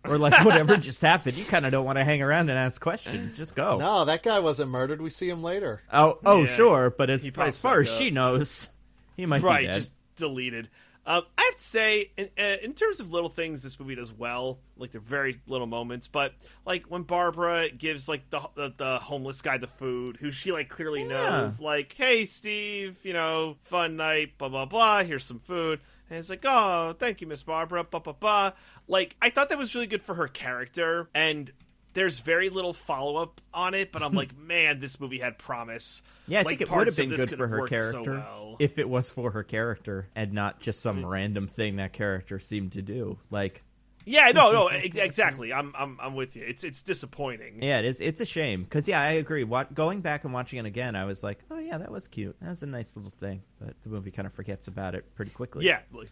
Or like whatever just happened. You kind of don't want to hang around and ask questions. Just go. No, that guy wasn't murdered. We see him later. Oh, Yeah. sure. But as pops far as back up. she knows, he might right, be dead. just deleted. I have to say, in terms of little things, this movie does well. Like, they're very little moments, but like when Barbara gives like the homeless guy the food, who she like clearly knows, like, hey Steve, you know, fun night, blah blah blah. Here's some food, and it's like, oh, thank you, Miss Barbara, blah blah blah. Like, I thought that was really good for her character, and there's very little follow up on it, but I'm like, man, this movie had promise. Yeah, I Like, think it would have parts of been this good could for have her worked so character well. if it was for her character and not just some random thing that character seemed to do. Like, Yeah, no, exactly. I'm with you. It's disappointing. yeah, it is. It's a shame because yeah, I agree. Going back and watching it again, I was like, oh yeah, that was cute. That was a nice little thing. But the movie kind of forgets about it pretty quickly. Yeah, like,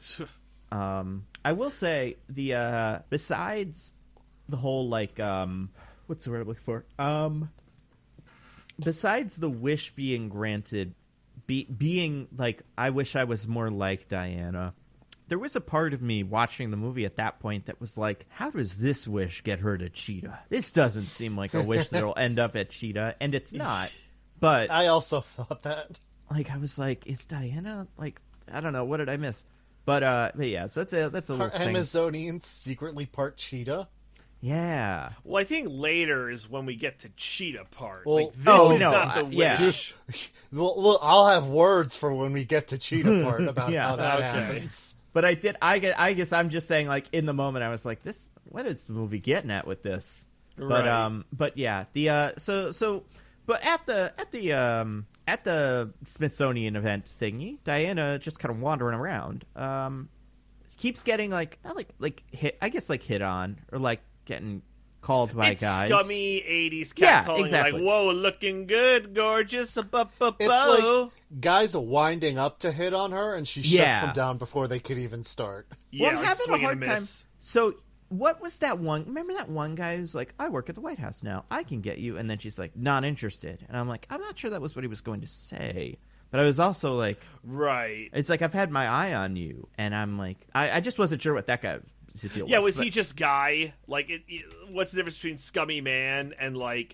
I will say besides the whole like what's the word I'm looking for? Besides the wish being granted, being like, I wish I was more like Diana. There was a part of me watching the movie at that point that was like, how does this wish get her to Cheetah? This doesn't seem like a wish that'll end up at Cheetah, and it's not. But I also thought that. like, I was like, is Diana like, I don't know, what did I miss? But yeah, so that's a Her little thing. Amazonian secretly part cheetah. Yeah. well, I think later is when we get to Cheetah part. Well, Like, this oh, is no, not the yeah. wish. Well, look, I'll have words for when we get to cheetah part about Yeah, how that okay. happens. But I guess I'm just saying, like, in the moment I was like, this, what is the movie getting at with this? Right. But yeah, but at the Smithsonian event thingy, Diana just kind of wandering around, keeps getting like, not like hit, I guess like hit on, or like getting called by It's guys. scummy 80s Yeah, catcalling, exactly. like, whoa, looking good, gorgeous, It's like guys winding up to hit on her, and she shuts Yeah. them down before they could even start. yeah, Well, I'm like having a swing and hard time. miss. So What was that one? Remember that one guy who's like, I work at the White House now. I can get you. And then she's like, not interested. And I'm like, I'm not sure that was what he was going to say. But I was also like, right. It's like, I've had my eye on you. And I'm like, I just wasn't sure what that guy's deal was. Yeah, was he just guy? Like, what's the difference between scummy man and, like,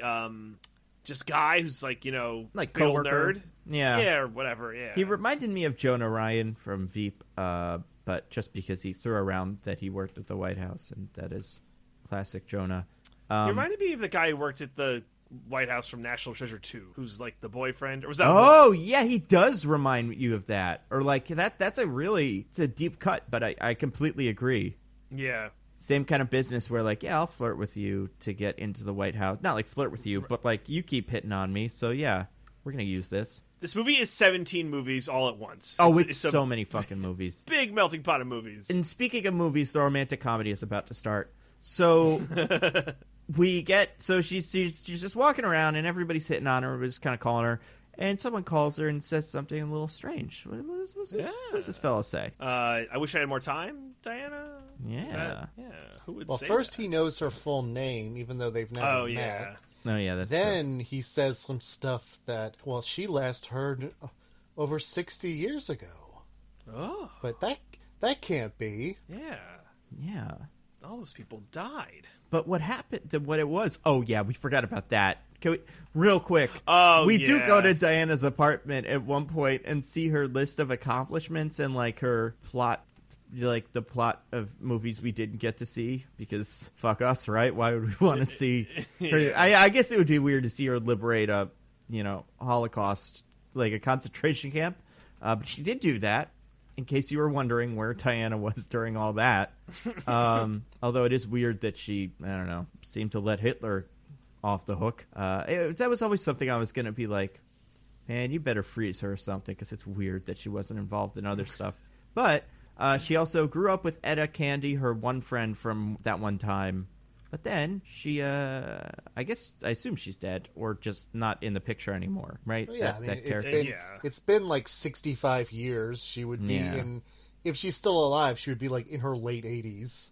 just guy who's, like, you know, like real coworker. nerd? Yeah. Yeah, or whatever, yeah. He reminded me of Jonah Ryan from Veep, but just because he threw around that he worked at the White House, and that is classic Jonah. He reminded me of the guy who worked at the White House from National Treasure 2, who's like the boyfriend, or was that? Oh, yeah, he does remind you of that, or like that's it's a deep cut, but I completely agree. Yeah. Same kind of business where like, yeah, I'll flirt with you to get into the White House. Not like flirt with you, but like you keep hitting on me, so yeah, we're gonna use this. This movie is 17 movies all at once. Oh, it's so many fucking movies. Big melting pot of movies. And speaking of movies, the romantic comedy is about to start. So she's just walking around and everybody's hitting on her, everybody's kind of calling her, and someone calls her and says something a little strange. What's this fella say? I wish I had more time, Diana. Yeah. Who would Well, say first that? he knows her full name, even though they've never met. Yeah. Oh, yeah, that's Then he says some stuff that, well, she last heard over 60 years ago. Oh. But that can't be. Yeah. Yeah. All those people died. But what happened, what it was, oh, yeah, we forgot about that. Can we, real quick, we do go to Diana's apartment at one point and see her list of accomplishments and, like, her plot, like, the plot of movies we didn't get to see, because fuck us, right? Why would we want to see her? I guess it would be weird to see her liberate a, Holocaust, like a concentration camp. But she did do that, in case you were wondering where Diana was during all that. Although it is weird that she, I don't know, seemed to let Hitler off the hook. That was always something I was going to be like, man, you better freeze her or something, because it's weird that she wasn't involved in other stuff. But she also grew up with Etta Candy, her one friend from that one time. But then she, I assume she's dead or just not in the picture anymore, right? Well, yeah, that character. It's been like 65 years. She would be in, if she's still alive, she would be like in her late 80s.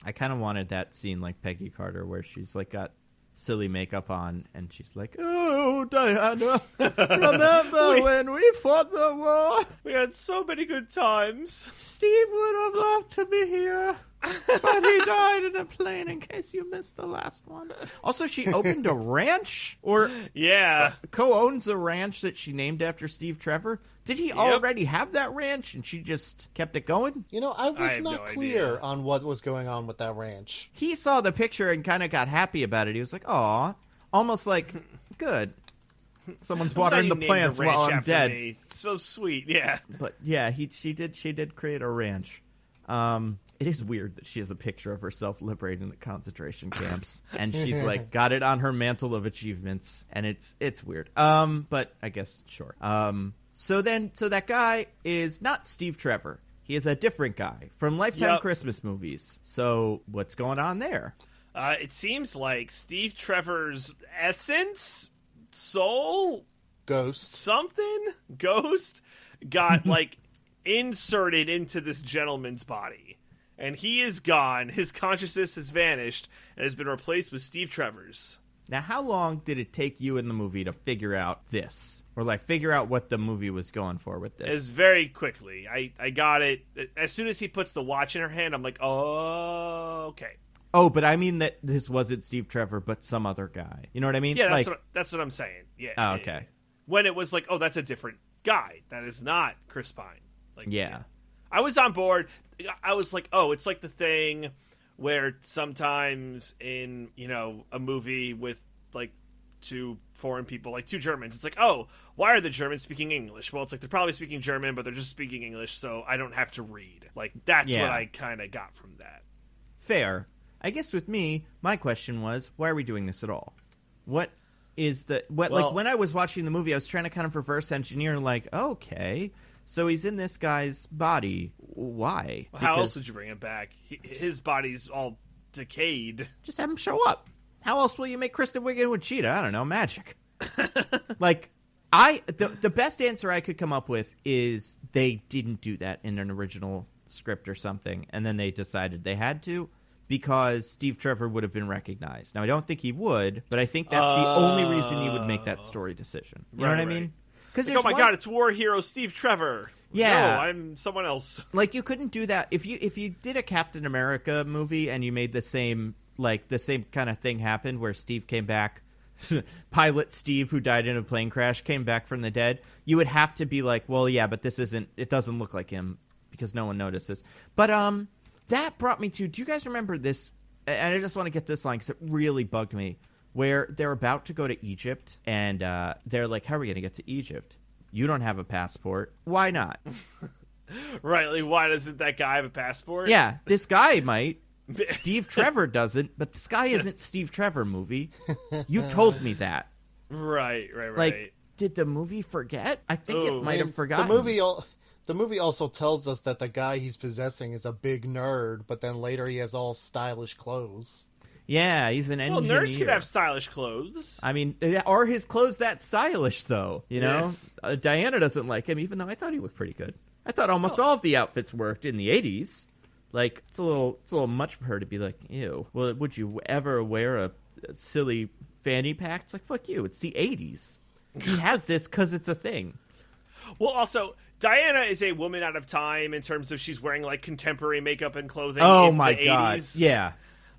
I kind of wanted that scene like Peggy Carter where she's like got silly makeup on and she's like, oh, Diana, remember when we fought the war? We had so many good times. Steve would have loved to be here, but he died in a plane, in case you missed the last one. Also, she opened a ranch, or co-owns a ranch that she named after Steve Trevor. Did he already have that ranch and she just kept it going? I was not clear idea on what was going on with that ranch. He saw the picture and kind of got happy about it. He was like, aw, almost like, good. Someone's watering the plants while I'm dead. Me. So sweet, yeah. But yeah, she did create a ranch. It is weird that she has a picture of herself liberating the concentration camps, and she's like got it on her mantle of achievements, and it's weird. But I guess sure. So that guy is not Steve Trevor. He is a different guy from Lifetime Christmas movies. So what's going on there? It seems like Steve Trevor's essence, soul, ghost, got like inserted into this gentleman's body. And he is gone. His consciousness has vanished and has been replaced with Steve Trevor's. Now, how long did it take you in the movie to figure out this? Or, like, figure out what the movie was going for with this? It's very quickly. I got it. As soon as he puts the watch in her hand, I'm like, oh, okay. Oh, but I mean that this wasn't Steve Trevor, but some other guy. You know what I mean? Yeah, that's what I'm saying. Yeah. Oh, okay. When it was like, oh, that's a different guy. That is not Chris Pine. Like, yeah. I was on board. I was like, oh, it's like the thing where sometimes in, a movie with, like, two foreign people, like two Germans, it's like, oh, why are the Germans speaking English? Well, it's like they're probably speaking German, but they're just speaking English, so I don't have to read. Like, that's what I kind of got from that. Fair. I guess with me, my question was, why are we doing this at all? What is like, when I was watching the movie, I was trying to kind of reverse engineer, like, okay, so he's in this guy's body. Why? Well, how else would you bring him back? His body's all decayed. Just have him show up. How else will you make Kristen Wiig into a cheetah? I don't know, magic. Like, the best answer I could come up with is they didn't do that in an original script or something, and then they decided they had to. because Steve Trevor would have been recognized. Now, I don't think he would, but I think that's the only reason you would make that story decision. You know what I mean? Because oh my god, it's war hero Steve Trevor. Yeah, no, I'm someone else. Like, you couldn't do that if you did a Captain America movie and you made the same kind of thing happen where Steve came back. Pilot Steve, who died in a plane crash, came back from the dead. You would have to be like, well, yeah, but it doesn't look like him because no one notices. But that brought me to, do you guys remember this? And I just want to get this line because it really bugged me. Where they're about to go to Egypt, and they're like, how are we going to get to Egypt? You don't have a passport. Why not? Right, like, why doesn't that guy have a passport? Yeah, this guy might. Steve Trevor doesn't, but this guy isn't Steve Trevor, movie. You told me that. Right. Like, did the movie forget? I think it might have forgotten. The movie also tells us that the guy he's possessing is a big nerd, but then later he has all stylish clothes. Yeah, he's an engineer. Well, nerds could have stylish clothes. I mean, are his clothes that stylish, though? You know? Yeah. Diana doesn't like him, even though I thought he looked pretty good. I thought almost all of the outfits worked in the 80s. Like, it's a little much for her to be like, ew. Well, would you ever wear a silly fanny pack? It's like, fuck you. It's the 80s. He has this because it's a thing. Well, also, Diana is a woman out of time in terms of she's wearing, like, contemporary makeup and clothing in my God. 80s. Yeah.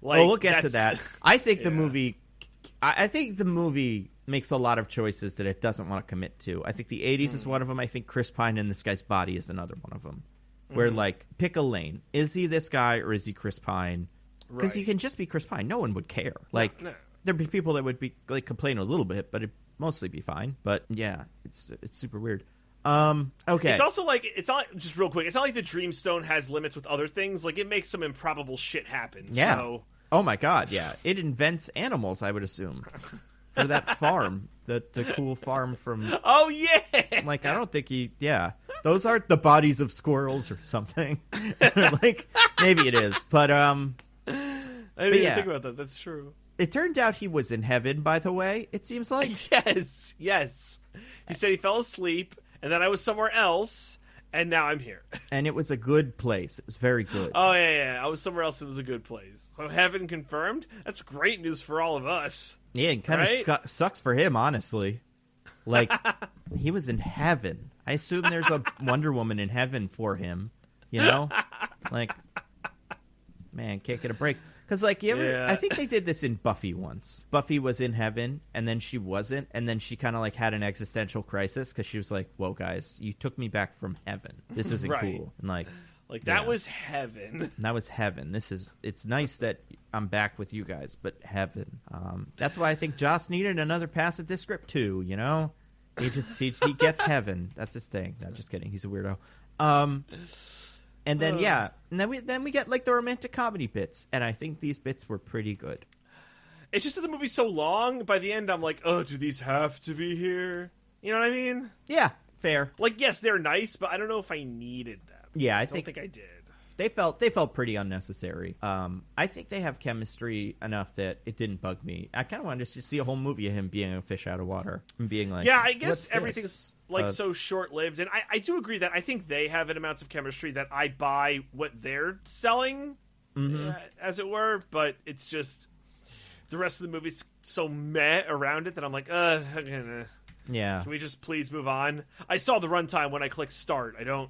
Like, well, we'll get to that. I think the movie... I think the movie makes a lot of choices that it doesn't want to commit to. I think the 80s is one of them. I think Chris Pine in This Guy's Body is another one of them. Where, like, pick a lane. Is he this guy or is he Chris Pine? Because he can just be Chris Pine. No one would care. Like, there'd be people that would be like complain a little bit, but it'd mostly be fine. But, yeah, it's super weird. Okay. It's also like, it's not, just real quick, it's not like the Dreamstone has limits with other things. Like, it makes some improbable shit happen. Yeah. So. Oh, my God, yeah. It invents animals, I would assume. For that farm. The cool farm from... Oh, yeah! Like, I don't think those aren't the bodies of squirrels or something. Like, maybe it is, but I didn't even think about that. That's true. It turned out he was in heaven, by the way, it seems like. Yes. He said he fell asleep, and then I was somewhere else, and now I'm here. And it was a good place. It was very good. Oh, yeah. I was somewhere else. It was a good place. So heaven confirmed? That's great news for all of us. Yeah, it kind of sucks for him, honestly. Like, he was in heaven. I assume there's a Wonder Woman in heaven for him, you know? Like, man, can't get a break. Because, like, I think they did this in Buffy once. Buffy was in heaven, and then she wasn't, and then she kind of, like, had an existential crisis because she was like, whoa, guys, you took me back from heaven. This isn't cool. And, like, that was heaven. That was heaven. It's nice that I'm back with you guys, but heaven. That's why I think Joss needed another pass at this script too, you know? He gets heaven. That's his thing. No, just kidding. He's a weirdo. And then and then we get like the romantic comedy bits, and I think these bits were pretty good. It's just that the movie's so long, by the end I'm like, oh, do these have to be here? You know what I mean? Yeah, fair. Like, yes, they're nice, but I don't know if I needed them. Yeah, I don't think I did. They felt pretty unnecessary. I think they have chemistry enough that it didn't bug me. I kind of wanted to see a whole movie of him being a fish out of water and being like, yeah, I guess everything's like so short-lived, and I do agree that I think they have an amount of chemistry that I buy what they're selling, as it were. But it's just the rest of the movie's so meh around it that I'm like, yeah. Can we just please move on? I saw the runtime when I clicked start. I'm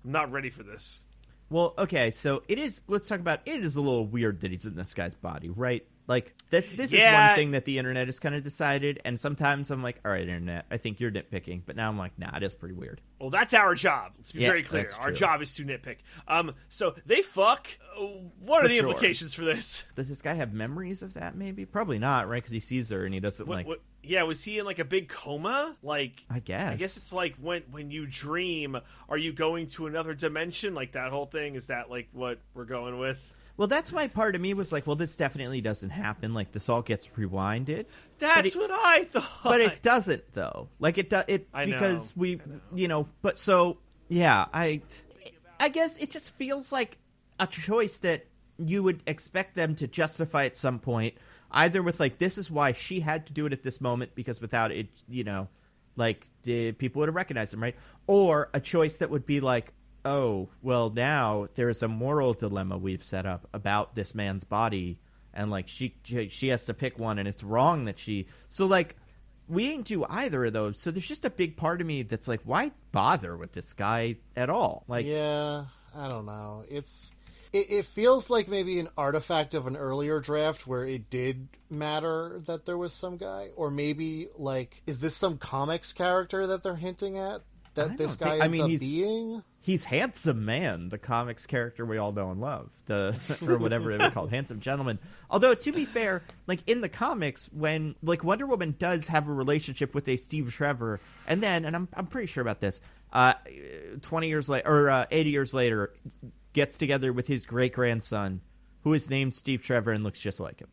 not ready for this. Well, okay, so let's talk about, it is a little weird that he's in this guy's body, right? Like, this is one thing that the internet has kind of decided, and sometimes I'm like, all right, internet, I think you're nitpicking, but now I'm like, nah, it is pretty weird. Well, that's our job. Let's be very clear. Our job is to nitpick. So they fuck. What are the implications for this? Does this guy have memories of that, maybe? Probably not, right? Because he sees her and he doesn't Yeah, was he in like a big coma? Like, I guess it's like when you dream, are you going to another dimension? Like that whole thing? Is that like what we're going with? Well, that's why part of me was like, well, this definitely doesn't happen. Like, this all gets rewinded. That's what I thought. But it doesn't, though. Like, because we, you know, but so, yeah, I guess it just feels like a choice that you would expect them to justify at some point, either with, like, this is why she had to do it at this moment, because without it, you know, like, people would have recognized him, right? Or a choice that would be like, oh, well, now there is a moral dilemma we've set up about this man's body, and like she has to pick one, and it's wrong that she. So like, we didn't do either of those. So there's just a big part of me that's like, why bother with this guy at all? Like, yeah, I don't know. It feels like maybe an artifact of an earlier draft where it did matter that there was some guy, or maybe like, is this some comics character that they're hinting at that this guy ends up being? He's Handsome Man, the comics character we all know and love, or whatever they would call Handsome Gentleman. Although, to be fair, like in the comics, when like Wonder Woman does have a relationship with a Steve Trevor, and then, and I'm pretty sure about this, 20 years later or 80 years later, gets together with his great grandson, who is named Steve Trevor and looks just like him.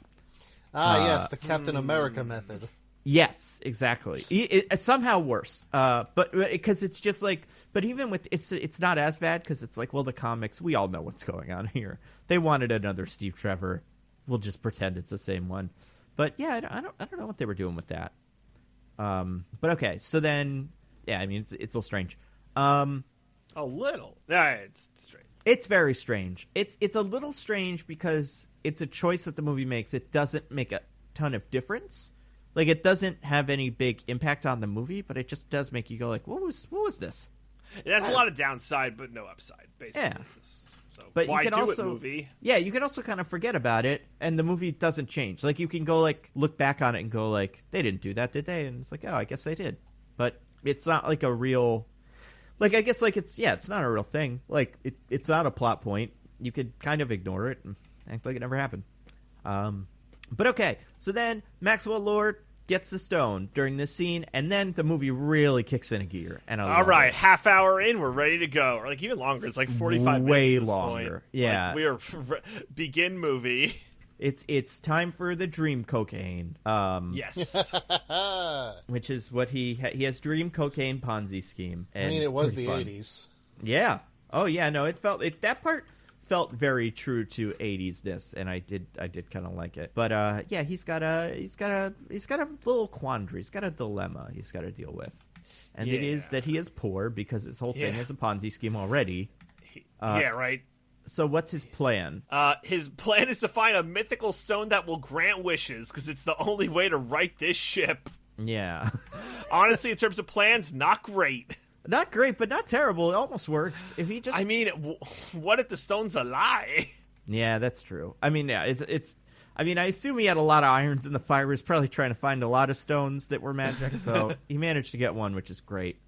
Yes, the Captain America method. Yes, exactly. It's somehow worse, but because it's just like, but even with it's not as bad because it's like, well, the comics, we all know what's going on here. They wanted another Steve Trevor. We'll just pretend it's the same one. But yeah, I don't know what they were doing with that. But okay, so then yeah, I mean it's a little strange. A little. Yeah, it's strange. It's very strange. It's a little strange because it's a choice that the movie makes. It doesn't make a ton of difference. Like, it doesn't have any big impact on the movie, but it just does make you go like, what was this? It has a lot of downside, but no upside, basically. Yeah. So but why you can do also, it, movie? Yeah, you can also kind of forget about it, and the movie doesn't change. Like, you can go, like, look back on it and go, like, they didn't do that, did they? And it's like, oh, I guess they did. But it's not, like, a real... Like, I guess, like, it's not a real thing. Like, it's not a plot point. You could kind of ignore it and act like it never happened. But okay, so then Maxwell Lord gets the stone during this scene, and then the movie really kicks in a gear. And all right, half hour in, we're ready to go. Or like even longer. It's like 45 minutes. Way at this longer. Point. Yeah, like, we are begin movie. It's time for the dream cocaine. Yes, which is what he has dream cocaine Ponzi scheme. And I mean, it was the fun. 80s. Yeah. Oh yeah. No, that part felt very true to 80s-ness, and I did kind of like it. But yeah, he's got a little quandary. He's got a dilemma he's got to deal with, and it is that he is poor because his whole thing is a Ponzi scheme already. Yeah, right. So what's his plan? His plan is to find a mythical stone that will grant wishes, because it's the only way to right this ship. Yeah. Honestly, in terms of plans, not great. Not great, but not terrible. It almost works. If he just... I mean, what if the stone's a lie? Yeah, that's true. I mean, yeah, it's... I mean, I assume he had a lot of irons in the fire. He was probably trying to find a lot of stones that were magic, so he managed to get one, which is great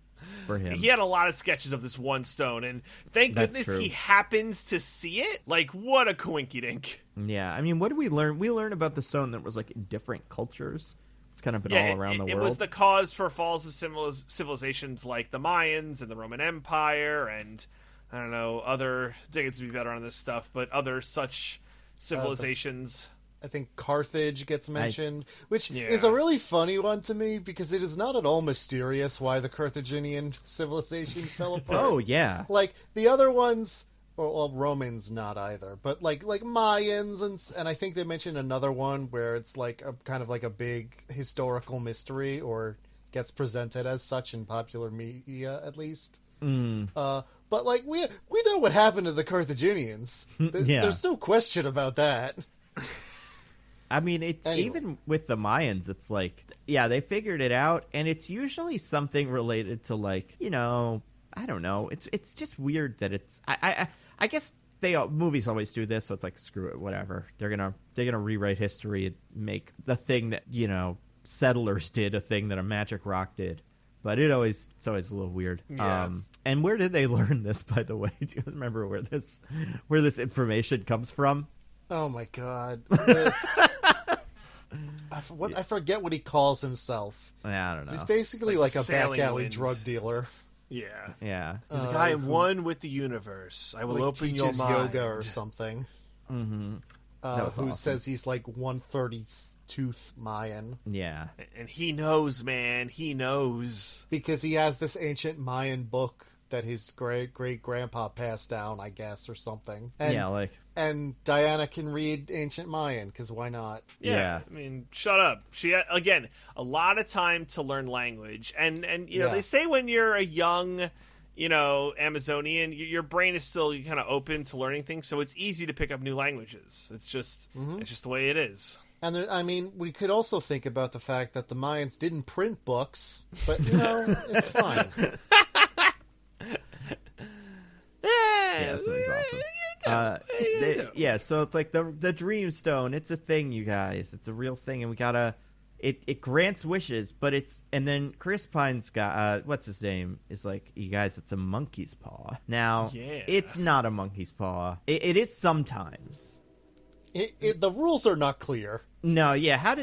for him. He had a lot of sketches of this one stone, and thank goodness he happens to see it. Like, what a coinkydink. Yeah, I mean, what did we learn? We learned about the stone that was, like, in different cultures. It's kind of been all around the world. It was the cause for falls of civilizations like the Mayans and the Roman Empire, and, I don't know, other... Diggins would be better on this stuff, but other such civilizations... I think Carthage gets mentioned, which is a really funny one to me because it is not at all mysterious why the Carthaginian civilization fell apart. Oh, yeah. Like, the other ones, well, Romans not either, but like Mayans, and I think they mentioned another one where it's like a kind of like a big historical mystery, or gets presented as such in popular media, at least. But like, we know what happened to the Carthaginians. There's no question about that. I mean, it's even with the Mayans, it's like, yeah, they figured it out, and it's usually something related to, like, you know, I don't know. It's just weird that it's. I guess movies always do this, so it's like, screw it, whatever. They're gonna rewrite history and make the thing that, you know, settlers did a thing that a magic rock did. But it's always a little weird. Yeah. And where did they learn this, by the way? Do you remember where this information comes from? Oh my god. I forget what he calls himself. I don't know. He's basically like a back alley drug dealer. Yeah. He's a guy one with the universe. I will like open your mind. Yoga or something. Mm-hmm. Who awesome. says he's like 1/32th Mayan. Yeah. And he knows, man. He knows. Because he has this ancient Mayan book that his great-grandpa passed down, I guess, or something. And, and Diana can read ancient Mayan, because why not? Yeah. I mean, shut up. She had, again, a lot of time to learn language. And you know, they say when you're a young Amazonian, your brain is still kind of open to learning things, so it's easy to pick up new languages. It's just the way it is. And we could also think about the fact that the Mayans didn't print books, but it's fine. Yeah, this movie's awesome. So it's like the Dream Stone. It's a thing, you guys. It's a real thing, and we gotta. It grants wishes, but and then Chris Pine's got what's his name is like, you guys, it's a monkey's paw. Now, it's not a monkey's paw. It is sometimes. The rules are not clear. No, yeah.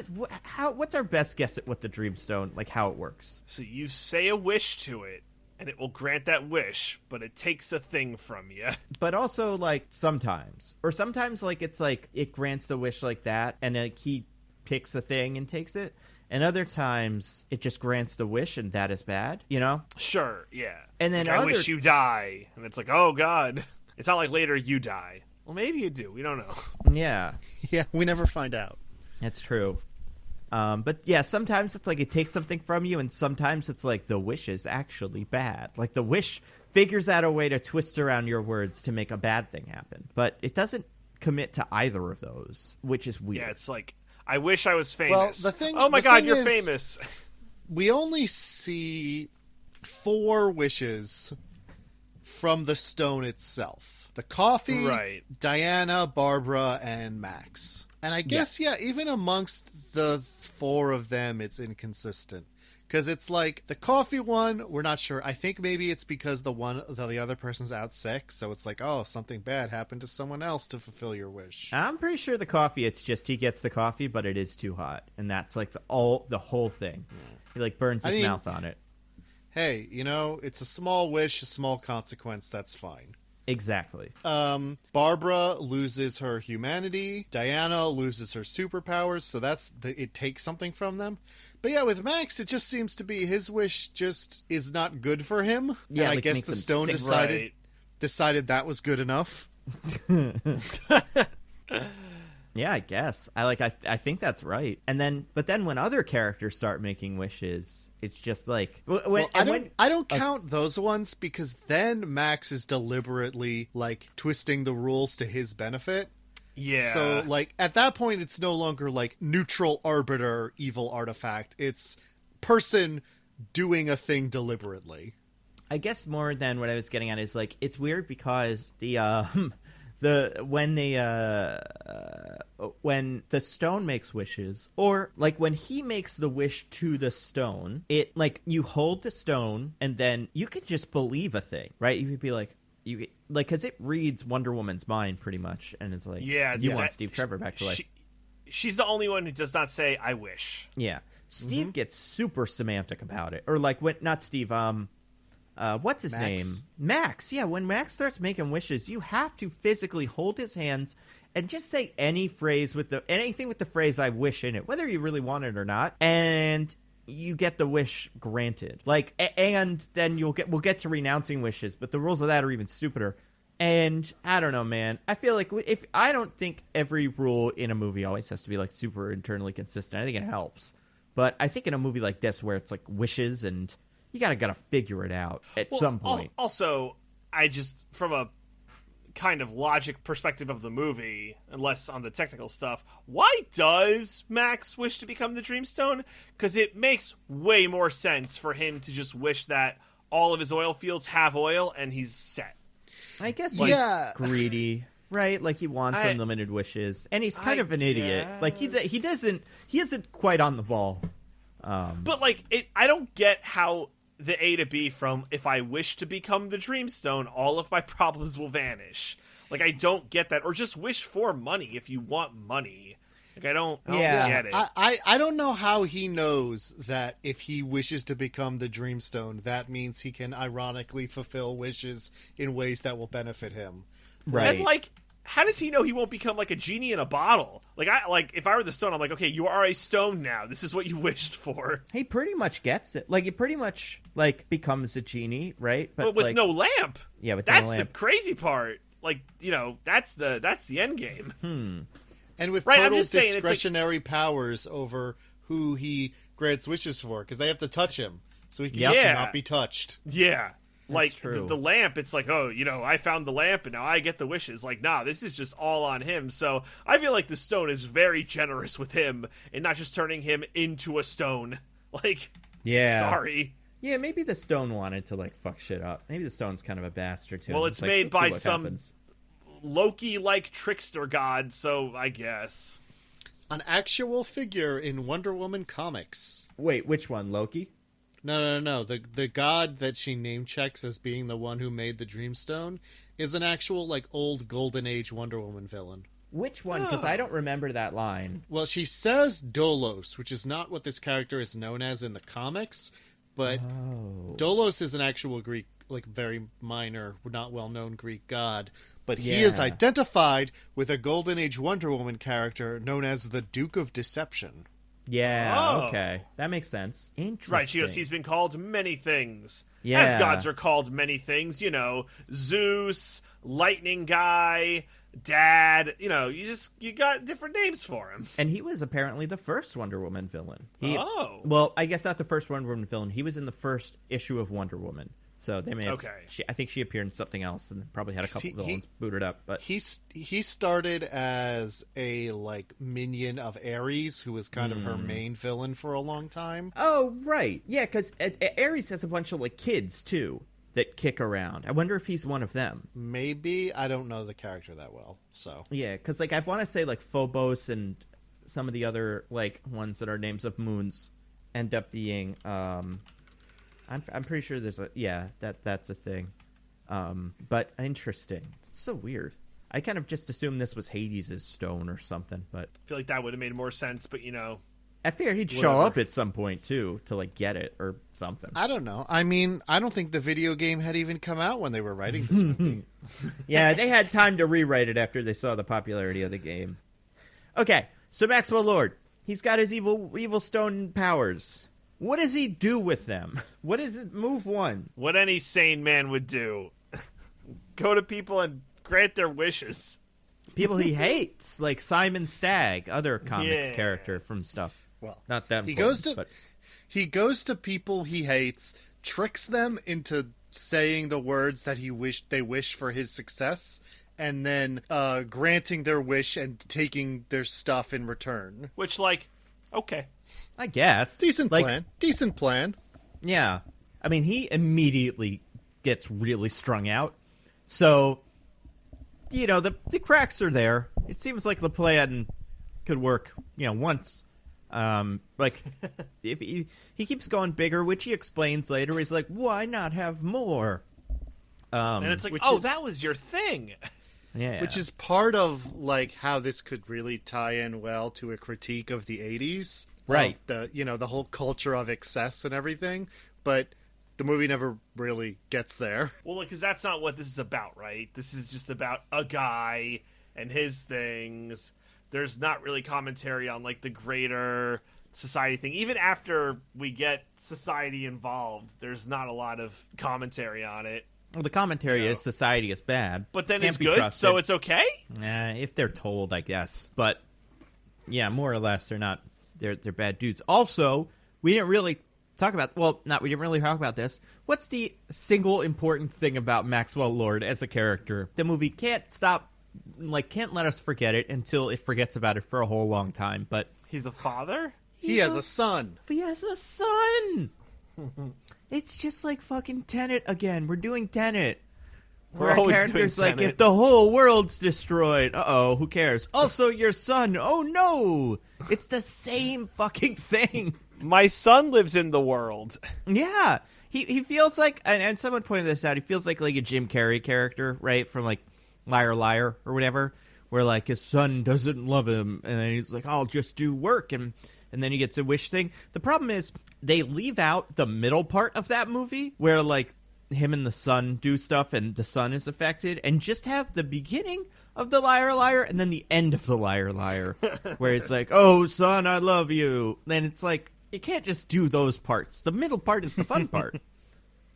What's our best guess at what the Dream Stone, like how it works? So you say a wish to it, and it will grant that wish, but it takes a thing from you. But also, like, sometimes. Or sometimes, like, it's like, it grants the wish like that, and like, he picks a thing and takes it. And other times, it just grants the wish, and that is bad, Sure, yeah. And then I wish you die. And it's like, oh, God. It's not like later you die. Well, maybe you do. We don't know. Yeah. Yeah, we never find out. That's true. But yeah, sometimes it's like it takes something from you, and sometimes it's like the wish is actually bad. Like the wish figures out a way to twist around your words to make a bad thing happen. But it doesn't commit to either of those, which is weird. Yeah, it's like, I wish I was famous. Well, oh my God, you're famous. We only see 4 wishes from the stone itself. The coffee, right. Diana, Barbara, and Max. And I guess, even amongst the 4 of them, it's inconsistent. Because it's like, the coffee one, we're not sure. I think maybe it's because the other person's out sick, so it's like, oh, something bad happened to someone else to fulfill your wish. I'm pretty sure the coffee, it's just he gets the coffee, but it is too hot. And that's like the whole thing. He like burns his mouth on it. Hey, it's a small wish, a small consequence, that's fine. Exactly. Barbara loses her humanity. Diana loses her superpowers, so it takes something from them. But yeah, with Max, it just seems to be his wish just is not good for him. Yeah, and I like guess the stone decided that was good enough. Yeah, I guess. I think that's right. But then when other characters start making wishes, it's just like I don't count those ones, because then Max is deliberately like twisting the rules to his benefit. Yeah. So like at that point, it's no longer like neutral arbiter evil artifact. It's person doing a thing deliberately. I guess more than what I was getting at is like, it's weird because when the stone makes wishes, or like when he makes the wish to the stone, it like you hold the stone and then you can just believe a thing, right? You could be like, because it reads Wonder Woman's mind pretty much, and it's like, you want Steve Trevor back to life. She's the only one who does not say I wish. Yeah, Steve gets super semantic about it, or like not Steve. What's his name? Max. Yeah, when Max starts making wishes, you have to physically hold his hands and just say anything with the phrase "I wish" in it, whether you really want it or not, and you get the wish granted. Like, and then we'll get to renouncing wishes, but the rules of that are even stupider. And I don't know, man. I feel like I don't think every rule in a movie always has to be like super internally consistent. I think it helps, but I think in a movie like this where it's like wishes and you gotta figure it out at some point. Also, I just, from a kind of logic perspective of the movie, and less on the technical stuff, why does Max wish to become the Dreamstone? Because it makes way more sense for him to just wish that all of his oil fields have oil and he's set. I guess he's greedy, right? Like he wants unlimited wishes, and he's kind of an idiot. Like he isn't quite on the ball. But like, I don't get how the A to B from if I wish to become the Dreamstone, all of my problems will vanish. Like, I don't get that. Or just wish for money if you want money. Like, I don't get it. I don't know how he knows that if he wishes to become the Dreamstone, that means he can ironically fulfill wishes in ways that will benefit him. Right. And like, how does he know he won't become like a genie in a bottle? Like, if I were the stone, I'm like, okay, you are a stone now. This is what you wished for. He pretty much gets it. Like, it pretty much like becomes a genie, right? But with like, no lamp. Yeah, with that's no lamp. The crazy part. Like, that's the end game. And with total discretionary powers over who he grants wishes for, because they have to touch him, so he can just not be touched. Yeah. Like, true. the lamp, it's like, oh, I found the lamp and now I get the wishes. Like, nah, this is just all on him. So I feel like the stone is very generous with him and not just turning him into a stone. Like, yeah. Sorry. Yeah, maybe the stone wanted to, like, fuck shit up. Maybe the stone's kind of a bastard, too. Well, it's like, made by some happens. Loki-like trickster god, so I guess. An actual figure in Wonder Woman comics. Wait, which one? Loki? No. The god that she name checks as being the one who made the Dreamstone is an actual, like, old Golden Age Wonder Woman villain. Which one? Because I don't remember that line. Well, she says Dolos, which is not what this character is known as in the comics, but Dolos is an actual Greek, like, very minor, not well-known Greek god. But he is identified with a Golden Age Wonder Woman character known as the Duke of Deception. Yeah, okay. That makes sense. Interesting. Right, he's been called many things. Yeah. As gods are called many things, Zeus, Lightning Guy, Dad, you got different names for him. And he was apparently the first Wonder Woman villain. Well, I guess not the first Wonder Woman villain. He was in the first issue of Wonder Woman. So they may have, I think she appeared in something else and probably had a couple villains booted up. But he started as a, like, minion of Ares, who was kind of her main villain for a long time. Oh, right. Yeah, because Ares has a bunch of, like, kids, too, that kick around. I wonder if he's one of them. Maybe. I don't know the character that well, so. Yeah, because, like, I want to say, like, Phobos and some of the other, like, ones that are names of moons end up being, I'm pretty sure there's that's a thing. But interesting. It's so weird. I kind of just assumed this was Hades' stone or something, but I feel like that would have made more sense, but I figured he'd show up at some point too to, like, get it or something. I don't know. I mean, I don't think the video game had even come out when they were writing this movie. Yeah, they had time to rewrite it after they saw the popularity of the game. Okay, so Maxwell Lord, he's got his evil stone powers. What does he do with them? What is it? Move one. What any sane man would do. Go to people and grant their wishes. People he hates, like Simon Stagg, other comics character from stuff. Well, not that he important, he goes to people he hates, tricks them into saying the words that they wish for his success, and then granting their wish and taking their stuff in return. Which, like, okay. I guess. Decent plan. Yeah. I mean, he immediately gets really strung out. So, the cracks are there. It seems like the plan could work, once. Like, if he keeps going bigger, which he explains later. He's like, why not have more? And it's like, that was your thing. Yeah. Which is part of, like, how this could really tie in well to a critique of the 80s. Right. The whole culture of excess and everything. But the movie never really gets there. Well, because that's not what this is about, right? This is just about a guy and his things. There's not really commentary on, like, the greater society thing. Even after we get society involved, there's not a lot of commentary on it. Well, the commentary is society is bad. But then Can't it's be good, trusted. so it's okay? If they're told, I guess. But, yeah, more or less, they're not... They're bad dudes. Also, we didn't really talk about... Well, we didn't really talk about this. What's the single important thing about Maxwell Lord as a character? The movie can't let us forget it until it forgets about it for a whole long time. But he's a father? He has a son. He has a son! It's just like fucking Tenet again. We're doing Tenet. Where our character's like, if the whole world's destroyed, who cares? Also, your son, oh no! It's the same fucking thing. My son lives in the world. Yeah. He feels like, and someone pointed this out, he feels like a Jim Carrey character, right? From, like, Liar Liar or whatever, where, like, his son doesn't love him, and then he's like, I'll just do work, and then he gets a wish thing. The problem is, they leave out the middle part of that movie, where, like, him and the son do stuff and the son is affected, and just have the beginning of the Liar Liar and then the end of the Liar Liar, where it's like, oh, son, I love you. Then it's like, you can't just do those parts. The middle part is the fun part.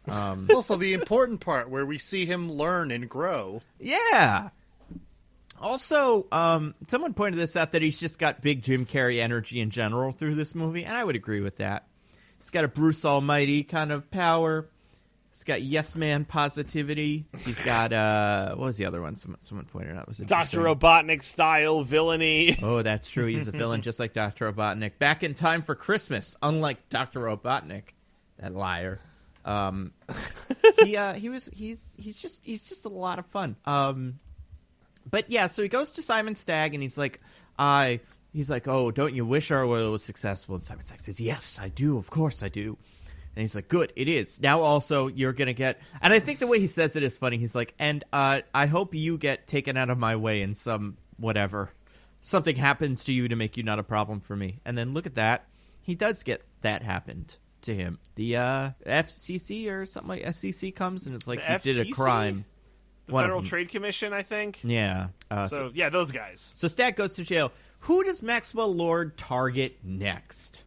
Also, the important part where we see him learn and grow. Yeah. Also, someone pointed this out that he's just got big Jim Carrey energy in general through this movie, and I would agree with that. He's got a Bruce Almighty kind of power. He's got yes man positivity. He's got what was the other one? Someone pointed out. Was it Dr. Robotnik style villainy? Oh, that's true. He's a villain just like Dr. Robotnik. Back in time for Christmas, unlike Dr. Robotnik, that liar. He's just a lot of fun. But yeah, so he goes to Simon Stagg and he's like, oh, don't you wish our oil was successful? And Simon Stagg says, yes, I do. Of course I do. And he's like, good, it is. Now also you're going to get... And I think the way he says it is funny. He's like, and I hope you get taken out of my way in some whatever. Something happens to you to make you not a problem for me. And then look at that. He does get that happened to him. The FCC or something like SCC comes and it's like The he did a FTC? crime. The Federal Trade Commission, I think. Yeah. Yeah, those guys. So Stagg goes to jail. Who does Maxwell Lord target next?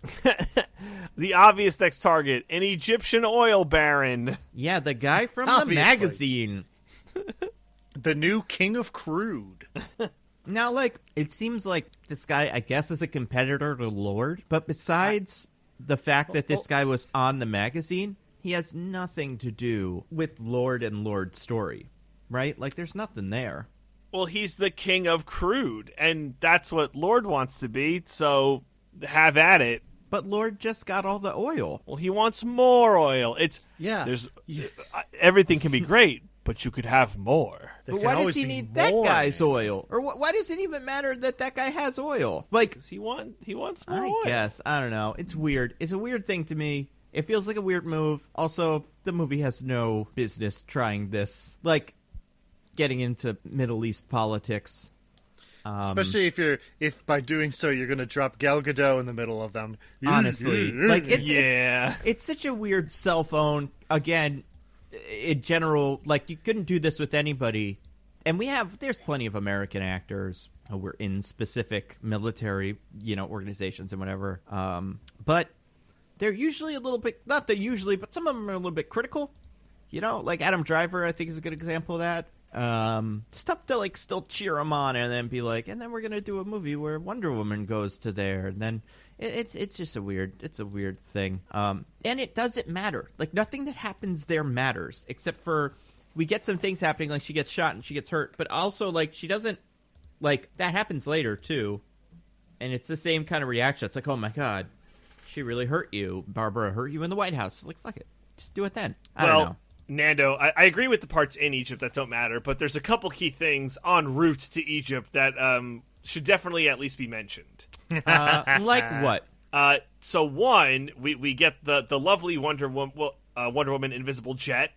The obvious next target, an Egyptian oil baron. Yeah, the guy from Obviously. the magazine. The new king of crude. Now, like, it seems like this guy, I guess, is a competitor to Lord. But besides the fact that this guy was on the magazine, he has nothing to do with Lord and Lord's story. Right? Like, there's nothing there. Well, he's the king of crude, and that's what Lord wants to be, so have at it. But Lord just got all the oil. Well, he wants more oil. Everything can be great, but you could have more. But why does he need that guy's oil? Or why does it even matter that guy has oil? Like, he wants more I oil. guess. I don't know. It's weird. It's a weird thing to me. It feels like a weird move. Also, the movie has no business trying this. Like, getting into Middle East politics. Especially if by doing so you're going to drop Gal Gadot in the middle of them. Honestly. Like, it's such a weird cell phone. Again, in general, like, you couldn't do this with anybody. And there's plenty of American actors who were in specific military, organizations and whatever. But they're usually a little bit, not that usually, but some of them are a little bit critical. Like Adam Driver, I think, is a good example of that. Stuff to, like, still cheer him on and then be like, and then we're going to do a movie where Wonder Woman goes to there. And then it's just a weird thing. And it doesn't matter. Like, nothing that happens there matters, except for we get some things happening, like she gets shot and she gets hurt. But also, like, she doesn't, like, that happens later, too. And it's the same kind of reaction. It's like, oh, my God, she really hurt you. Barbara hurt you in the White House. Like, fuck it. Just do it then. I don't know. Nando, I agree with the parts in Egypt that don't matter, but there's a couple key things en route to Egypt that should definitely at least be mentioned. Like what? So one, we get the lovely Wonder Woman invisible jet.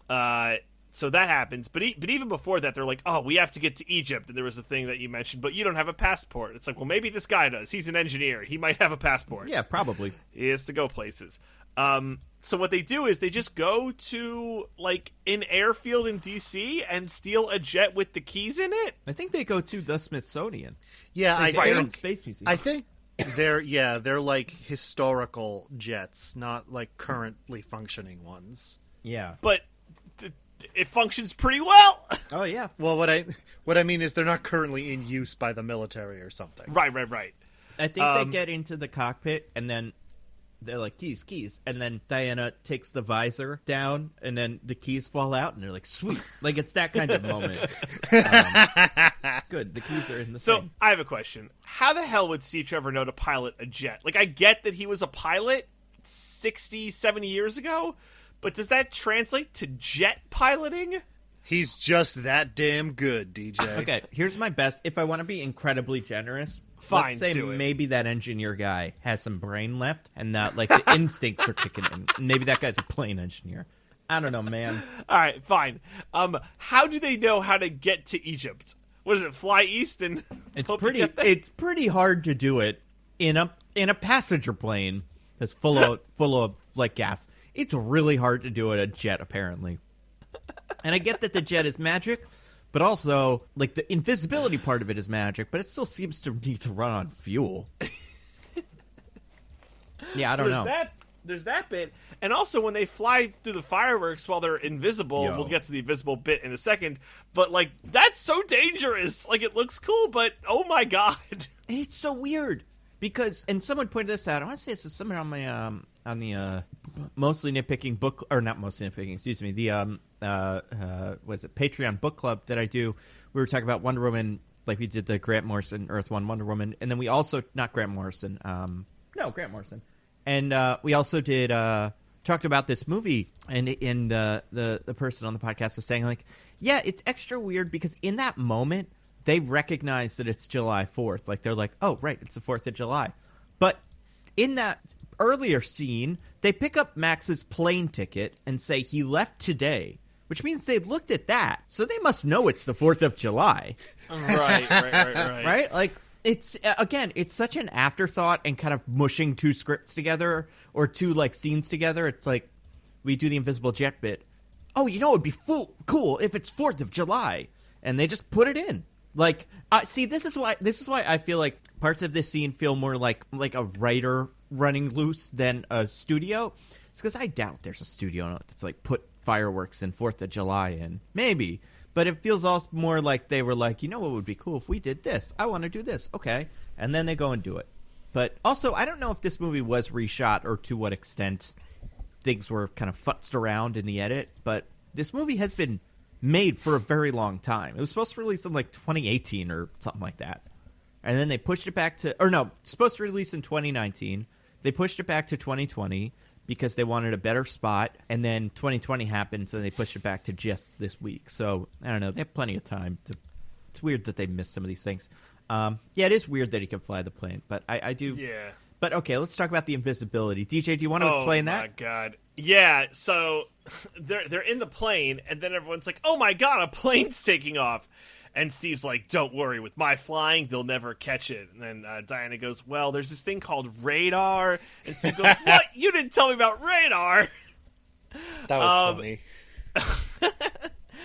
So that happens, but even before that, they're like, oh, we have to get to Egypt, and there was the thing that you mentioned, but you don't have a passport. It's like, well, maybe this guy does. He's an engineer. He might have a passport. Yeah, probably. He has to go places. So what they do is they just go to, like, an airfield in D.C. and steal a jet with the keys in it. I think they go to the Smithsonian. Yeah, I think Space Museum. I think they're like historical jets, not like currently functioning ones. Yeah, but it functions pretty well. Oh yeah. Well, what I mean is they're not currently in use by the military or something. Right. I think they get into the cockpit and then they're like, keys. And then Diana takes the visor down and then the keys fall out and they're like, sweet. Like, it's that kind of moment. Good. The keys are in the So thing. I have a question. How the hell would Steve Trevor know to pilot a jet? Like, I get that he was a pilot 60, 70 years ago, but does that translate to jet piloting? He's just that damn good, DJ. Okay, here's my best. If I want to be incredibly generous, fine, let's say do it. maybe that engineer guy has some brain left and that, like, the instincts are kicking in. Maybe that guy's a plane engineer. I don't know, man. All right, fine. How do they know how to get to Egypt? What is it? Fly east and it's pretty hard to do it in a passenger plane that's full of like gas. It's really hard to do it a jet, apparently. And I get that the jet is magic, but also, like, the invisibility part of it is magic, but it still seems to need to run on fuel. Yeah, I don't know. There's that bit. And also, when they fly through the fireworks while they're invisible, we'll get to the invisible bit in a second, but, like, that's so dangerous. Like, it looks cool, but oh my God. And it's so weird. Because, and someone pointed this out. I want to say this is somewhere on my on the mostly nitpicking book, or not mostly nitpicking. Excuse me. The what's it? Patreon book club that I do. We were talking about Wonder Woman, like we did the Grant Morrison Earth One Wonder Woman, and then we also Grant Morrison, and we also did talked about this movie, and the person on the podcast was saying like, yeah, it's extra weird because in that moment they recognize that it's July 4th. Like, they're like, oh, right, it's the 4th of July. But in that earlier scene, they pick up Max's plane ticket and say he left today, which means they looked at that. So they must know it's the 4th of July. Right. Right? Like, it's, again, it's such an afterthought and kind of mushing two scripts together or two, like, scenes together. It's like, we do the invisible jet bit. Oh, it would be cool if it's 4th of July. And they just put it in. Like, see, this is why I feel like parts of this scene feel more like a writer running loose than a studio. It's because I doubt there's a studio that's like put fireworks and 4th of July in. Maybe. But it feels also more like they were like, what would be cool if we did this? I want to do this. Okay. And then they go and do it. But also, I don't know if this movie was reshot or to what extent things were kind of futzed around in the edit. But this movie has been made for a very long time. It was supposed to release in like 2018 or something like that. And then they pushed it back to, it's supposed to release in 2019. They pushed it back to 2020 because they wanted a better spot. And then 2020 happened, so they pushed it back to just this week. So, I don't know. They have plenty of time. It's weird that they missed some of these things. Yeah, it is weird that he can fly the plane, but I do. Yeah. But okay, let's talk about the invisibility. DJ, do you want to explain that? Oh my god. Yeah, so they're in the plane, and then everyone's like, oh my god, a plane's taking off. And Steve's like, don't worry, with my flying, they'll never catch it. And then Diana goes, well, there's this thing called radar. And Steve goes, what? You didn't tell me about radar. That was funny.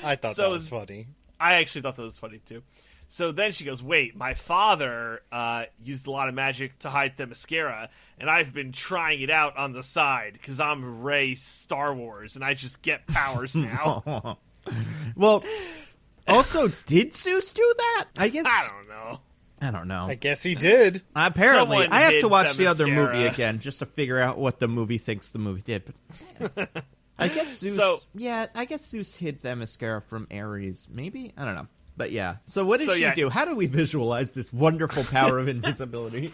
I thought that was funny. I actually thought that was funny, too. So then she goes, wait, my father used a lot of magic to hide the mascara, and I've been trying it out on the side because I'm Rey Star Wars, and I just get powers now. Well, also, did Zeus do that? I guess. I don't know. I guess he did. Apparently. Someone I have to watch the mascara. other movie again just to figure out what the movie thinks the movie did. But I guess Zeus. I guess Zeus hid the mascara from Ares. Maybe? I don't know. But yeah. So what did she do? How do we visualize this wonderful power of invisibility?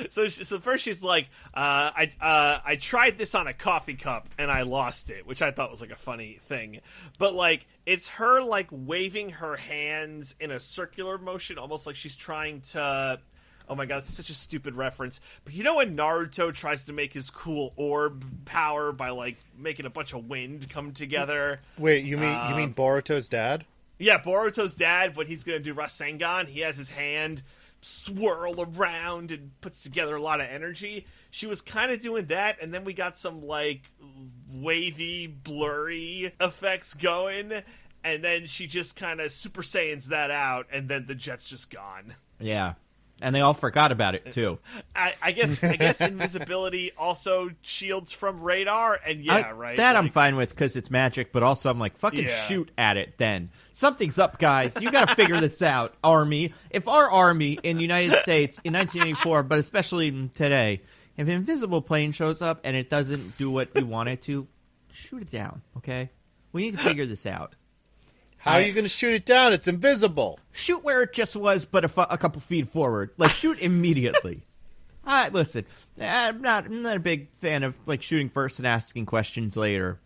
So first she's like, I tried this on a coffee cup and I lost it, which I thought was like a funny thing. But like, it's her like waving her hands in a circular motion, almost like she's trying to. Oh my god, it's such a stupid reference. But you know when Naruto tries to make his cool orb power by like making a bunch of wind come together? Wait, you mean Boruto's dad? Yeah, Boruto's dad, when he's going to do Rasengan, he has his hand swirl around and puts together a lot of energy. She was kind of doing that, and then we got some, like, wavy, blurry effects going, and then she just kind of Super Saiyans that out, and then the jet's just gone. Yeah. And they all forgot about it, too. I guess invisibility also shields from radar, and right? That I'm fine with because it's magic, but also I'm like, fucking shoot at it then. Something's up, guys. You gotta figure this out, Army. If our Army in the United States in 1984, but especially today, if an invisible plane shows up and it doesn't do what you want it to, shoot it down, okay? We need to figure this out. How are you going to shoot it down? It's invisible. Shoot where it just was, but a couple feet forward. Like, shoot immediately. Listen, I'm not a big fan of, like, shooting first and asking questions later.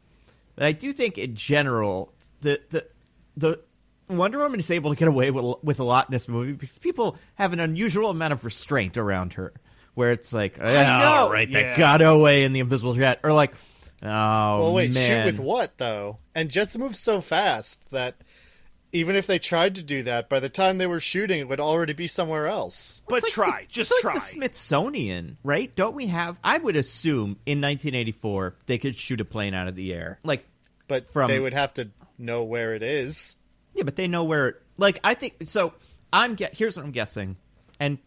But I do think, in general, the Wonder Woman is able to get away with a lot in this movie because people have an unusual amount of restraint around her. Where it's like, they got away in the invisible jet. Or like, well, wait, man. shoot with what, though? And jets move so fast that even if they tried to do that, by the time they were shooting, it would already be somewhere else. But it's try. Like just it's try. Like the Smithsonian, right? Don't we have... I would assume in 1984 they could shoot a plane out of the air. But they would have to know where it is. Yeah, but they know where... I think... So, here's what I'm guessing. And,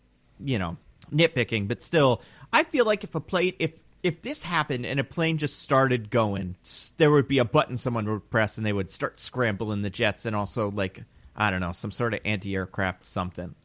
nitpicking, but still, I feel like if a plane... If this happened and a plane just started going, there would be a button someone would press and they would start scrambling the jets and also, I don't know, some sort of anti-aircraft something.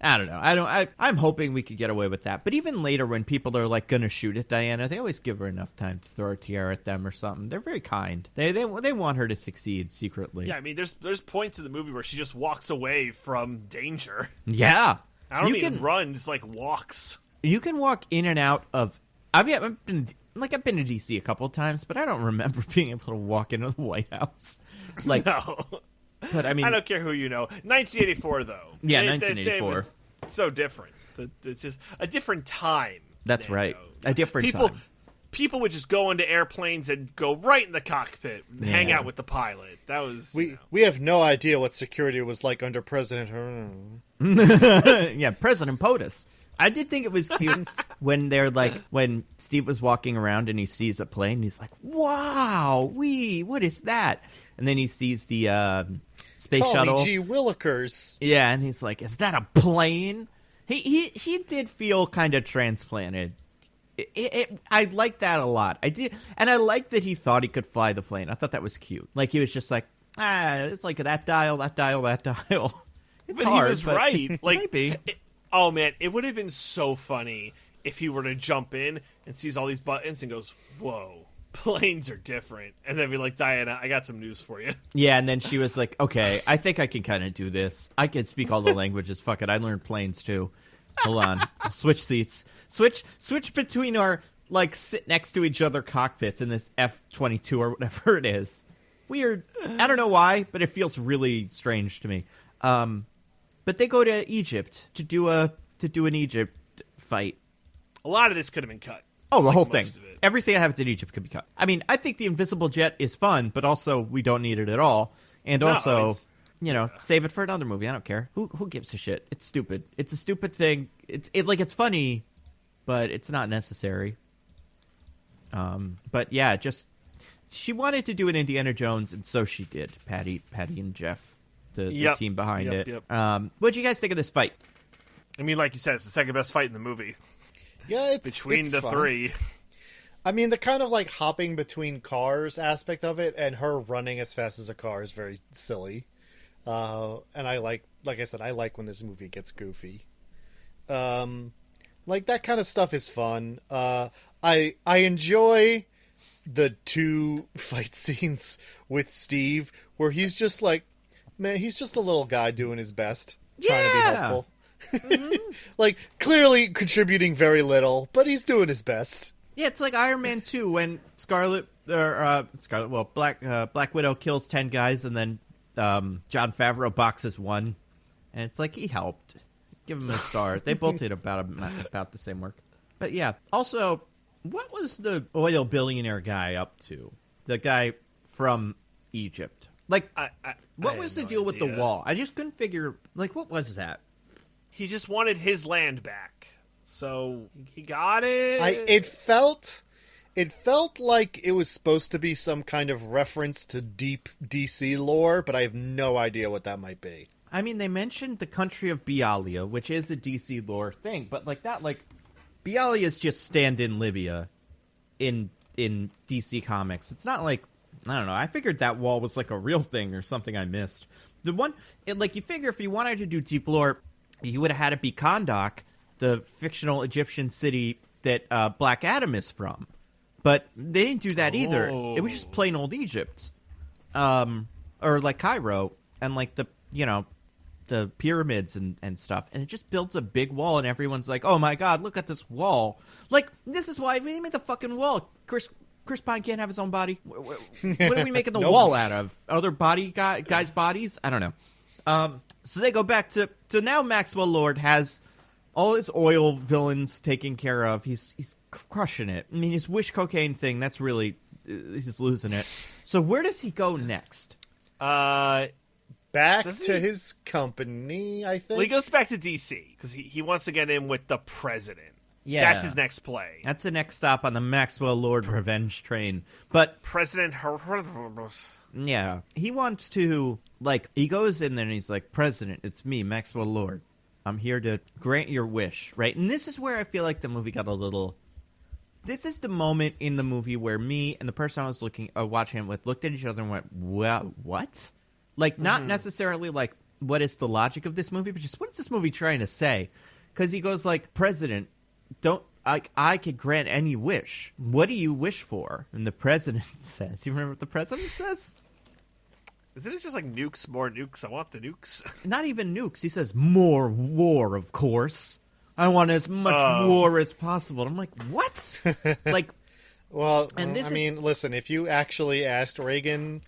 I don't know. I'm hoping we could get away with that. But even later, when people are like going to shoot at Diana, they always give her enough time to throw a tiara at them or something. They're very kind. They want her to succeed secretly. Yeah, I mean, there's points in the movie where she just walks away from danger. Yeah, I don't even run, just like walks. You can walk in and out of. I've been to DC a couple of times, but I don't remember being able to walk into the White House. Like, no. But I mean, I don't care who you know. 1984, though. Yeah, 1984. It was so different. It's just a different time. That's right. A different time. People would just go into airplanes and go right in the cockpit and hang out with the pilot. That was we have no idea what security was like under President. Yeah, President POTUS. I did think it was cute when they're like, when Steve was walking around and he sees a plane, he's like, "Wow, what is that?" And then he sees the space shuttle. G. Willikers. Yeah, and he's like, "Is that a plane?" He did feel kind of transplanted. I liked that a lot. I did, and I liked that he thought he could fly the plane. I thought that was cute. Like he was just like, it's like that dial. It's but hard, he was right. Like maybe. Oh man, it would have been so funny if he were to jump in and sees all these buttons and goes, "Whoa, planes are different," and then be like, "Diana, I got some news for you." Yeah, and then she was like, "Okay, I think I can kind of do this. I can speak all the languages. Fuck it, I learned planes too. Hold on, I'll switch seats, switch between our like sit next to each other cockpits in this F-22 or whatever it is. Weird. I don't know why, but it feels really strange to me. But they go to Egypt to do an Egypt fight. A lot of this could have been cut. Oh, the whole thing. Everything that happens in Egypt could be cut. I mean, I think the invisible jet is fun, but also we don't need it at all. And also, save it for another movie. I don't care. Who gives a shit? It's stupid. It's a stupid thing. It's funny, but it's not necessary. But yeah, she wanted to do an Indiana Jones, and so she did. Patty and Jeff. The team behind it. Yep. What'd you guys think of this fight? I mean, like you said, it's the second best fight in the movie. Yeah, it's between the fun. three. I mean, the kind of like hopping between cars aspect of it and her running as fast as a car is very silly. And I like I said, I like when this movie gets goofy. Like that kind of stuff is fun. I enjoy the two fight scenes with Steve where he's just like, man, he's just a little guy doing his best, trying to be helpful. Mm-hmm. Like, clearly contributing very little, but he's doing his best. Yeah, it's like Iron Man 2 when Black Widow kills 10 guys and then Jon Favreau boxes one. And it's like, he helped. Give him a star. They both did about the same work. But yeah, also, what was the oil billionaire guy up to? The guy from Egypt. Like, what was the deal with the wall? I just couldn't figure, like, what was that? He just wanted his land back. So, he got it. It felt like it was supposed to be some kind of reference to deep DC lore, but I have no idea what that might be. I mean, they mentioned the country of Bialia, which is a DC lore thing, but like that, like, Bialia is just stand-in Libya in DC Comics. It's not like, I don't know, I figured that wall was like a real thing or something I missed. You figure if you wanted to do deep lore, you would have had it be Kahndaq, the fictional Egyptian city that Black Adam is from. But they didn't do that either. It was just plain old Egypt. Or like Cairo, and like the pyramids and stuff. And it just builds a big wall, and everyone's like, oh my god, look at this wall. Like, this is why we made the fucking wall. Chris Pine can't have his own body. What are we making the wall out of? Other guys' bodies? I don't know. So they go back to now Maxwell Lord has all his oil villains taken care of. He's crushing it. I mean, his wish cocaine thing, that's really, he's losing it. So where does he go next? Back to his company, I think. Well, he goes back to DC because he wants to get in with the president. Yeah. That's his next play. That's the next stop on the Maxwell Lord revenge train. But President... Yeah. He wants to, like, he goes in there and he's like, President, it's me, Maxwell Lord. I'm here to grant your wish, right? And this is where I feel like the movie got a little... This is the moment in the movie where me and the person I was watching it with looked at each other and went, well, what? Like, not necessarily like what is the logic of this movie, but just what is this movie trying to say? Because he goes like, President, I could grant any wish. What do you wish for? And the president says, you remember what the president says? Isn't it just like nukes, more nukes? I want the nukes. Not even nukes. He says, more war, of course. I want as much war as possible. And I'm like, what? Like, well, listen, if you actually asked Reagan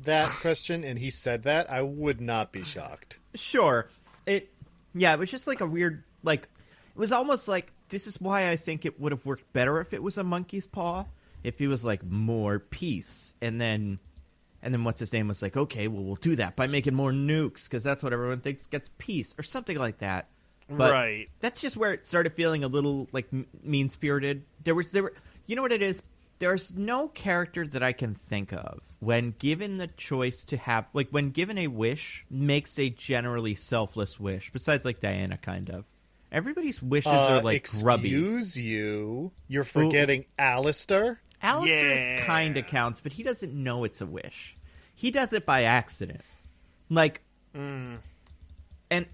that question and he said that, I would not be shocked. Sure. It was just like a weird, like, it was almost like, this is why I think it would have worked better if it was a monkey's paw. If he was like, more peace. And then what's his name was like, okay, well, we'll do that by making more nukes, because that's what everyone thinks gets peace, or something like that. But right. That's just where it started feeling a little like mean-spirited. There were, you know what it is? There's no character that I can think of when given the choice to have, like, when given a wish, makes a generally selfless wish. Besides, like, Diana, kind of. Everybody's wishes are like grubby. Excuse you, you're forgetting Alistair. Alistair's kind of counts, but he doesn't know it's a wish. He does it by accident. Like. And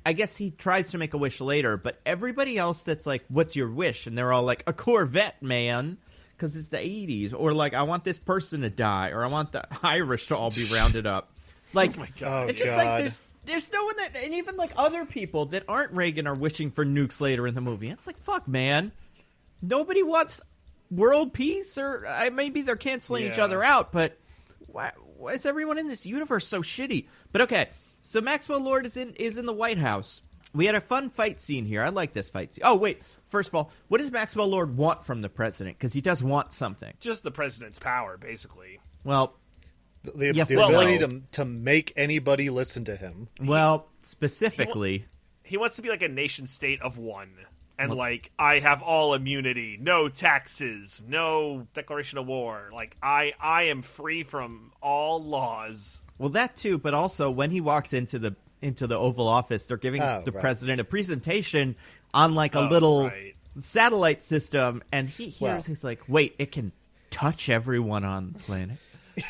I guess he tries to make a wish later, but everybody else that's like, what's your wish? And they're all like, a Corvette, man, because it's the 80s. Or like, I want this person to die, or I want the Irish to all be rounded up. Like, oh my God. It's just like, there's no one that, and even like other people that aren't Reagan are wishing for nukes later in the movie. It's like, fuck, man. Nobody wants world peace, or maybe they're canceling each other out, but why is everyone in this universe so shitty? But okay. So Maxwell Lord is in the White House. We had a fun fight scene here. I like this fight scene. Oh, wait. First of all, what does Maxwell Lord want from the president? Because he does want something. Just the president's power, basically. Well, the ability to make anybody listen to him. Well, specifically, he wants to be like a nation state of one. And like, I have all immunity, no taxes, no declaration of war. Like, I am free from all laws. Well, that too, but also when he walks into the Oval Office, they're giving the president a presentation on like a little satellite system, and he's like, wait, it can touch everyone on the planet.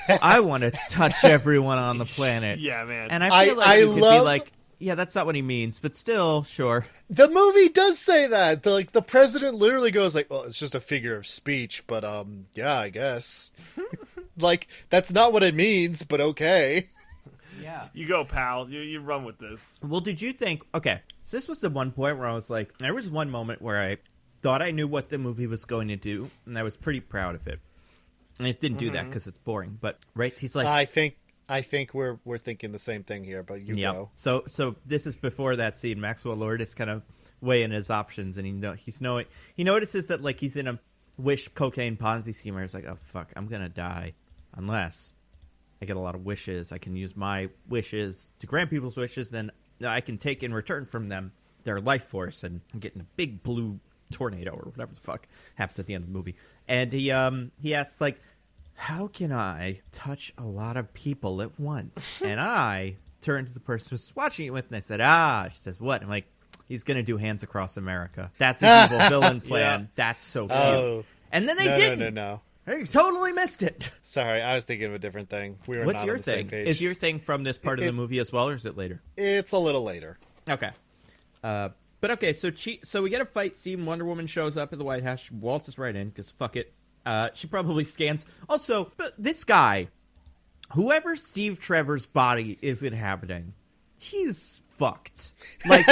I want to touch everyone on the planet. Yeah, man. And I feel like you could be like, yeah, that's not what he means, but still, sure. The movie does say that. The president literally goes like, well, it's just a figure of speech, but yeah, I guess. Like, that's not what it means, but okay. Yeah. You go, pal. You run with this. Well, did you think, okay, so this was the one point where I was like, there was one moment where I thought I knew what the movie was going to do, and I was pretty proud of it. And it didn't do that because it's boring, but, right, he's like... I think we're thinking the same thing here, but you go. So this is before that scene. Maxwell Lord is kind of weighing his options, and he notices that like he's in a wish cocaine Ponzi scheme where he's like, oh fuck, I'm gonna die unless I get a lot of wishes. I can use my wishes to grant people's wishes, then I can take in return from them their life force and get in a big blue tornado or whatever the fuck happens at the end of the movie. And he asks like, how can I touch a lot of people at once? And I turned to the person who's watching it with, and I said, she says, what? I'm like, he's going to do Hands Across America. That's an evil villain plan. Yeah. That's so cute. Oh, and then they didn't. No. They totally missed it. Sorry, I was thinking of a different thing. We were What's not your on the thing? same page. Is your thing from this part of the movie as well, or is it later? It's a little later. Okay. But okay, so we get a fight scene. Wonder Woman shows up at the White House. She waltzes right in, because fuck it. She probably scans. Also, but this guy, whoever Steve Trevor's body is inhabiting, he's fucked. Like,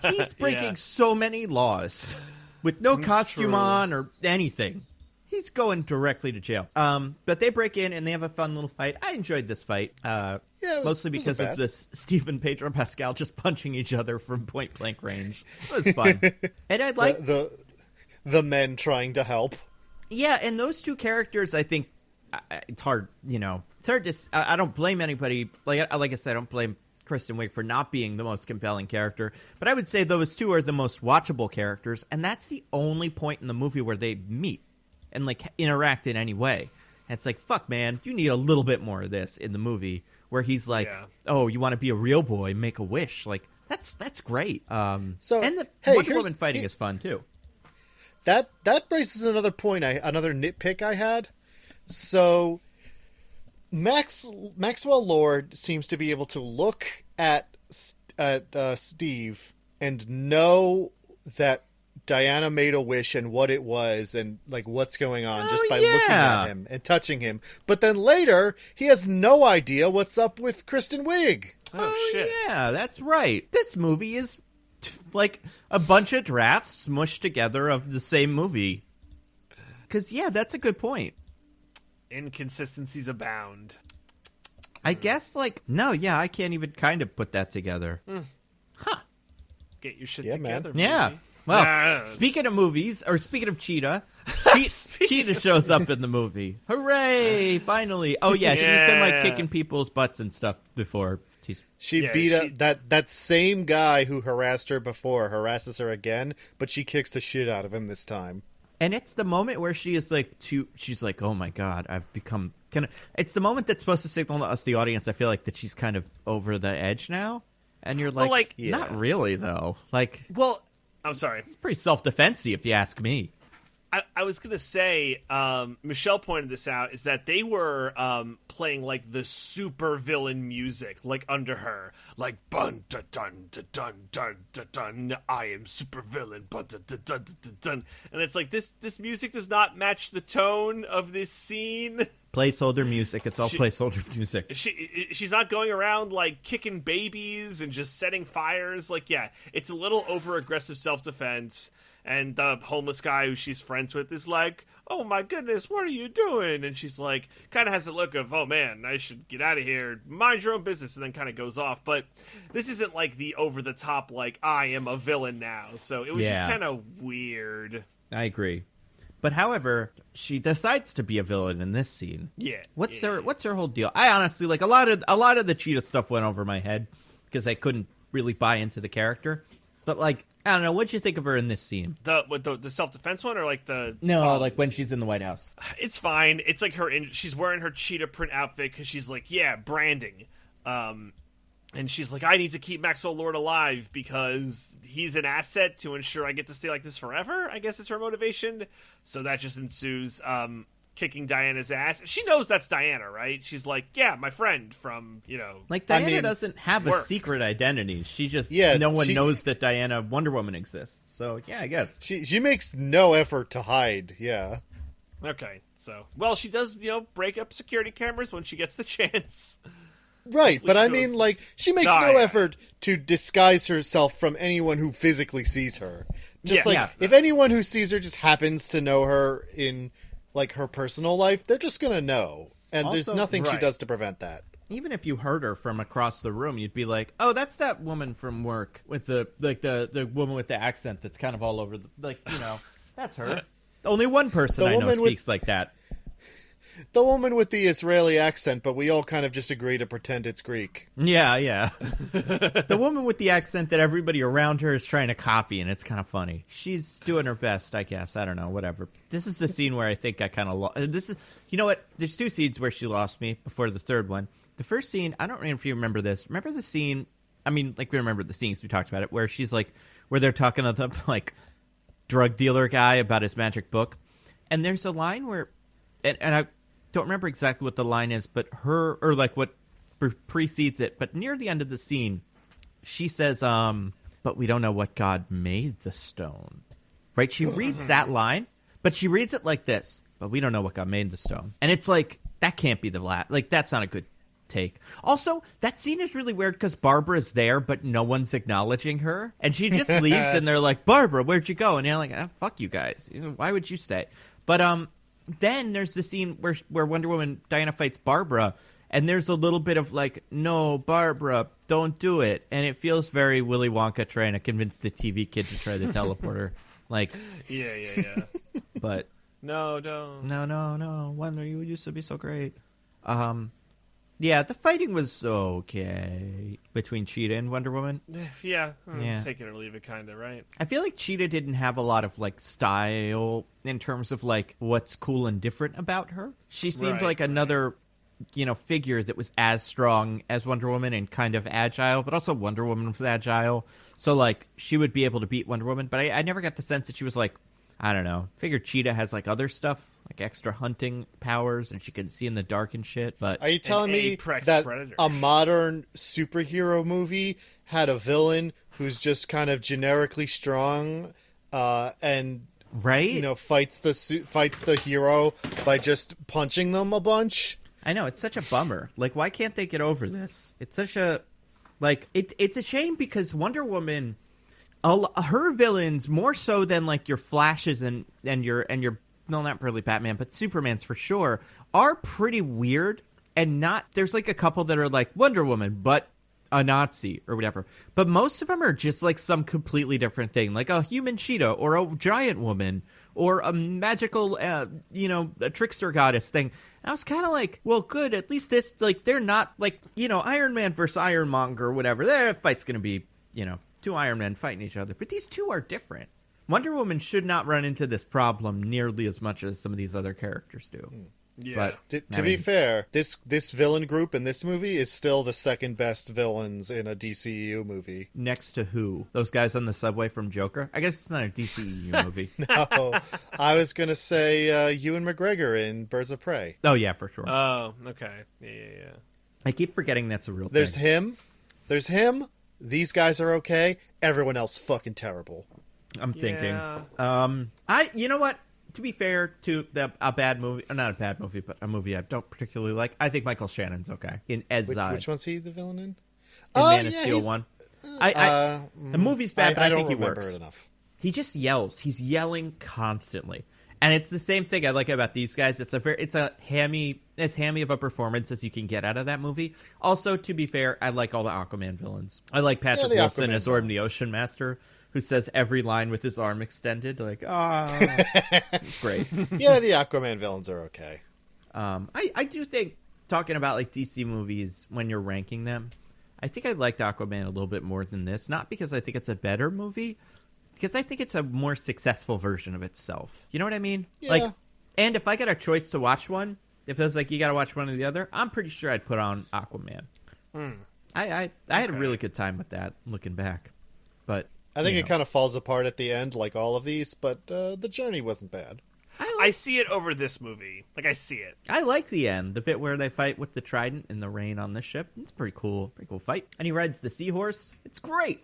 he's breaking so many laws with no costume on or anything. He's going directly to jail. But they break in and they have a fun little fight. I enjoyed this fight. Mostly because of this Stephen Pedro Pascal just punching each other from point blank range. It was fun. And I'd like the men trying to help. Yeah, and those two characters, I think, it's hard, it's hard to, I don't blame anybody, like I said, I don't blame Kristen Wiig for not being the most compelling character, but I would say those two are the most watchable characters, and that's the only point in the movie where they meet and, like, interact in any way. And it's like, fuck, man, you need a little bit more of this in the movie, where he's like, oh, you want to be a real boy, make a wish, like, that's great. And the Wonder Woman fighting is fun, too. That raises another point, another nitpick I had. So, Maxwell Lord seems to be able to look at Steve and know that Diana made a wish and what it was and like what's going on just by looking at him and touching him. But then later, he has no idea what's up with Kristen Wiig. Oh shit. Yeah, that's right. This movie is like a bunch of drafts smushed together of the same movie. Because, yeah, that's a good point. Inconsistencies abound. I guess, like, no, yeah, I can't even kind of put that together. Huh. Get your shit together. Man. Yeah. Well, speaking of movies, or speaking of Cheetah, Cheetah shows up in the movie. Hooray! Finally. Oh, yeah, she's been, like, kicking people's butts and stuff before. She beat up that same guy who harassed her before, harasses her again, but she kicks the shit out of him this time. And it's the moment where she is like, she's like, oh my God, I've become kind of. It's the moment that's supposed to signal to us, the audience, I feel like, that she's kind of over the edge now. And you're like, not really, though. Like, well, I'm sorry. It's pretty self-defensive, if you ask me. I was going to say, Michelle pointed this out, is that they were playing, like, the super villain music, like, under her. Like, bun, da, dun, da, dun, dun, da, dun, I am super villain, bun, da, da, dun, da, da, dun. And it's like, this music does not match the tone of this scene. Placeholder music. It's all placeholder music. She's not going around, like, kicking babies and just setting fires. Like, yeah, it's a little over-aggressive self-defense. And the homeless guy who she's friends with is like, oh my goodness, what are you doing? And she's like, kind of has the look of, oh man, I should get out of here, mind your own business, and then kind of goes off. But this isn't like the over-the-top, like, I am a villain now. So it was just kind of weird. I agree. But however, she decides to be a villain in this scene. Yeah. What's her whole deal? I honestly, like, a lot of the Cheetah stuff went over my head because I couldn't really buy into the character. But, like, I don't know. What'd you think of her in this scene? The self-defense one, or like the... No, like when she's in the White House. It's fine. It's like she's wearing her cheetah print outfit because she's like, yeah, branding. And she's like, I need to keep Maxwell Lord alive because he's an asset to ensure I get to stay like this forever, I guess is her motivation. So that just ensues kicking Diana's ass. She knows that's Diana, right? She's like, yeah, my friend from, Like, Diana doesn't have a secret identity. She just, no one knows that Diana Wonder Woman exists. So, yeah, I guess. She makes no effort to hide, yeah. Okay, so, well, she does, break up security cameras when she gets the chance. Right, but I mean, like, she makes no effort to disguise herself from anyone who physically sees her. Just if anyone who sees her just happens to know her in... like her personal life, they're just gonna know, and there's nothing she does to prevent that. Even if you heard her from across the room, you'd be like, "Oh, that's that woman from work with the woman with the accent that's kind of all over the that's her." Only one person I know speaks like that. The woman with the Israeli accent, but we all kind of just agree to pretend it's Greek. Yeah. The woman with the accent that everybody around her is trying to copy, and it's kind of funny. She's doing her best, I guess. I don't know, whatever. This is the scene where I think I kind of lost. You know what? There's two scenes where she lost me before the third one. The first scene, I don't know if you remember this. Remember the scene? I mean, like, we remember the scenes, we talked about it, where she's like, where they're talking to the, like, drug dealer guy about his magic book. And there's a line where, and I don't remember exactly what the line is, but what precedes it, but near the end of the scene, she says, but we don't know what God made the stone. Right? She reads that line, but she reads it like this, but we don't know what God made the stone. And it's like, that can't be the last, like, that's not a good take. Also, that scene is really weird because Barbara's there, but no one's acknowledging her. And she just leaves, and they're like, Barbara, where'd you go? And you're like, fuck you guys. Why would you stay? But, then there's the scene where Wonder Woman, Diana fights Barbara, and there's a little bit of like, no, Barbara, don't do it. And it feels very Willy Wonka trying to convince the TV kid to try the teleporter. Like, yeah. But no, don't. No. Wonder, you used to be so great. Yeah, the fighting was okay between Cheetah and Wonder Woman. Yeah. Take it or leave it, kind of, right? I feel like Cheetah didn't have a lot of, like, style in terms of, like, what's cool and different about her. She seemed like another, figure that was as strong as Wonder Woman and kind of agile, but also Wonder Woman was agile. So, like, she would be able to beat Wonder Woman, but I never got the sense that she was, like, I don't know. Figured Cheetah has, like, other stuff like extra hunting powers, and she can see in the dark and shit. But Are you telling me apex that predator. a modern superhero movie had a villain who's just kind of generically strong, and right, fights the hero by just punching them a bunch? I know, it's such a bummer. Like, why can't they get over this? It's such a it's a shame because Wonder Woman, her villains more so than like your Flashes and your no, not really Batman, but Superman's for sure, are pretty weird and not. There's like a couple that are like Wonder Woman, but a Nazi or whatever. But most of them are just like some completely different thing, like a human cheetah or a giant woman or a magical, a trickster goddess thing. And I was kind of like, well, good. At least this, like, they're not like, Iron Man versus Ironmonger or whatever. Their fight's going to be, two Iron Men fighting each other. But these two are different. Wonder Woman should not run into this problem nearly as much as some of these other characters do. Yeah. But To be fair, this villain group in this movie is still the second best villains in a DCEU movie. next to who? Those guys on the subway from Joker? I guess it's not a DCEU movie. Oh, I was going to say Ewan McGregor in Birds of Prey. Oh, yeah, for sure. Oh, okay. Yeah. I keep forgetting that's a real There's thing. him. These guys are okay. Everyone else fucking terrible. I'm thinking. Yeah. You know what? To be fair to a bad movie, not a bad movie, but a movie I don't particularly like, I think Michael Shannon's okay in Edzai. Which one's he the villain in? Man of Steel 1. The movie's bad, but I think he works. It enough. He just yells. He's yelling constantly. And it's the same thing I like about these guys. It's as hammy of a performance as you can get out of that movie. Also, to be fair, I like all the Aquaman villains. I like Patrick Wilson as Orm the Ocean Master, who says every line with his arm extended. Like, it's great. Yeah, the Aquaman villains are okay. I do think, talking about like DC movies, when you're ranking them, I think I liked Aquaman a little bit more than this. Not because I think it's a better movie, because I think it's a more successful version of itself. You know what I mean? Yeah. Like, and if I got a choice to watch one, if it was like you got to watch one or the other, I'm pretty sure I'd put on Aquaman. I had a really good time with that, looking back. But I think it kind of falls apart at the end, like all of these, but the journey wasn't bad. I see it over this movie. Like, I see it. I like the end, the bit where they fight with the trident in the rain on the ship. It's pretty cool fight. And he rides the seahorse. It's great.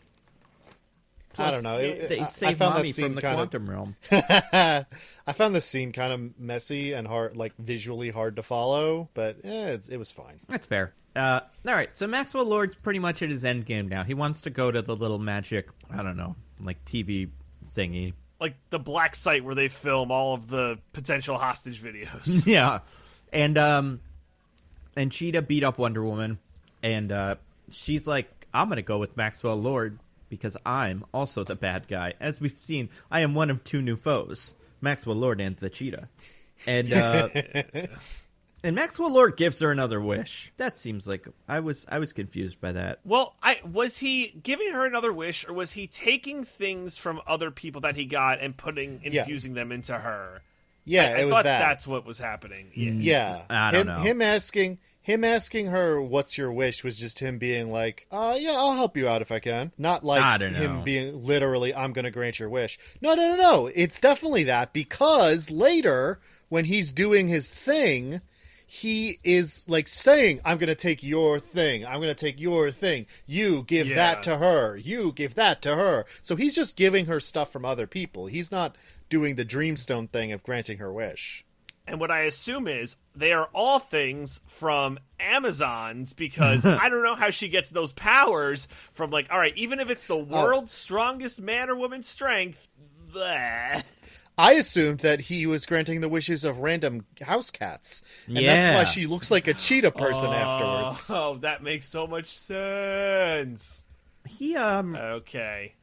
Plus, I don't know. They I save found mommy that scene from the quantum realm. I found this scene kind of messy and hard, like visually hard to follow, but it was fine. That's fair. All right, so Maxwell Lord's pretty much at his end game now. He wants to go to the little magic, I don't know, like TV thingy. Like the black site where they film all of the potential hostage videos. Yeah. And Cheetah beat up Wonder Woman, and she's like, I'm going to go with Maxwell Lord because I'm also the bad guy. As we've seen, I am one of two new foes, Maxwell Lord and the Cheetah. And and Maxwell Lord gives her another wish. That seems like I was confused by that. Well, was he giving her another wish, or was he taking things from other people that he got and infusing them into her? Yeah, I it was thought that. That's what was happening. Yeah, I don't know. Him asking her what's your wish was just him being like, yeah, I'll help you out if I can. Not like him being literally, I'm going to grant your wish. No. It's definitely that, because later when he's doing his thing, he is like saying, I'm going to take your thing. I'm going to take your thing. You give that to her. You give that to her. So he's just giving her stuff from other people. He's not doing the Dreamstone thing of granting her wish. And what I assume is they are all things from Amazon's, because I don't know how she gets those powers from, like, all right, even if it's the world's strongest man or woman strength, bleh. I assumed that he was granting the wishes of random house cats. And that's why she looks like a cheetah person afterwards. Oh, that makes so much sense. He Okay.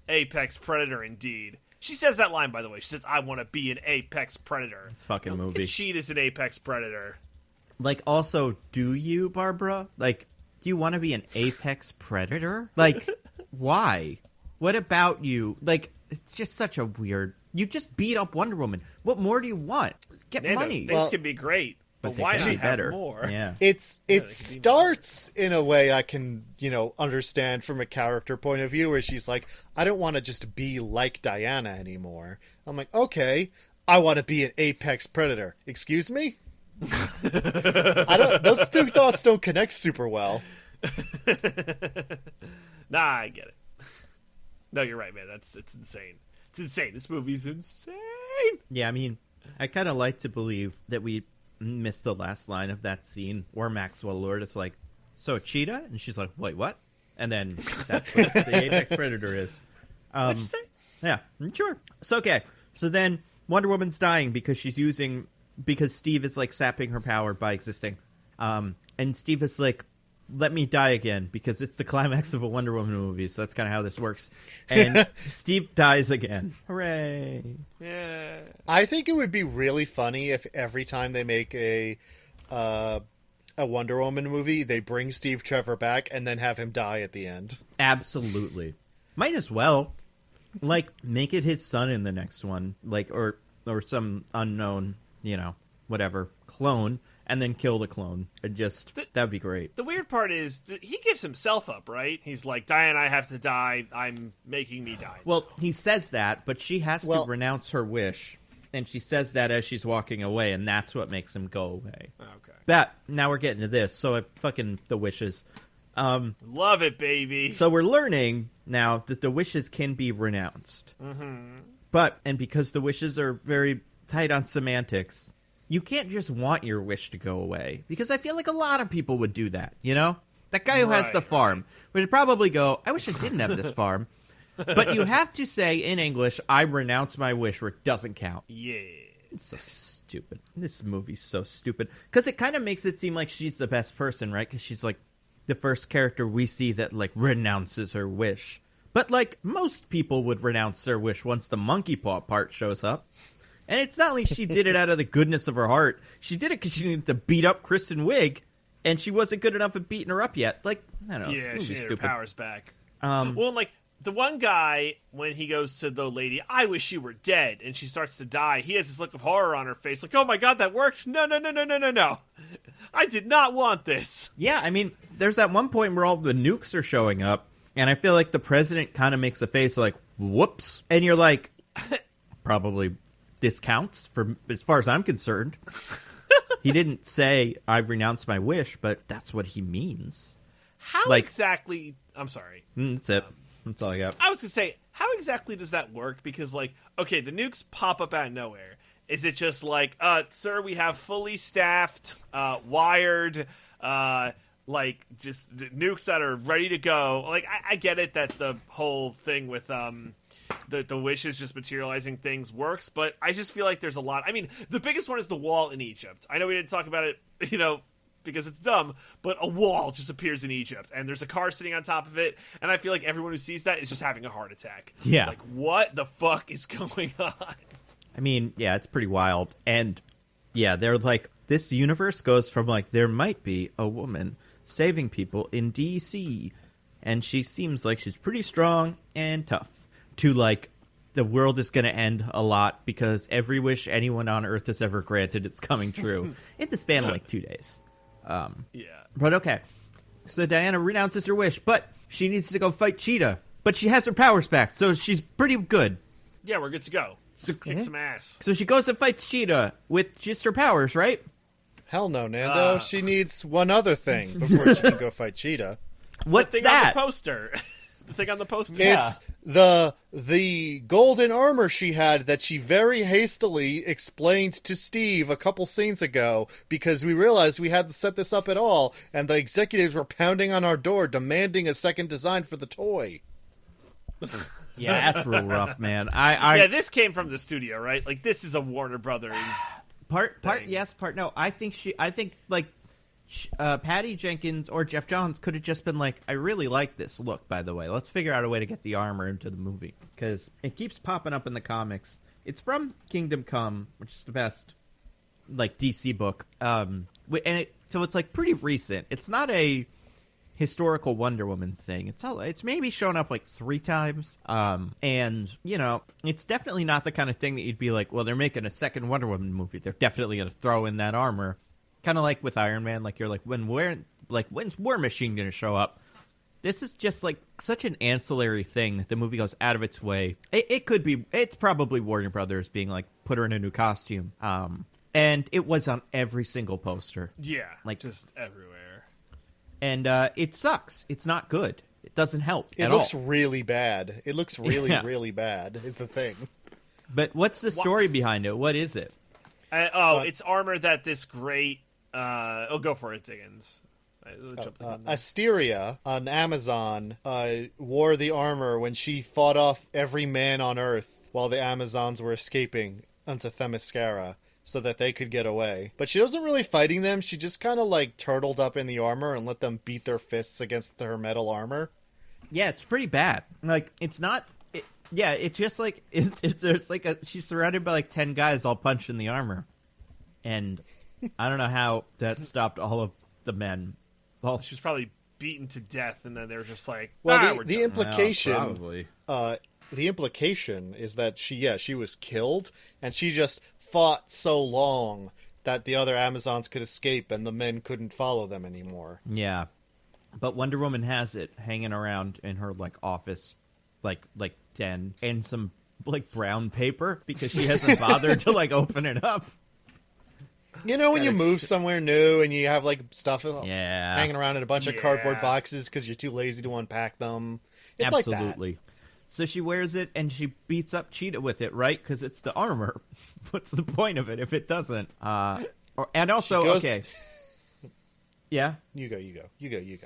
Apex Predator indeed. She says that line, by the way. She says, I want to be an Apex Predator. It's fucking movie. Cheat is an Apex Predator. Like, also, do you, Barbara? Like, do you want to be an Apex Predator? Like, why? What about you? Like, it's just such a weird... You just beat up Wonder Woman. What more do you want? Get money. Things can be great, but why not have more? Yeah. It starts in a way I can, understand from a character point of view, where she's like, I don't want to just be like Diana anymore. I'm like, okay, I want to be an apex predator. Excuse me? Those two thoughts don't connect super well. Nah, I get it. No, you're right, man. It's insane. It's insane. This movie's insane. Yeah, I mean, I kind of like to believe that we missed the last line of that scene where Maxwell Lord is like, so Cheetah? And she's like, wait, what? And then that's what the apex predator is. What'd you say? Yeah, sure. So, okay. So then Wonder Woman's dying because Steve is like sapping her power by existing. And Steve is like, let me die again because it's the climax of a Wonder Woman movie. So that's kind of how this works. And Steve dies again. Hooray. Yeah. I think it would be really funny if every time they make a Wonder Woman movie, they bring Steve Trevor back and then have him die at the end. Absolutely. Might as well. Like, make it his son in the next one. Like, or some unknown, whatever, clone. And then kill the clone. That'd be great. The weird part is, he gives himself up, right? He's like, Diane, I have to die. I'm making me die. Well, he says that, but she has to renounce her wish. And she says that as she's walking away, and that's what makes him go away. Okay. Now we're getting to this. So the wishes. Love it, baby. So we're learning now that the wishes can be renounced. Mm-hmm. And because the wishes are very tight on semantics, you can't just want your wish to go away. Because I feel like a lot of people would do that, That guy who has the farm would probably go, I wish I didn't have this farm. But you have to say in English, I renounce my wish, or it doesn't count. Yeah. It's so stupid. This movie's so stupid. Because it kind of makes it seem like she's the best person, right? Because she's like the first character we see that like renounces her wish. But like most people would renounce their wish once the monkey paw part shows up. And it's not like she did it out of the goodness of her heart. She did it because she needed to beat up Kristen Wiig, and she wasn't good enough at beating her up yet. Like, I don't know. Yeah, she needed her powers back. Well, like, the one guy, when he goes to the lady, I wish you were dead, and she starts to die, he has this look of horror on her face, like, oh my god, that worked? No. I did not want this. Yeah, I mean, there's that one point where all the nukes are showing up, and I feel like the president kind of makes a face like, whoops. And you're like, probably this counts for as far as I'm concerned. He didn't say I've renounced my wish, but that's what he means. How exactly? I'm sorry. That's it. That's all I got. I was gonna say, how exactly does that work? Because okay, the nukes pop up out of nowhere. Is it just like, sir, we have fully staffed, wired, just nukes that are ready to go? Like, I get it that the whole thing with the wishes just materializing things works, but I just feel like there's a lot. I mean, the biggest one is the wall in Egypt. I know we didn't talk about it, because it's dumb, but a wall just appears in Egypt, and there's a car sitting on top of it, and I feel like everyone who sees that is just having a heart attack. Yeah. Like, what the fuck is going on? I mean, yeah, it's pretty wild. And, yeah, they're like, this universe goes from, like, there might be a woman saving people in D.C., and she seems like she's pretty strong and tough, to, like, the world is going to end a lot because every wish anyone on Earth has ever granted is coming true in the span of, like, 2 days. Yeah. But, okay. So Diana renounces her wish, but she needs to go fight Cheetah. But she has her powers back, so she's pretty good. Yeah, we're good to go. Let's kick some ass. So she goes and fights Cheetah with just her powers, right? Hell no, Nando. She needs one other thing before she can go fight Cheetah. What's the thing that? on the poster. The thing on the poster. It's the golden armor she had that she very hastily explained to Steve a couple scenes ago because we realized we hadn't set this up at all, and the executives were pounding on our door demanding a second design for the toy. Yeah, that's real rough, man. Yeah, this came from the studio, right? Like, this is a Warner Brothers part thing. Yes, part no. I think Patty Jenkins or Jeff Johns could have just been like, I really like this look, by the way. Let's figure out a way to get the armor into the movie. Because it keeps popping up in the comics. It's from Kingdom Come, which is the best, like, DC book. So it's, like, pretty recent. It's not a historical Wonder Woman thing. It's maybe shown up, like, 3 times. And, it's definitely not the kind of thing that you'd be like, well, they're making a second Wonder Woman movie. They're definitely going to throw in that armor. Kind of like with Iron Man, like you're like, when's War Machine going to show up? This is just like such an ancillary thing that the movie goes out of its way. It's probably Warner Brothers being like, put her in a new costume. And it was on every single poster. Yeah, like just everywhere. And it sucks. It's not good. It doesn't help It at all. looks really bad. It looks really, really bad is the thing. But what's the story behind it? What is it? It's armor that this great... go for it, Diggins. Asteria on Amazon wore the armor when she fought off every man on Earth while the Amazons were escaping onto Themyscira so that they could get away. But she wasn't really fighting them. She just kind of like turtled up in the armor and let them beat their fists against her metal armor. Yeah, it's pretty bad. Like, it's not... it's just like... there's like she's surrounded by like 10 guys all punching the armor. And I don't know how that stopped all of the men. Well, she was probably beaten to death, and then they were just like, well, the implication... Well, probably. The implication is that she was killed, and she just fought so long that the other Amazons could escape and the men couldn't follow them anymore. Yeah. But Wonder Woman has it hanging around in her like office, like den, and some like brown paper because she hasn't bothered to like open it up. You know when you move somewhere new and you have like stuff hanging around in a bunch of cardboard boxes because you're too lazy to unpack them? It's Absolutely. Like that. So she wears it and she beats up Cheetah with it, right? Because it's the armor. What's the point of it if it doesn't? And also, okay. Yeah? You go.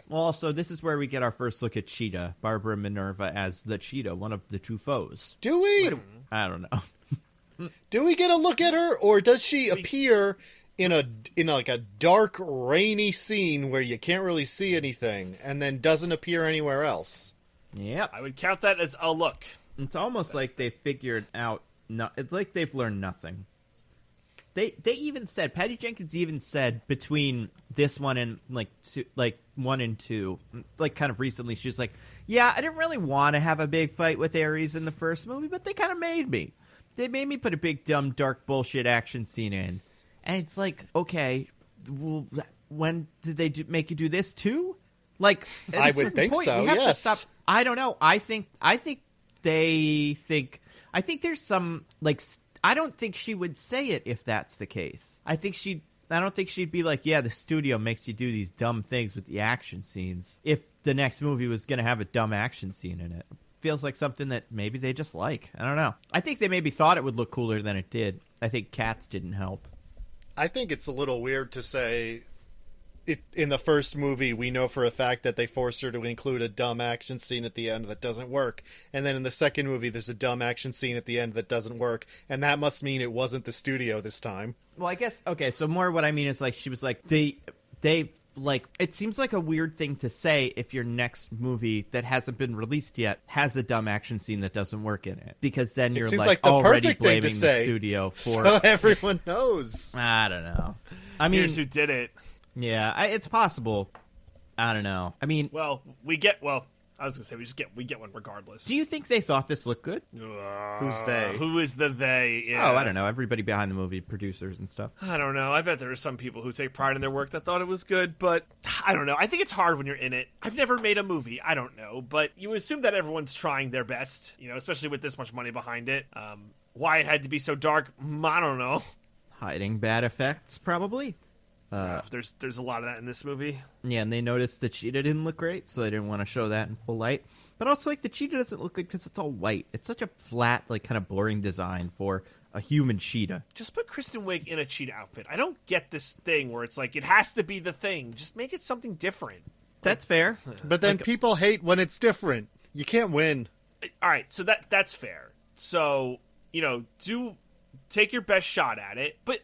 Well, also, this is where we get our first look at Cheetah, Barbara Minerva as the Cheetah, one of the two foes. Do we? I don't know. Do we get a look at her, or does she appear in like a dark, rainy scene where you can't really see anything, and then doesn't appear anywhere else? Yep. I would count that as a look. It's almost like they figured out... it's like they've learned nothing. They even said... Patty Jenkins even said between this one and, like 1 and 2, like, kind of recently, she was like, yeah, I didn't really want to have a big fight with Ares in the first movie, but they kind of made me. They made me put a big, dumb, dark, bullshit action scene in. And it's like, okay, well, when did they make you do this too? Like, I would think so, yes. I don't know. I think there's some, like, I don't think she would say it if that's the case. I don't think she'd be like, yeah, the studio makes you do these dumb things with the action scenes if the next movie was going to have a dumb action scene in it. Feels like something that maybe they just like. I don't know. I think they maybe thought it would look cooler than it did. I think cats didn't help. I think it's a little weird to say... in the first movie, we know for a fact that they forced her to include a dumb action scene at the end that doesn't work. And then in the second movie, there's a dumb action scene at the end that doesn't work. And that must mean it wasn't the studio this time. Well, I guess, okay, so more what I mean is, like, she was like, they like, it seems like a weird thing to say if your next movie that hasn't been released yet has a dumb action scene that doesn't work in it. Because then you're, like already blaming the studio for... So everyone knows. I don't know. I mean... Here's who did it. Yeah, it's possible. I don't know. I mean... I was going to say, we get one regardless. Do you think they thought this looked good? Who's they? Who is the they? Yeah. Oh, I don't know. Everybody behind the movie, producers and stuff. I don't know. I bet there are some people who take pride in their work that thought it was good, but I don't know. I think it's hard when you're in it. I've never made a movie. I don't know. But you assume that everyone's trying their best, especially with this much money behind it. Why it had to be so dark, I don't know. Hiding bad effects, probably. There's a lot of that in this movie. Yeah, and they noticed the cheetah didn't look great, so they didn't want to show that in full light. But also, like, the cheetah doesn't look good because it's all white. It's such a flat, like, kind of boring design for a human cheetah. Just put Kristen Wiig in a cheetah outfit. I don't get this thing where it's like, it has to be the thing. Just make it something different. That's fair. But then people hate when it's different. You can't win. All right, so that's fair. So, take your best shot at it. But...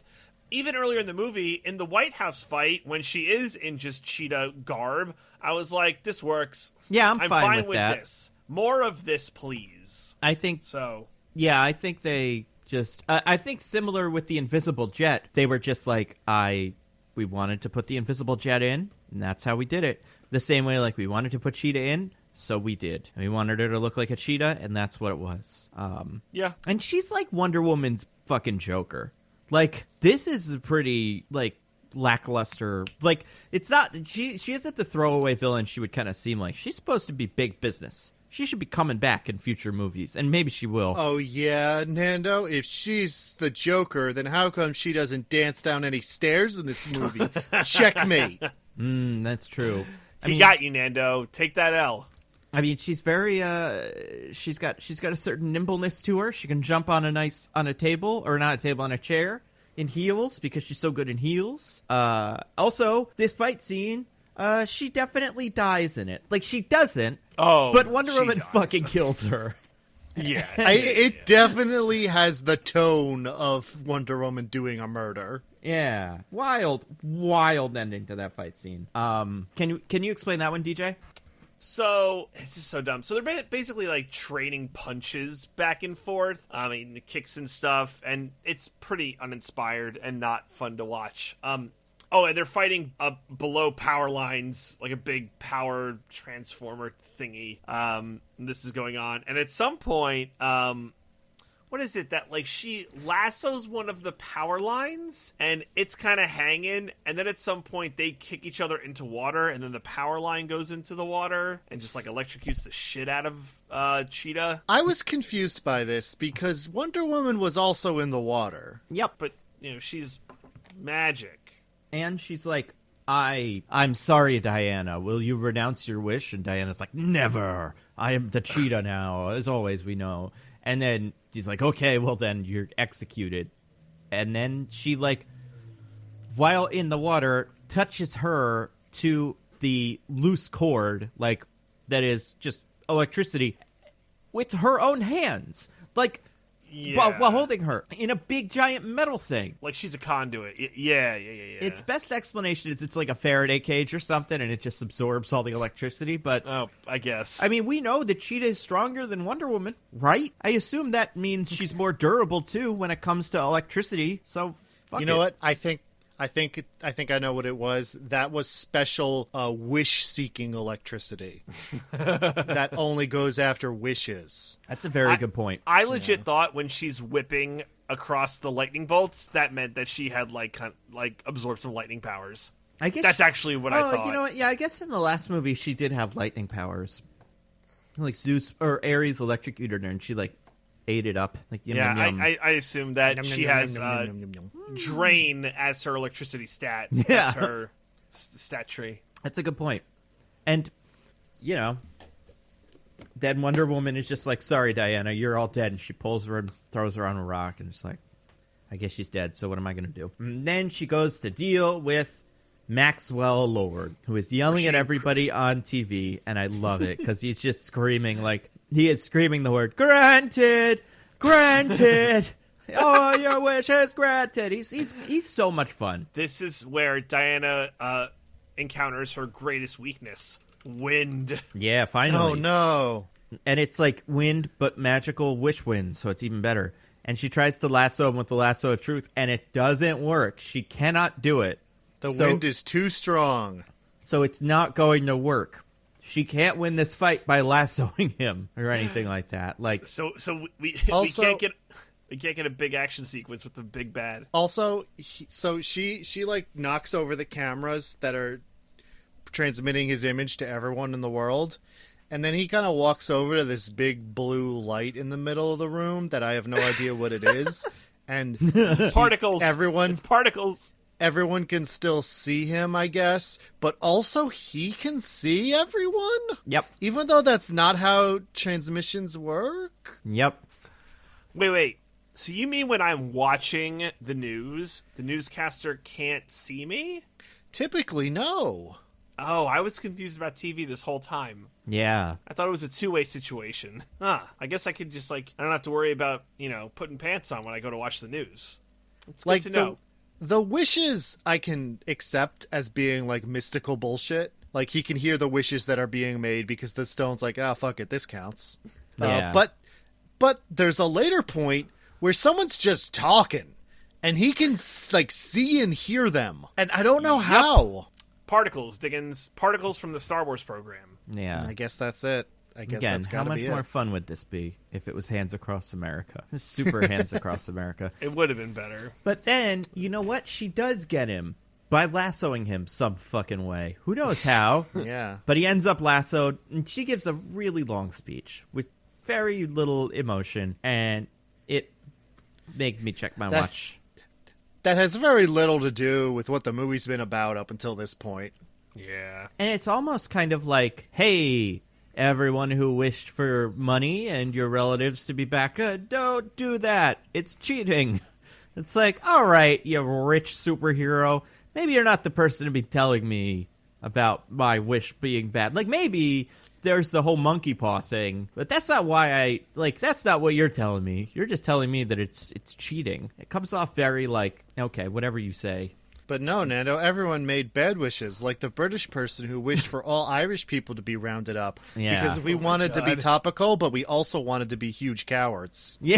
even earlier in the movie, in the White House fight, when she is in just cheetah garb, I was like, this works. Yeah, I'm fine with that. This. More of this, please. I think so. Yeah, I think they just... I think similar with the Invisible Jet, they were just like, we wanted to put the Invisible Jet in, and that's how we did it. The same way, like, we wanted to put Cheetah in, so we did. We wanted her to look like a cheetah, and that's what it was. Yeah. And she's like Wonder Woman's fucking Joker. Like, this is a pretty, like, lackluster... Like, it's not... She isn't the throwaway villain she would kind of seem like. She's supposed to be big business. she should be coming back in future movies, and maybe she will. Oh, yeah, Nando, if she's the Joker, then how come she doesn't dance down any stairs in this movie? Checkmate. That's true. He got you, Nando. Take that L. I mean, she's very she's got a certain nimbleness to her. She can jump on a table, or not a table, on a chair in heels because she's so good in heels. Also, this fight scene, she definitely dies in it. Like, she doesn't. Oh, but Wonder Woman fucking kills her. Yeah. It definitely has the tone of Wonder Woman doing a murder. Yeah. Wild ending to that fight scene. Can you explain that one, DJ? So, it's just so dumb. So they're basically like trading punches back and forth. I mean, the kicks and stuff, and it's pretty uninspired and not fun to watch. Oh, and they're fighting up below power lines, like a big power transformer thingy. This is going on. And at some point, what is it that, like, she lassos one of the power lines and it's kind of hanging, and then at some point they kick each other into water, and then the power line goes into the water and just, like, electrocutes the shit out of Cheetah. I was confused by this because Wonder Woman was also in the water. Yep. But, you know, she's magic. And she's like, I'm sorry, Diana. Will you renounce your wish? And Diana's like, never. I am the Cheetah now. As always, we know. And then she's like, okay, well then you're executed. And then she, like, while in the water, touches her to the loose cord, like, that is just electricity, with her own hands. Like, yeah. while holding her in a big giant metal thing. Like she's a conduit. Yeah. Its best explanation is it's like a Faraday cage or something, and it just absorbs all the electricity. But I guess. I mean, we know that Cheetah is stronger than Wonder Woman, right? I assume that means she's more durable too when it comes to electricity. So fuck You know what? I think I know what it was. That was special wish-seeking electricity that only goes after wishes. That's a very good point. I legit thought when she's whipping across the lightning bolts, that meant that she had like absorbed some lightning powers. I guess that's actually what I thought. You know what? Yeah, I guess in the last movie she did have lightning powers. Like Zeus or Ares electrocuted her, and she like ate it up. Like yum, yum, yum. I assume that she has drain as her electricity stat. Yeah, that's her stat tree. That's a good point. And you know, then Wonder Woman is just like, "Sorry, Diana, you're all dead," and she pulls her and throws her on a rock, and it's like, "I guess she's dead. So what am I going to do?" And then she goes to deal with Maxwell Lord, who is yelling at everybody on TV, and I love it because he's just screaming like. He is screaming the word, granted, granted, oh, your wish is granted. He's so much fun. This is where Diana encounters her greatest weakness, wind. Yeah, finally. Oh, no. And it's like wind, but magical wish wind, so it's even better. And she tries to lasso him with the lasso of truth, and it doesn't work. She cannot do it. The wind is too strong. So it's not going to work. She can't win this fight by lassoing him or anything like that. Like so we can't get a big action sequence with the big bad. Also, she like knocks over the cameras that are transmitting his image to everyone in the world, and then he kind of walks over to this big blue light in the middle of the room that I have no idea what it is, and particles. It's particles. Everyone can still see him, I guess, but also he can see everyone? Yep. Even though that's not how transmissions work? Yep. Wait. So you mean when I'm watching the news, the newscaster can't see me? Typically, no. Oh, I was confused about TV this whole time. Yeah. I thought it was a two-way situation. I guess I could just, I don't have to worry about, putting pants on when I go to watch the news. It's good to know. The wishes I can accept as being, mystical bullshit. Like, he can hear the wishes that are being made because the stone's like, fuck it, this counts. Yeah. But there's a later point where someone's just talking, and he can, see and hear them. And I don't know how. Particles, Diggins. Particles from the Star Wars program. Yeah. I guess that's it. I guess Again, that's how gotta much be more it. fun would this be if it was Hands Across America? Super Hands Across America. It would have been better. But then, you know what? She does get him. by lassoing him some fucking way. Who knows how? Yeah. But he ends up lassoed, and she gives a really long speech with very little emotion, and it made me check my watch. That has very little to do with what the movie's been about up until this point. Yeah. And it's almost kind of like, hey, everyone who wished for money and your relatives to be back good, don't do that. It's cheating. It's like, all right, you rich superhero, maybe you're not the person to be telling me about my wish being bad. Like, maybe there's the whole monkey paw thing, but that's not why that's not what you're telling me. You're just telling me that it's cheating. It comes off very like, okay, whatever you say. But no, Nando, everyone made bad wishes, like the British person who wished for all Irish people to be rounded up. Yeah. Because we wanted to be topical, but we also wanted to be huge cowards. Yeah.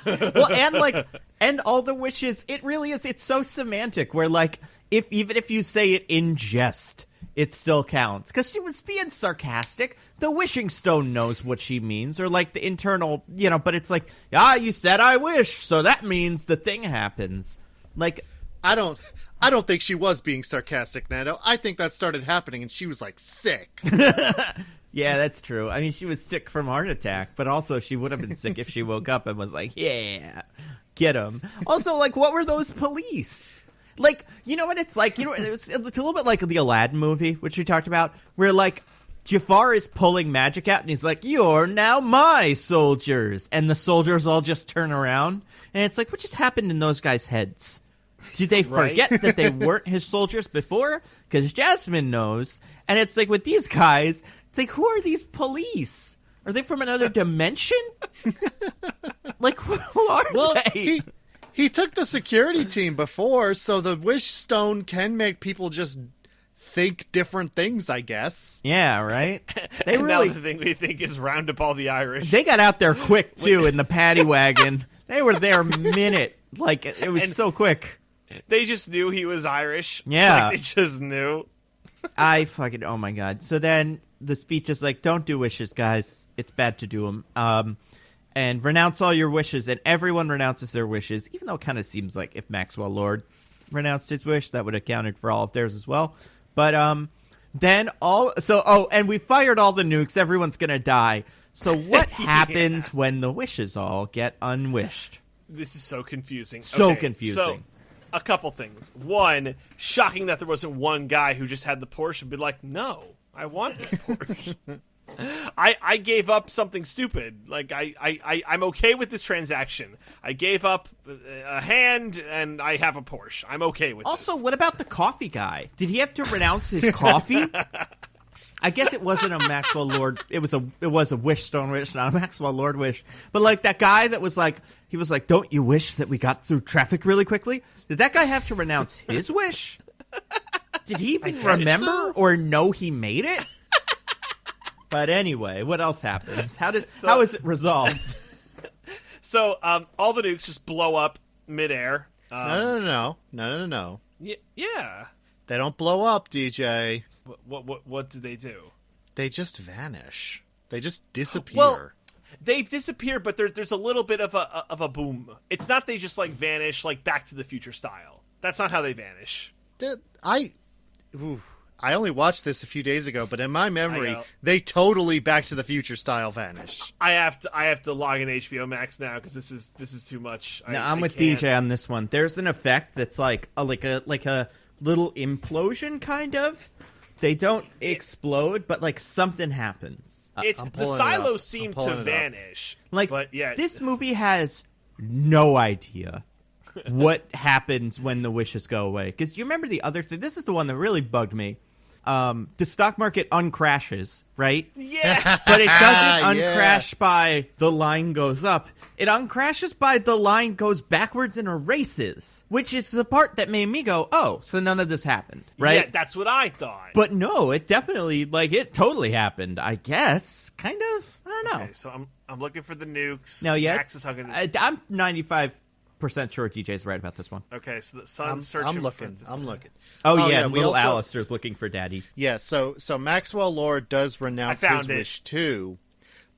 Well, and all the wishes, it really is, it's so semantic, where, like, even if you say it in jest, it still counts. Because she was being sarcastic. The wishing stone knows what she means, or, like, the internal, but it's like, you said I wish, so that means the thing happens. Like, I don't think she was being sarcastic, Nando. I think that started happening and she was, like, sick. Yeah, that's true. I mean, she was sick from heart attack, but also she would have been sick if she woke up and was like, yeah, get him. Also, like, what were those police? Like, you know what it's like? It's a little bit like the Aladdin movie, which we talked about, where, like, Jafar is pulling magic out, and he's like, you're now my soldiers. And the soldiers all just turn around, and it's like, what just happened in those guys' heads? Did they forget that they weren't his soldiers before? Because Jasmine knows. And it's like, with these guys, it's like, who are these police? Are they from another dimension? Like, who are they? He took the security team before, so the wish stone can make people just think different things, I guess. Yeah, right? They and really, now the thing we think is round up all the Irish. They got out there quick, too, in the paddy wagon. They were there a minute. Like, it was so quick. They just knew he was Irish. Yeah. Like, they just knew. Oh my God. So then the speech is like, don't do wishes, guys. It's bad to do them. And renounce all your wishes. And everyone renounces their wishes, even though it kind of seems like if Maxwell Lord renounced his wish, that would have counted for all of theirs as well. But and we fired all the nukes. Everyone's going to die. So what happens when the wishes all get unwished? This is so confusing. Confusing. So, a couple things. One, shocking that there wasn't one guy who just had the Porsche and be like, no, I want this Porsche. I gave up something stupid. Like, I'm okay with this transaction. I gave up a hand, and I have a Porsche. I'm okay with Also, this. what about the coffee guy? Did he have to renounce his coffee? I guess it wasn't a Maxwell Lord. It was a wish stone wish, not a Maxwell Lord wish. But like that guy that was like, he was like, "Don't you wish that we got through traffic really quickly?" Did that guy have to renounce his wish? Did he even remember or know he made it? But anyway, what else happens? How is it resolved? So all the nukes just blow up midair. No. Yeah. They don't blow up, DJ. What do they do? They just vanish. They just disappear. Well, they disappear, but there's a little bit of a boom. It's not they just like vanish like Back to the Future style. That's not how they vanish. I only watched this a few days ago, but in my memory, they totally Back to the Future style vanish. I have to log in HBO Max now because this is too much. I'm with DJ on this one. There's an effect that's like a little implosion, kind of. They don't explode, but like something happens. The silos seem to vanish. Like, but yeah, this movie has no idea what happens when the wishes go away. Because you remember the other thing? This is the one that really bugged me. The stock market uncrashes, right? Yeah. But it doesn't uncrash by the line goes up. It uncrashes by the line goes backwards and erases, which is the part that made me go, oh, so none of this happened, right? Yeah, that's what I thought. But no, it definitely, it totally happened, I guess. Kind of. I don't know. Okay, so I'm looking for the nukes. No, yeah. Max is hugging I'm 95% sure DJ's right about this one. Okay, so the sun's searching. I'm looking. Oh yeah, little Alistair's looking for daddy. Yeah, so Maxwell Lord does renounce his wish too,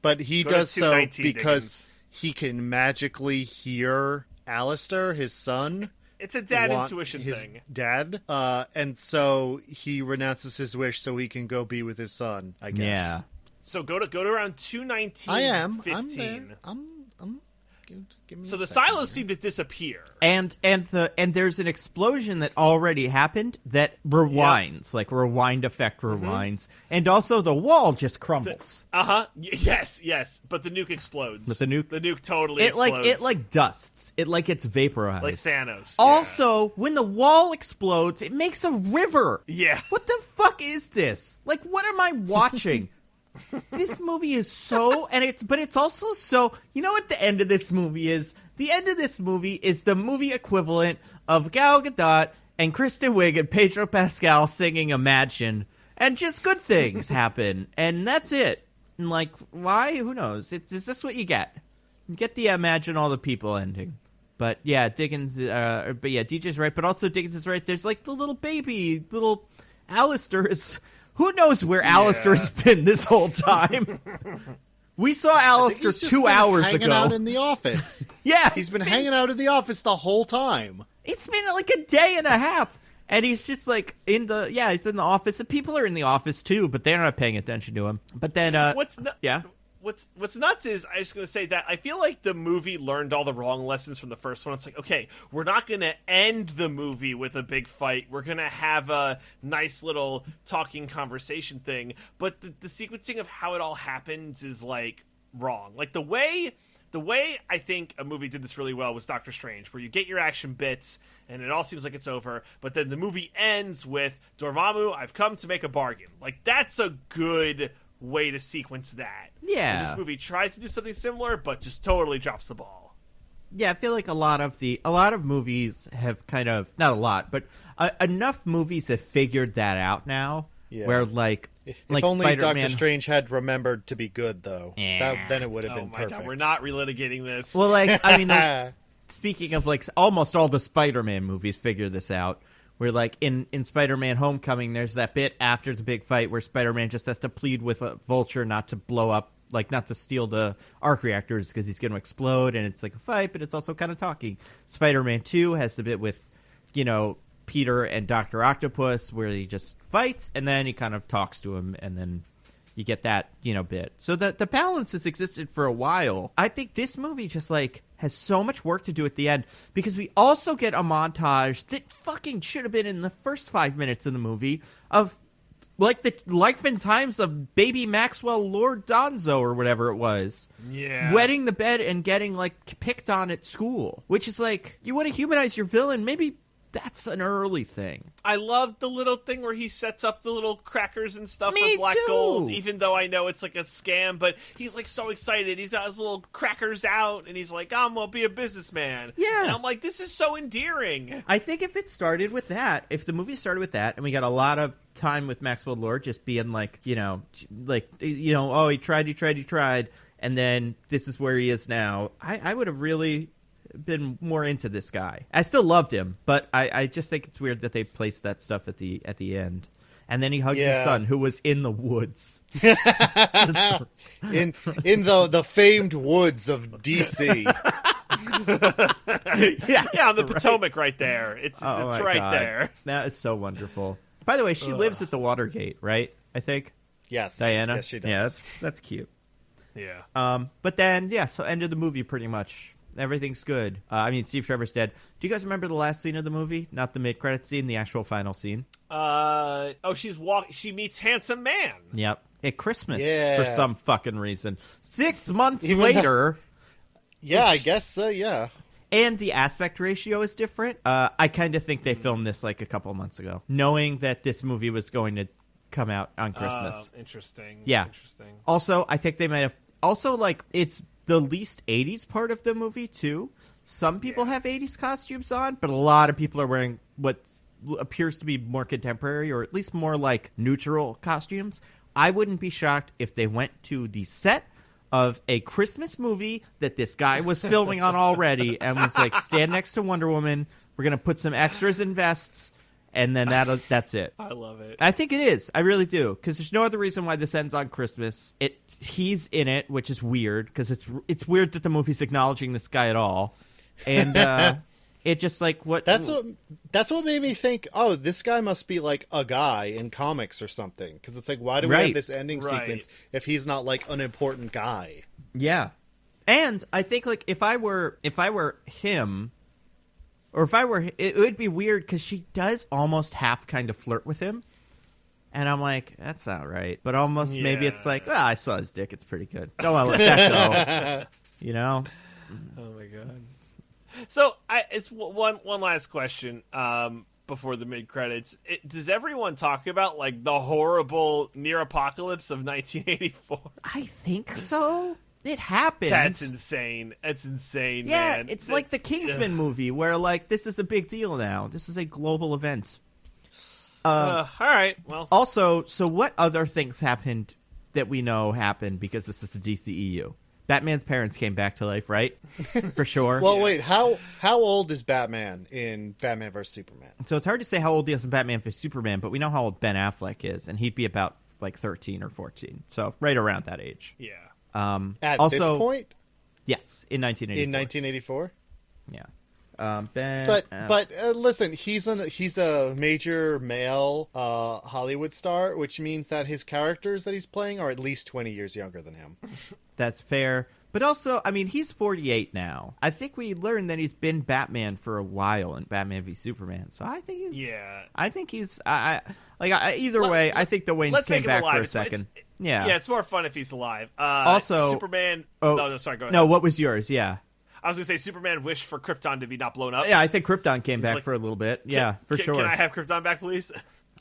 but he does so because Diggins. he can magically hear Alistair, his son, It's a dad want intuition his thing. dad, and so he renounces his wish so he can go be with his son, I guess. Yeah. So go to around 219. I am. 15. I'm there. I'm give me So a the second silos here. seem to disappear. And there's an explosion that already happened that rewinds, like rewind effect rewinds, and also the wall just crumbles. Yes. But the nuke explodes. With the nuke totally It explodes. like dusts. It like it's vaporized. like Thanos. Also, when the wall explodes, it makes a river. Yeah. What the fuck is this? Like, what am I watching? This movie is so, but it's also so, you know what the end of this movie is? The end of this movie is the movie equivalent of Gal Gadot and Kristen Wiig and Pedro Pascal singing Imagine, and just good things happen, and that's it. And like, why? Who knows? Is this what you get? You get the Imagine all the people ending. But yeah, Diggins, DJ's right, but also Diggins is right. There's like the little baby, little Alistair is... Who knows where Alistair's been this whole time? We saw Alistair 2 hours ago. Hanging out in the office. Yeah. He's been hanging out in the office the whole time. It's been like a day and a half. And he's just like he's in the office. And people are in the office too, but they're not paying attention to him. But then, What's nuts is, I'm just going to say that I feel like the movie learned all the wrong lessons from the first one. It's like, okay, we're not going to end the movie with a big fight. We're going to have a nice little talking conversation thing. But the sequencing of how it all happens is, like, wrong. Like, the way I think a movie did this really well was Doctor Strange, where you get your action bits and it all seems like it's over, but then the movie ends with, Dormammu, I've come to make a bargain. Like, that's a good way to sequence that. Yeah. And this movie tries to do something similar, but just totally drops the ball. Yeah, I feel like a lot of movies have kind of, not a lot, but enough movies have figured that out now. Yeah. Where like only Spider-Man... Doctor Strange had remembered to be good, though. Yeah. Then it would have been perfect. God, we're not relitigating this. Well, like, I mean, speaking of like almost all the Spider-Man movies figure this out. Where, like, in Spider-Man Homecoming, there's that bit after the big fight where Spider-Man just has to plead with a Vulture not to blow up, like, not to steal the arc reactors because he's going to explode, and it's like a fight, but it's also kind of talking. Spider-Man 2 has the bit with, Peter and Dr. Octopus where he just fights, and then he kind of talks to him, and then you get that, bit. So the balance has existed for a while. I think this movie just, like, has so much work to do at the end because we also get a montage that fucking should have been in the first 5 minutes of the movie of, like, the life and times of baby Maxwell Lord Donzo or whatever it was. Yeah. Wetting the bed and getting, like, picked on at school. Which is, like, you want to humanize your villain, maybe... That's an early thing. I love the little thing where he sets up the little crackers and stuff Me for black too. gold, even though I know it's like a scam, but he's like so excited. He's got his little crackers out, and he's like, I'm going to be a businessman. Yeah. And I'm like, this is so endearing. I think if it started with that, if the movie started with that, and we got a lot of time with Maxwell Lord just being like, oh, he tried, and then this is where he is now, I would have really... been more into this guy. I still loved him, but I just think it's weird that they placed that stuff at the end. And then he hugged his son, who was in the woods. in the famed woods of DC. yeah, on the Potomac right there. It's right God. There. That is so wonderful. By the way, she lives at the Watergate, right? I think. Yes. Diana? Yes, she does. Yeah, that's cute. Yeah. But then, so end of the movie pretty much. Everything's good. Steve Trevor's dead. Do you guys remember the last scene of the movie? Not the mid-credit scene, the actual final scene. She meets Handsome Man. Yep. At Christmas for some fucking reason. 6 months later. I guess so, yeah. And the aspect ratio is different. I kind of think they filmed this like a couple months ago, knowing that this movie was going to come out on Christmas. Interesting. Yeah. Interesting. Also, I think they might have... Also, like, it's the least 80s part of the movie, too. Some people have 80s costumes on, but a lot of people are wearing what appears to be more contemporary, or at least more, like, neutral costumes. I wouldn't be shocked if they went to the set of a Christmas movie that this guy was filming on already and was like, stand next to Wonder Woman, we're going to put some extras in vests, and then that's it. I love it. I think it is. I really do. Because there's no other reason why this ends on Christmas. He's in it, which is weird, because it's weird that the movie's acknowledging this guy at all. And It just like what That's what made me think, oh, this guy must be like a guy in comics or something. Because it's like, why do we have this ending sequence if he's not like an important guy? Yeah. And I think like if I were him, or if I were, it would be weird because she does almost half kind of flirt with him. And I'm like, that's not right. But almost maybe it's like, well, I saw his dick. It's pretty good. Don't want to let that go. You know? Oh, my God. So, it's one last question before the mid-credits. Does everyone talk about, like, the horrible near-apocalypse of 1984? I think so. It happened. That's insane. That's insane, yeah, man. It's like the Kingsman movie where, like, this is a big deal now. This is a global event. All right, well. Also, so what other things happened that we know happened because this is the DCEU? Batman's parents came back to life, right? For sure. Well, wait, how old is Batman in Batman vs. Superman? So it's hard to say how old he is in Batman vs. Superman, but we know how old Ben Affleck is, and he'd be about like 13 or 14. So right around that age. Yeah. At also, this point? Yes, in 1984. In 1984? Yeah. Ben But listen, he's a major male Hollywood star, which means that his characters that he's playing are at least 20 years younger than him. That's fair. But also, I mean, he's 48 now. I think we learned that he's been Batman for a while in Batman v Superman. So I think he's... Yeah. I think he's... either way, I think the Waynes came back for a second. Yeah, it's more fun if he's alive. Also... Superman... Oh, no, sorry, go ahead. No, what was yours? Yeah. I was going to say Superman wished for Krypton to be not blown up. Yeah, I think Krypton came back for a little bit. Yeah, for sure. Can I have Krypton back, please?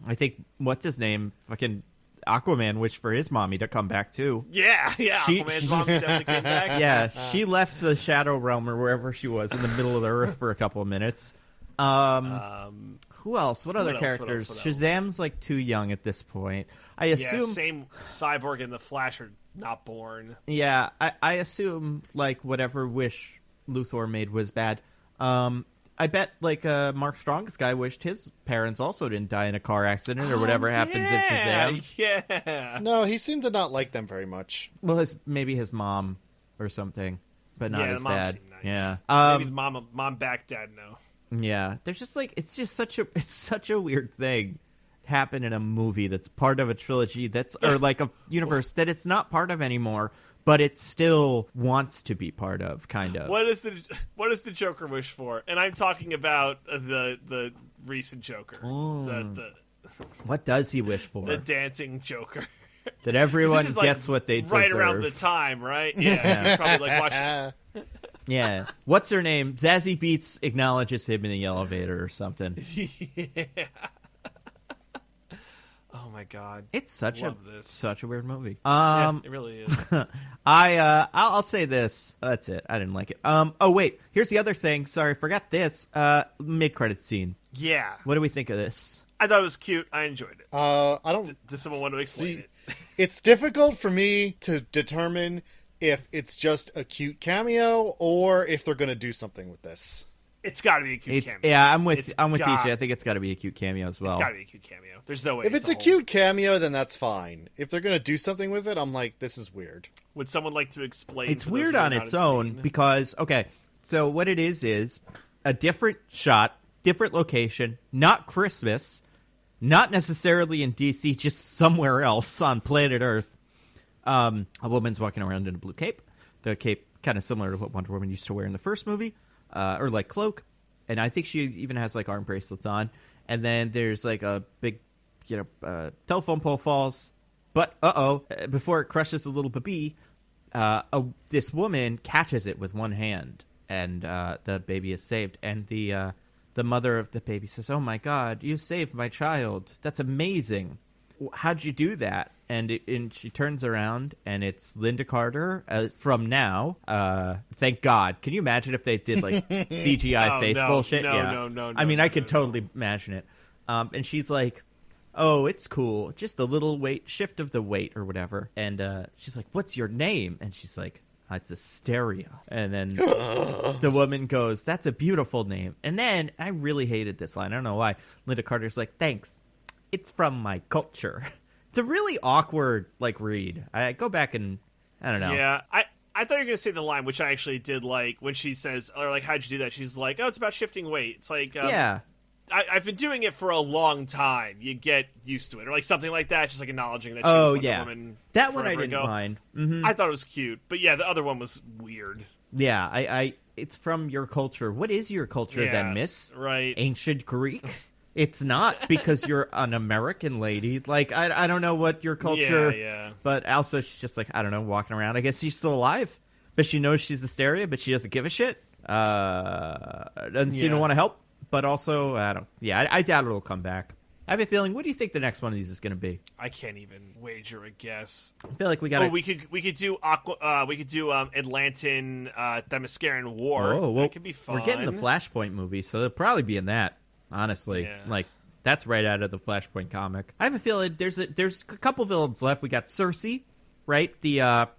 I think, what's his name? Fucking Aquaman wished for his mommy to come back, too. Yeah, Aquaman's mom definitely came back. Yeah, she left the Shadow Realm or wherever she was in the middle of the Earth for a couple of minutes. Who else? What other characters? Shazam's like too young at this point. I assume... Yeah, same Cyborg and the Flash are not born. Yeah, I assume like whatever wish Luthor made was bad. I bet like Mark Strongest guy wished his parents also didn't die in a car accident or whatever happens in Shazam. Yeah. No, he seemed to not like them very much. Well, maybe his mom or something, but not his dad. Nice. Yeah. Maybe the mom back, dad no. Yeah. There's just like it's such a weird thing to happen in a movie that's part of a trilogy or like a universe that it's not part of anymore. But it still wants to be part of, kind of. What does the Joker wish for? And I'm talking about the recent Joker. What does he wish for? The dancing Joker. That everyone gets what they deserve. Right around the time, right? Yeah. Probably like watching. Yeah. What's her name? Zazie Beetz acknowledges him in the elevator or something. Yeah. Oh my God! It's such a weird movie. Yeah, it really is. I'll say this. That's it. I didn't like it. Oh wait, here's the other thing. Sorry, forgot this. Mid-credit scene. Yeah. What do we think of this? I thought it was cute. I enjoyed it. I don't. Does someone want to explain it? It's difficult for me to determine if it's just a cute cameo or if they're going to do something with this. It's got to be a cute cameo. Yeah, I'm with DJ. I think it's got to be a cute cameo as well. It's got to be a cute cameo. There's no way. If it's a cute cameo, then that's fine. If they're going to do something with it, I'm like, this is weird. Would someone like to explain? It's weird on its own because, okay, so what it is a different shot, different location, not Christmas, not necessarily in DC, just somewhere else on planet Earth. A woman's walking around in a blue cape. The cape kind of similar to what Wonder Woman used to wear in the first movie. Or like cloak, and I think she even has like arm bracelets on. And then there's like a big, telephone pole falls. But before it crushes the little baby, this woman catches it with one hand, and the baby is saved. And the mother of the baby says, "Oh my God, you saved my child! That's amazing! How'd you do that?" And she turns around, and it's Linda Carter from Now. Thank God. Can you imagine if they did, like, CGI face bullshit? No. I mean, I could totally imagine it. And she's like, "Oh, it's cool. Just a little shift of the weight or whatever." And she's like, "What's your name?" And she's like, "It's Asteria." And then the woman goes, "That's a beautiful name." And then, I really hated this line. I don't know why. Linda Carter's like, "Thanks. It's from my culture." It's a really awkward, like, read. I go back and, I don't know. Yeah, I I thought you were going to say the line, which I actually did like, when she says, or like, how'd you do that? She's like, oh, it's about shifting weight. It's like, yeah. I've been doing it for a long time. You get used to it. Or like something like that, just like acknowledging that she was Wonder Woman. That one I forever didn't ago. mind. Mm-hmm. I thought it was cute. But yeah, the other one was weird. Yeah, I it's from your culture. What is your culture then, miss? Right. Ancient Greek? It's not, because you're an American lady. Like, I don't know what your culture... Yeah. But also, she's just like, I don't know, walking around. I guess she's still alive. But she knows she's Asteria, but she doesn't give a shit. Doesn't seem to want to help. But also, I doubt it'll come back. I have a feeling, what do you think the next one of these is going to be? I can't even wager a guess. I feel like we got. We could do Atlantean Themysciran War. Oh, well, that could be fun. We're getting the Flashpoint movie, so they'll probably be in that. Honestly, like that's right out of the Flashpoint comic. I have a feeling there's a couple villains left. We got Cersei, right? The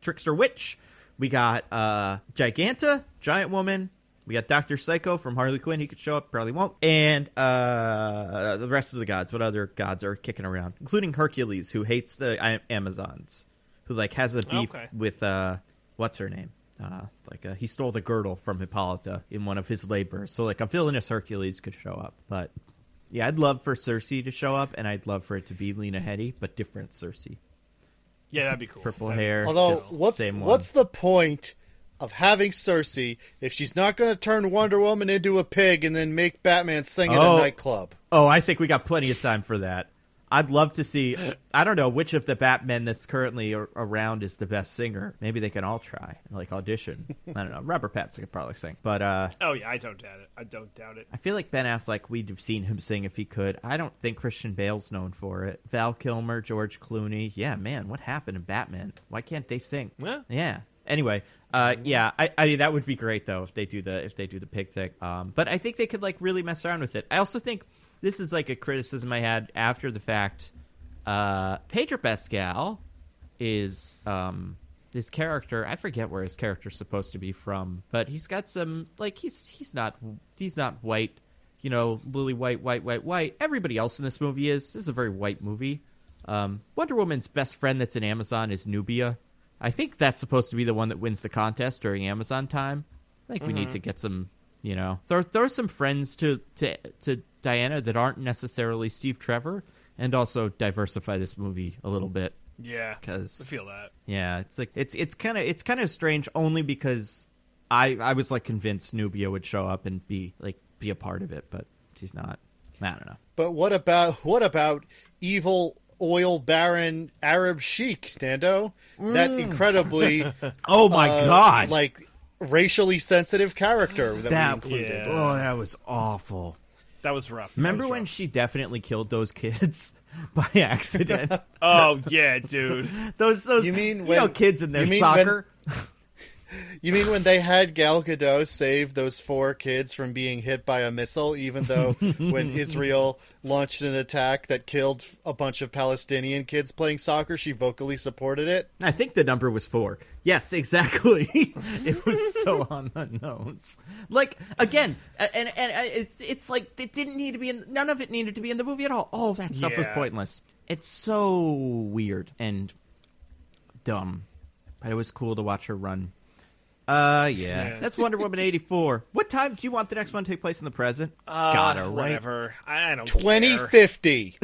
trickster witch. We got Giganta, giant woman. We got Dr. Psycho from Harley Quinn. He could show up, probably won't. And the rest of the gods. What other gods are kicking around? Including Hercules, who hates the Amazons. Who, like, has a beef with, what's her name? He stole the girdle from Hippolyta in one of his labors. So, like, a villainous Hercules could show up. But, yeah, I'd love for Cersei to show up, and I'd love for it to be Lena Headey, but different Cersei. Yeah, that'd be cool. Purple hair. Although, what's the point of having Cersei if she's not going to turn Wonder Woman into a pig and then make Batman sing at a nightclub? Oh, I think we got plenty of time for that. I'd love to see, I don't know which of the Batmen that's currently around is the best singer. Maybe they can all try, like audition. I don't know. Robert Pattinson could probably sing. But oh yeah, I don't doubt it. I feel like Ben Affleck, we'd have seen him sing if he could. I don't think Christian Bale's known for it. Val Kilmer, George Clooney. Yeah, man, what happened to Batman? Why can't they sing? Yeah. Anyway, I mean, that would be great though if they do the pig thing. But I think they could like really mess around with it. I also think this is like a criticism I had after the fact. Pedro Pascal is this character. I forget where his character's supposed to be from, but he's got some like he's not white. You know, lily white. Everybody else in this movie is. This is a very white movie. Wonder Woman's best friend that's in Amazon is Nubia. I think that's supposed to be the one that wins the contest during Amazon time. I think we need to get some, you know, throw some friends to Diana that aren't necessarily Steve Trevor, and also diversify this movie a little bit. Yeah, because I feel that. Yeah, it's like it's kind of strange only because I was like convinced Nubia would show up and be a part of it, but she's not. I don't know. But what about evil oil baron Arab Sheik, Nando? That incredibly oh my god, like racially sensitive character that we included. Yeah. Oh, that was awful. That was rough. Remember when she definitely killed those kids by accident? Oh yeah, dude. those kids in their soccer. You mean when they had Gal Gadot save those 4 kids from being hit by a missile, even though when Israel launched an attack that killed a bunch of Palestinian kids playing soccer, she vocally supported it? I think the number was 4. Yes, exactly. It was so on the nose. Like, again, and it's like it didn't need to be in, none of it needed to be in the movie at all. All of that stuff was pointless. It's so weird and dumb. But it was cool to watch her run. Yeah. That's Wonder Woman 84. What time do you want the next one to take place in the present? Gotta, right? Whatever. I don't 2050.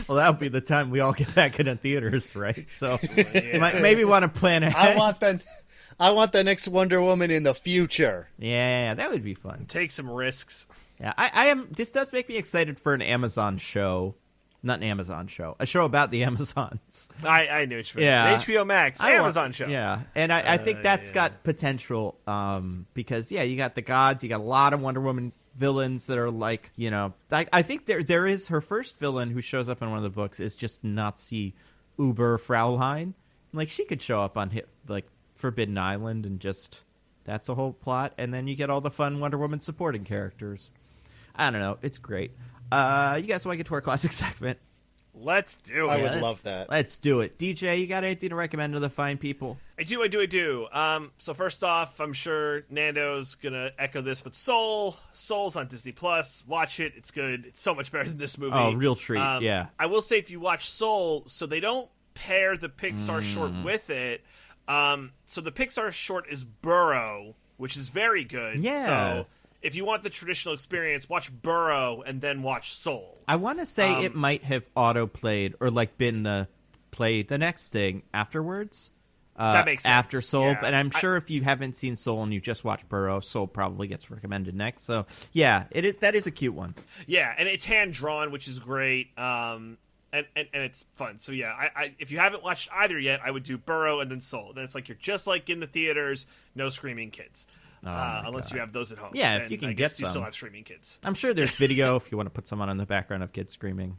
Well, that'll be the time we all get back into theaters, right? So you might maybe want to plan ahead. I want the next Wonder Woman in the future. Yeah, that would be fun. Take some risks. Yeah, I am. This does make me excited for an Amazon show. Not an Amazon show. A show about the Amazons. I knew what you meant. Yeah. HBO Max, Amazon show. Yeah, and I think that's got potential because, you got the gods. You got a lot of Wonder Woman villains that are like, I think there is her first villain who shows up in one of the books is just Nazi Uber Fraulein. Like, she could show up on Forbidden Island and just, that's a whole plot. And then you get all the fun Wonder Woman supporting characters. I don't know. It's great. You guys want to get to our classic segment? Let's do it. I would love that. Let's do it. DJ, you got anything to recommend to the fine people? I do. So first off, I'm sure Nando's going to echo this, but Soul's on Disney+. Watch it. It's good. It's so much better than this movie. Oh, real treat, yeah. I will say if you watch Soul, so they don't pair the Pixar short with it. So the Pixar short is Burrow, which is very good. Yeah. So if you want the traditional experience, watch Burrow and then watch Soul. I want to say it might have auto-played or, like, been play the next thing afterwards. That makes sense. After Soul. Yeah. And I'm sure if you haven't seen Soul and you just watched Burrow, Soul probably gets recommended next. So, yeah, that is a cute one. Yeah, and it's hand-drawn, which is great. And it's fun. So, yeah, I if you haven't watched either yet, I would do Burrow and then Soul. Then it's like you're just like in the theaters, no screaming kids. Unless you have those at home. Yeah, if you can get some. You still have screaming kids. I'm sure there's video if you want to put someone on the background of kids screaming.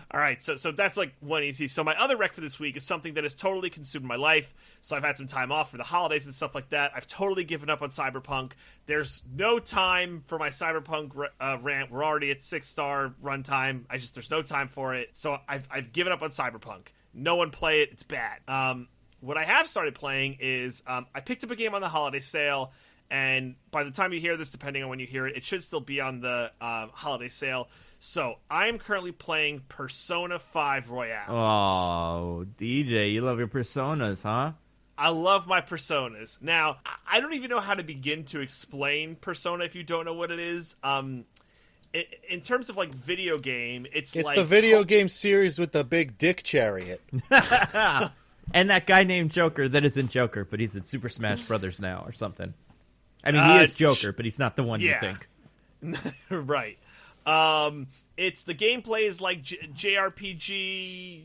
All right, so that's like one easy. So my other rec for this week is something that has totally consumed my life. So I've had some time off for the holidays and stuff like that. I've totally given up on Cyberpunk. There's no time for my Cyberpunk rant. We're already at 6-star runtime. There's no time for it. So I've given up on Cyberpunk. No one play it. It's bad. What I have started playing is I picked up a game on the holiday sale. And by the time you hear this, depending on when you hear it, it should still be on the holiday sale. So I am currently playing Persona 5 Royale. Oh, DJ, you love your Personas, huh? I love my Personas. Now, I don't even know how to begin to explain Persona if you don't know what it is. In terms of, like, video game, it's like... the video game series with the big dick chariot. And that guy named Joker that isn't Joker, but he's in Super Smash Brothers now or something. I mean, he is Joker, but he's not the one you think. Right. It's the gameplay is like JRPG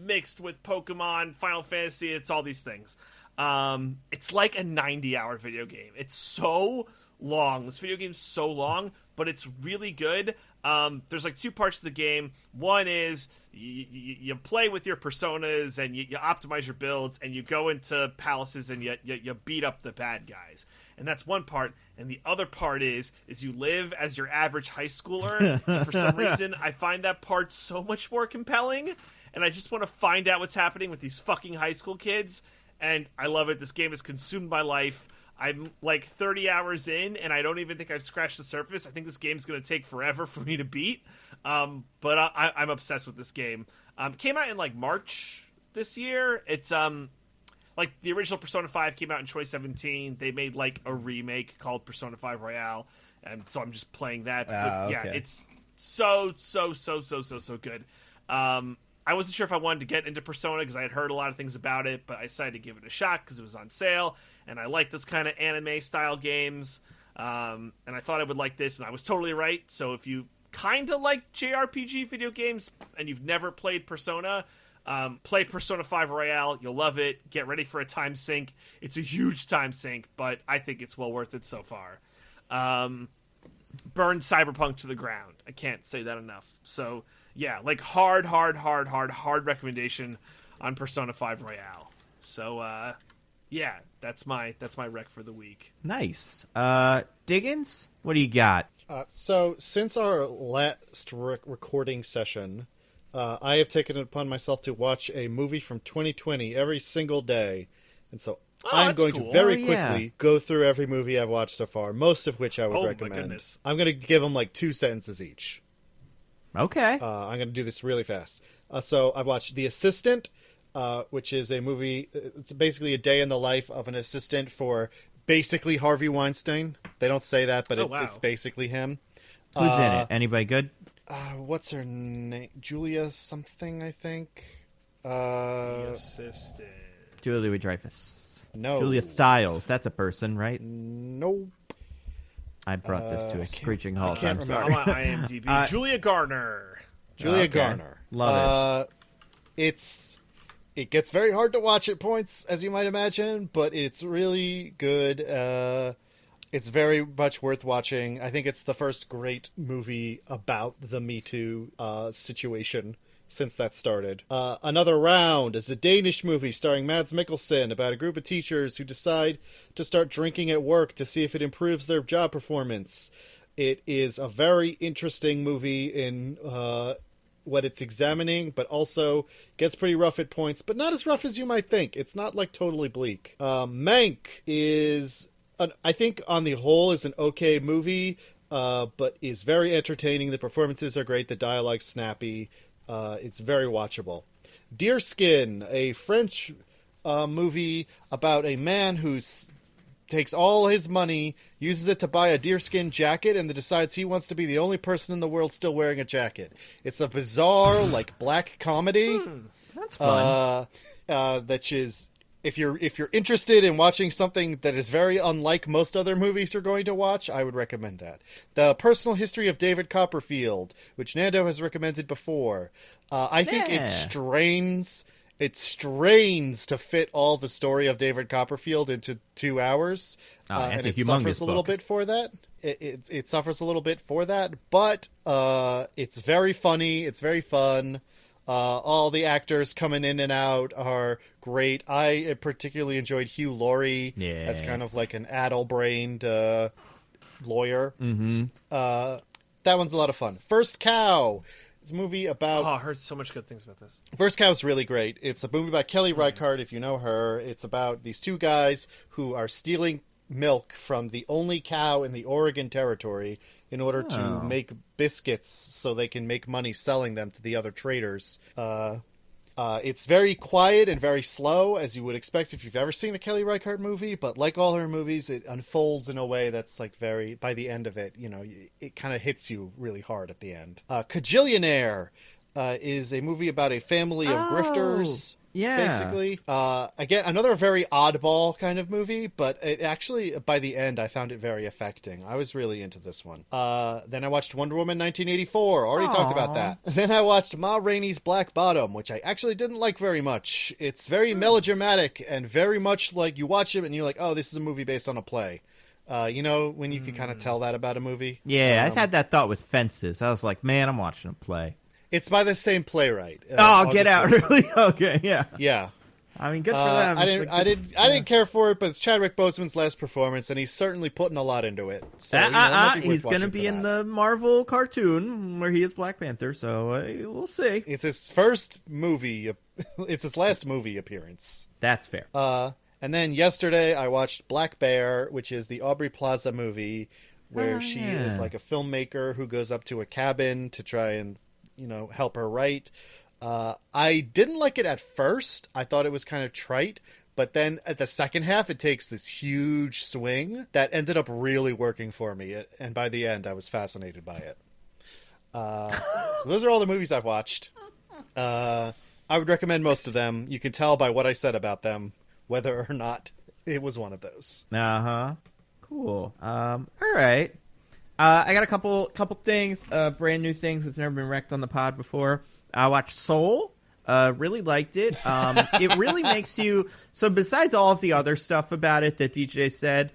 mixed with Pokemon, Final Fantasy. It's all these things. It's like a 90-hour video game. It's so long. This video game's so long, but it's really good. There's like two parts of the game. One is you play with your personas and you optimize your builds and you go into palaces and you beat up the bad guys. And that's one part. And the other part is you live as your average high schooler. And for some reason, I find that part so much more compelling. And I just want to find out what's happening with these fucking high school kids. And I love it. This game has consumed my life. I'm like 30 hours in, and I don't even think I've scratched the surface. I think this game's going to take forever for me to beat. But I'm obsessed with this game. It came out in like March this year. It's like the original Persona 5 came out in 2017. They made like a remake called Persona 5 Royale, and so I'm just playing that. But yeah, it's so good. I wasn't sure if I wanted to get into Persona because I had heard a lot of things about it, but I decided to give it a shot because it was on sale, and I like this kind of anime-style games, and I thought I would like this, and I was totally right. So if you kind of like JRPG video games and you've never played Persona, play Persona 5 Royale. You'll love it. Get ready for a time sink. It's a huge time sink, but I think it's well worth it so far. Burn Cyberpunk to the ground. I can't say that enough. So... yeah, like hard recommendation on Persona 5 Royale. So, yeah, that's my rec for the week. Nice. Diggins, what do you got? So, since our last recording session, I have taken it upon myself to watch a movie from 2020 every single day. And so I'm going to very quickly go through every movie I've watched so far, most of which I would recommend. My goodness. I'm going to give them like 2 sentences each. Okay. I'm going to do this really fast. So I watched The Assistant, which is a movie. It's basically a day in the life of an assistant for basically Harvey Weinstein. They don't say that, but it's basically him. Who's in it? Anybody good? What's her name? Julia something, I think. The Assistant. Julia Louis-Dreyfus. No. Julia Stiles. That's a person, right? Nope. I brought this to a screeching halt. I'm sorry. I'm on IMDb. Julia Garner. Garner. Love it. It gets very hard to watch at points, as you might imagine, but it's really good. It's very much worth watching. I think it's the first great movie about the Me Too situation since that started. Another Round is a Danish movie starring Mads Mikkelsen about a group of teachers who decide to start drinking at work to see if it improves their job performance. It is a very interesting movie in what it's examining, but also gets pretty rough at points, but not as rough as you might think. It's not like totally bleak. Mank is, I think on the whole, is an okay movie, but is very entertaining. The performances are great. The dialogue's snappy. It's very watchable. Deerskin, a French movie about a man who takes all his money, uses it to buy a deerskin jacket, and then decides he wants to be the only person in the world still wearing a jacket. It's a bizarre, like, black comedy. That's fun. That is, if you're interested in watching something that is very unlike most other movies you're going to watch, I would recommend that. The Personal History of David Copperfield, which Nando has recommended before. I think it strains to fit all the story of David Copperfield into 2 hours. That's and a it humongous suffers a little book. bit for that. It suffers a little bit for that, but it's very funny. It's very fun. All the actors coming in and out are great. I particularly enjoyed Hugh Laurie as kind of like an addle-brained lawyer. Mm-hmm. That one's a lot of fun. First Cow. It's a movie about... Oh, I heard so much good things about this. First Cow's really great. It's a movie about Kelly Reichardt, if you know her. It's about these two guys who are stealing milk from the only cow in the Oregon Territory in order to make biscuits so they can make money selling them to the other traders. It's very quiet and very slow, as you would expect if you've ever seen a Kelly Reichardt movie, but like all her movies, it unfolds in a way that's like very, by the end of it, you know, it kind of hits you really hard at the end. Kajillionaire is a movie about a family of grifters. Basically. Again, another very oddball kind of movie, but it actually, by the end, I found it very affecting. I was really into this one. Then I watched Wonder Woman 1984. Already talked about that. Then I watched Ma Rainey's Black Bottom, which I actually didn't like very much. It's very melodramatic and very much like you watch it and you're like, oh, this is a movie based on a play. You know, when you can kind of tell that about a movie? Yeah, I had that thought with Fences. I was like, man, I'm watching a play. It's by the same playwright. Get out! Really? Okay, yeah. Yeah. I mean, good for them. I didn't care for it, but it's Chadwick Boseman's last performance, and he's certainly putting a lot into it. So, he's going to be in the Marvel cartoon where he is Black Panther, so we'll see. It's his first movie. It's his last movie appearance. That's fair. And then yesterday I watched Black Bear, which is the Aubrey Plaza movie where she is like a filmmaker who goes up to a cabin to try and, you know, help her write. I didn't like it at first. I thought it was kind of trite, but then at the second half, it takes this huge swing that ended up really working for me. And by the end, I was fascinated by it. So those are all the movies I've watched. I would recommend most of them. You can tell by what I said about them, whether or not it was one of those. Cool. All right. I got a couple things, brand new things that's never been wrecked on the pod before. I watched Soul. Really liked it. It really makes you... So besides all of the other stuff about it that DJ said,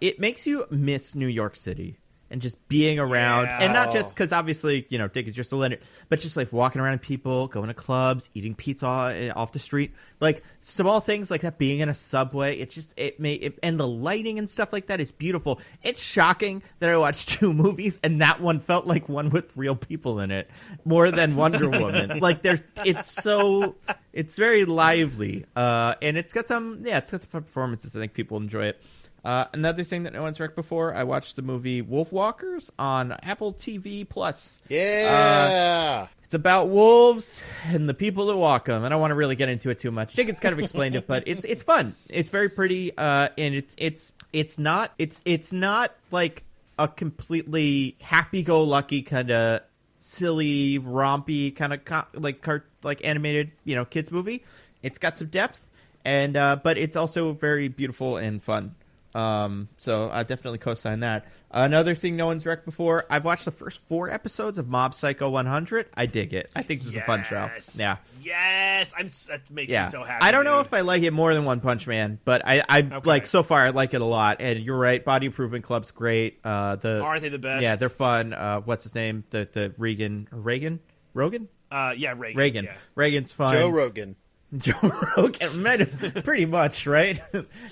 it makes you miss New York City and just being around. Yeah. And not just because obviously, you know, Dick is just a Leonard, but just like walking around people, going to clubs, eating pizza off the street. Like small things like that, being in a subway. And the lighting and stuff like that is beautiful. It's shocking that I watched 2 movies and that one felt like one with real people in it more than Wonder Woman. Like it's very lively. And it's got some fun performances. I think people enjoy it. Another thing that no one's wrecked before, I watched the movie Wolf Walkers on Apple TV Plus. Yeah! It's about wolves and the people that walk them. I don't want to really get into it too much. Dickens kind of explained it, but it's fun. It's very pretty, and it's not like a completely happy-go-lucky kind of silly, rompy kind of like animated, you know, kids movie. It's got some depth, and but it's also very beautiful and fun. So I definitely co-sign that. Another thing no one's wrecked before, I've watched the first 4 episodes of Mob Psycho 100. I dig it. I think this is a fun show. Yeah. Yes. That makes me so happy. I don't know if I like it more than One Punch Man, but like so far I like it a lot. And you're right, Body Improvement Club's great. Aren't they the best? Yeah, they're fun. What's his name? The Rogan? Yeah, Reagan. Reagan. Yeah. Reagan's fun. Joe Rogan. Pretty much, right?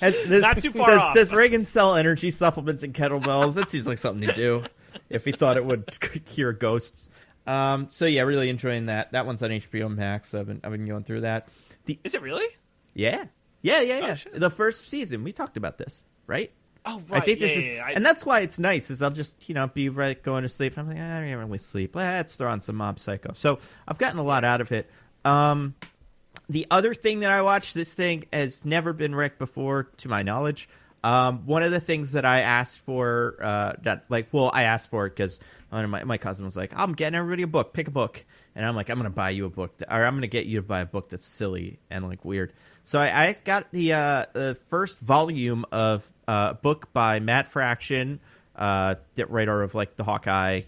Not too far off. Does Reagan sell energy supplements and kettlebells? That seems like something to do if he thought it would cure ghosts. So yeah, really enjoying that. That one's on HBO Max. I've been going through that. Is it really? Yeah. Oh, the first season. We talked about this, right? Oh, right. I think this is, and that's why it's nice. Is I'll just be going to sleep. And I'm like, I don't really sleep. Let's throw on some Mob Psycho. So I've gotten a lot out of it. The other thing that I watched, this thing has never been wrecked before, to my knowledge. One of the things that I asked for, I asked for it because my cousin was like, I'm getting everybody a book, pick a book. And I'm like, I'm going to buy you a book, or I'm going to get you to buy a book that's silly and like weird. So I got the first volume of a book by Matt Fraction, the writer of like the Hawkeye,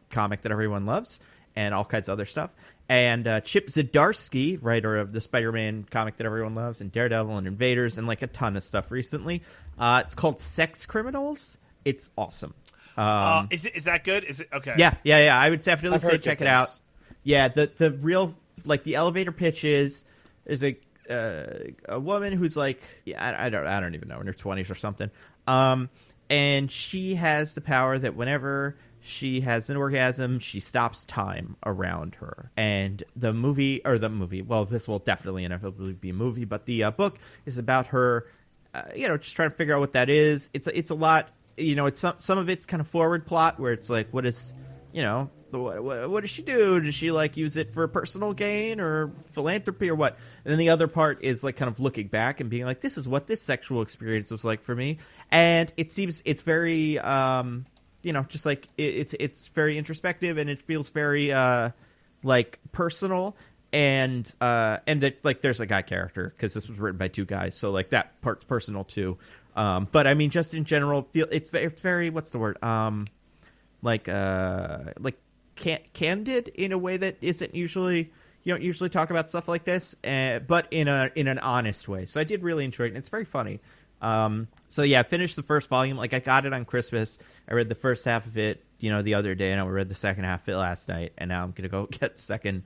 comic that everyone loves, and all kinds of other stuff. And Chip Zdarsky, writer of the Spider-Man comic that everyone loves, and Daredevil and Invaders, and like a ton of stuff recently. It's called Sex Criminals. It's awesome. Is that good? Is it okay? Yeah. I would definitely say check it out. Yeah, the real like the elevator pitch is a woman who's like I don't even know, in her 20s or something. And she has the power that whenever she has an orgasm, she stops time around her. And the movie, well, this will definitely inevitably be a movie, but the book is about her, just trying to figure out what that is. It's a lot, it's some of it's kind of forward plot where it's like, what does she do? Does she like use it for personal gain or philanthropy or what? And then the other part is like kind of looking back and being like, this is what this sexual experience was like for me. And it seems it's very, just like it's very introspective, and it feels very like personal, and that like there's a guy character because this was written by two guys, so like that part's personal too. But I mean, just in general, it's very what's the word? Candid in a way that isn't usually, you don't usually talk about stuff like this, but in an honest way. So I did really enjoy it, and it's very funny. So yeah, I finished the first volume. Like I got it on Christmas. I read the first half of it, the other day, and I read the second half of it last night. And now I'm gonna go get the second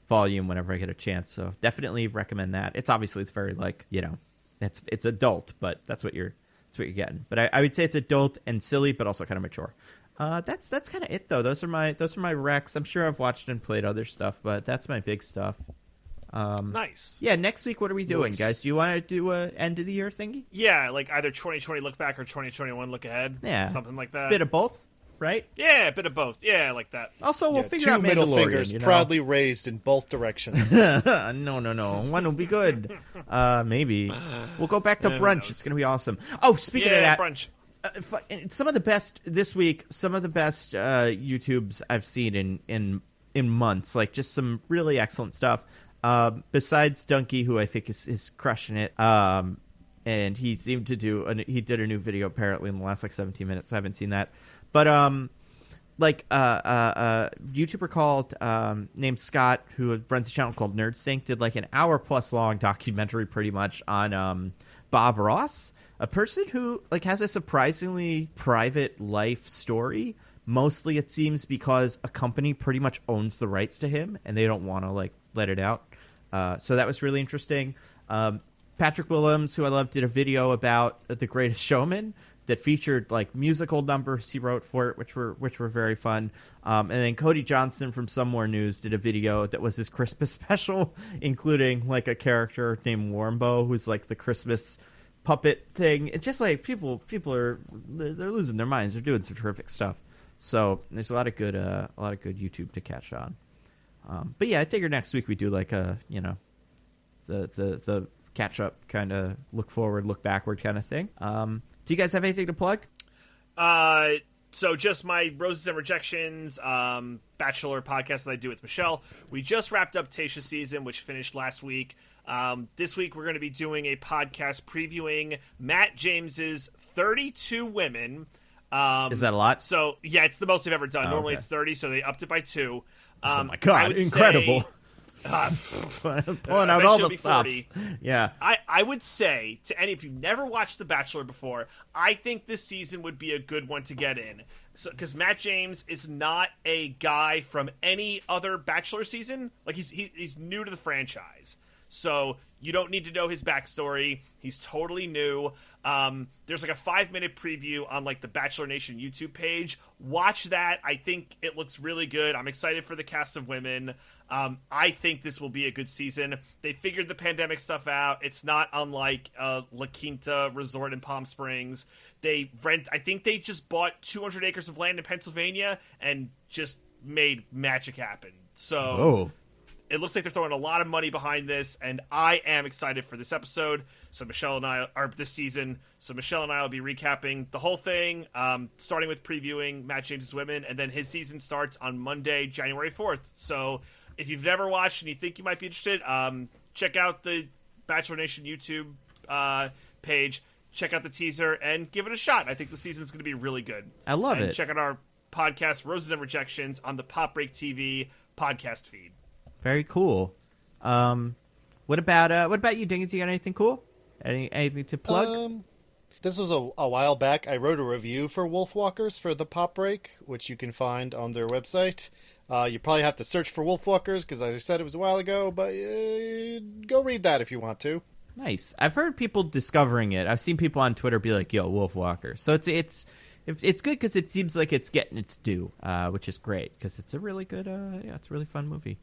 volume whenever I get a chance. So definitely recommend that. It's very like it's adult, but that's what you're getting. But I would say it's adult and silly, but also kind of mature. That's kind of it though. Those are my recs. I'm sure I've watched and played other stuff, but that's my big stuff. Nice. Yeah, next week, what are we doing, guys? Do you want to do a end of the year thingy? Yeah, like either 2020 look back or 2021 look ahead. Yeah. Something like that. Bit of both, right? Yeah, a bit of both. Yeah, I like that. Also, we'll figure out Mandalorian. Two middle fingers proudly raised in both directions. No. One will be good. Maybe. We'll go back to brunch. It's going to be awesome. Oh, speaking of that. Brunch. Some of the best this week, YouTubes I've seen in months, like just some really excellent stuff. Besides Dunkey, who I think is crushing it, and he seemed to he did a new video apparently in the last like 17 minutes. So I haven't seen that, but a YouTuber called named Scott, who runs a channel called Nerd Sync, did like an hour-plus long documentary pretty much on Bob Ross, a person who like has a surprisingly private life story. Mostly, it seems, because a company pretty much owns the rights to him, and they don't want to like let it out. So that was really interesting. Patrick Willems, who I love, did a video about The Greatest Showman that featured like musical numbers he wrote for it, which were very fun. And then Cody Johnson from Somewhere News did a video that was his Christmas special, including like a character named Warmbo, who's like the Christmas puppet thing. It's just like people are they're losing their minds. They're doing some terrific stuff. So there's a lot of good YouTube to catch on. But yeah, I figure next week we do like the catch up kind of look forward, look backward kind of thing. Do you guys have anything to plug? So just my Roses and Rejections Bachelor podcast that I do with Michelle. We just wrapped up Tayshia's season, which finished last week. This week we're going to be doing a podcast previewing Matt James's 32 Women. Is that a lot? So yeah, it's the most they've ever done. Normally it's 30, so they upped it by 2. Oh my god, incredible. Pulling out all the stops. 40. Yeah. I would say to any, if you've never watched The Bachelor before, I think this season would be a good one to get in. So, because Matt James is not a guy from any other Bachelor season. Like he's new to the franchise. So you don't need to know his backstory. He's totally new. There's like a 5-minute preview on like the Bachelor Nation YouTube page. Watch that. I think it looks really good. I'm excited for the cast of women. I think this will be a good season. They figured the pandemic stuff out. It's not unlike La Quinta Resort in Palm Springs. I think they just bought 200 acres of land in Pennsylvania and just made magic happen. So It looks like they're throwing a lot of money behind this, and I am excited for this episode. So Michelle and I are this season. So Michelle and I will be recapping the whole thing, starting with previewing Matt James's Women, and then his season starts on Monday, January 4th. So if you've never watched and you think you might be interested, check out the Bachelor Nation YouTube page. Check out the teaser and give it a shot. I think the season's going to be really good. I love it. Check out our podcast, Roses and Rejections, on the Pop Break TV podcast feed. Very cool. What about you, Diggins? You got anything cool? Anything to plug? This was a while back. I wrote a review for Wolfwalkers for the Pop Break, which you can find on their website. You probably have to search for Wolfwalkers because, as I said, it was a while ago. But go read that if you want to. Nice. I've heard people discovering it. I've seen people on Twitter be like, "Yo, Wolfwalker." So it's good because it seems like it's getting its due, which is great because it's a really good, it's a really fun movie.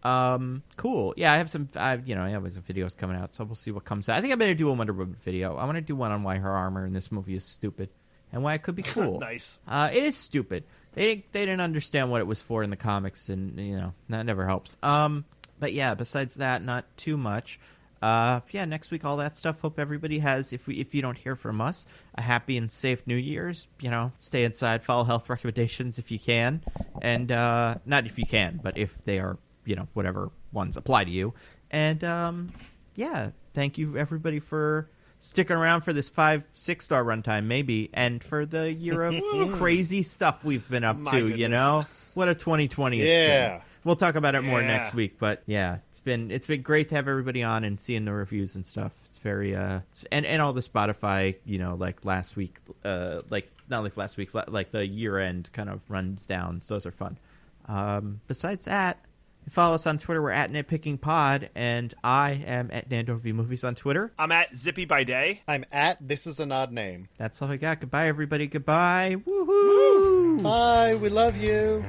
Cool. Yeah, I have some, I have some videos coming out, so we'll see what comes out. I think I'm going to do a Wonder Woman video. I want to do one on why her armor in this movie is stupid and why it could be cool. Nice. It is stupid. They didn't understand what it was for in the comics, and that never helps. But yeah, besides that, not too much. Next week, all that stuff. Hope everybody has, if you don't hear from us, a happy and safe New Year's. Stay inside, follow health recommendations if you can. And, not if you can, but if they are, whatever ones apply to you. And, thank you everybody for sticking around for this 5-6 star runtime, maybe. And for the year of crazy stuff we've been up to, goodness. What a 2020 it's been. We'll talk about it more next week, but yeah, it's been great to have everybody on and seeing the reviews and stuff. It's very and all the Spotify, like last week, like not like last week, like the year end kind of runs down. So those are fun. Besides that, follow us on Twitter. We're at nitpickingpod, and I am at Nando V Movies on Twitter. I'm at Zippy by Day. I'm at This Is an Odd Name. That's all I got. Goodbye, everybody. Goodbye. Woohoo! Bye. We love you.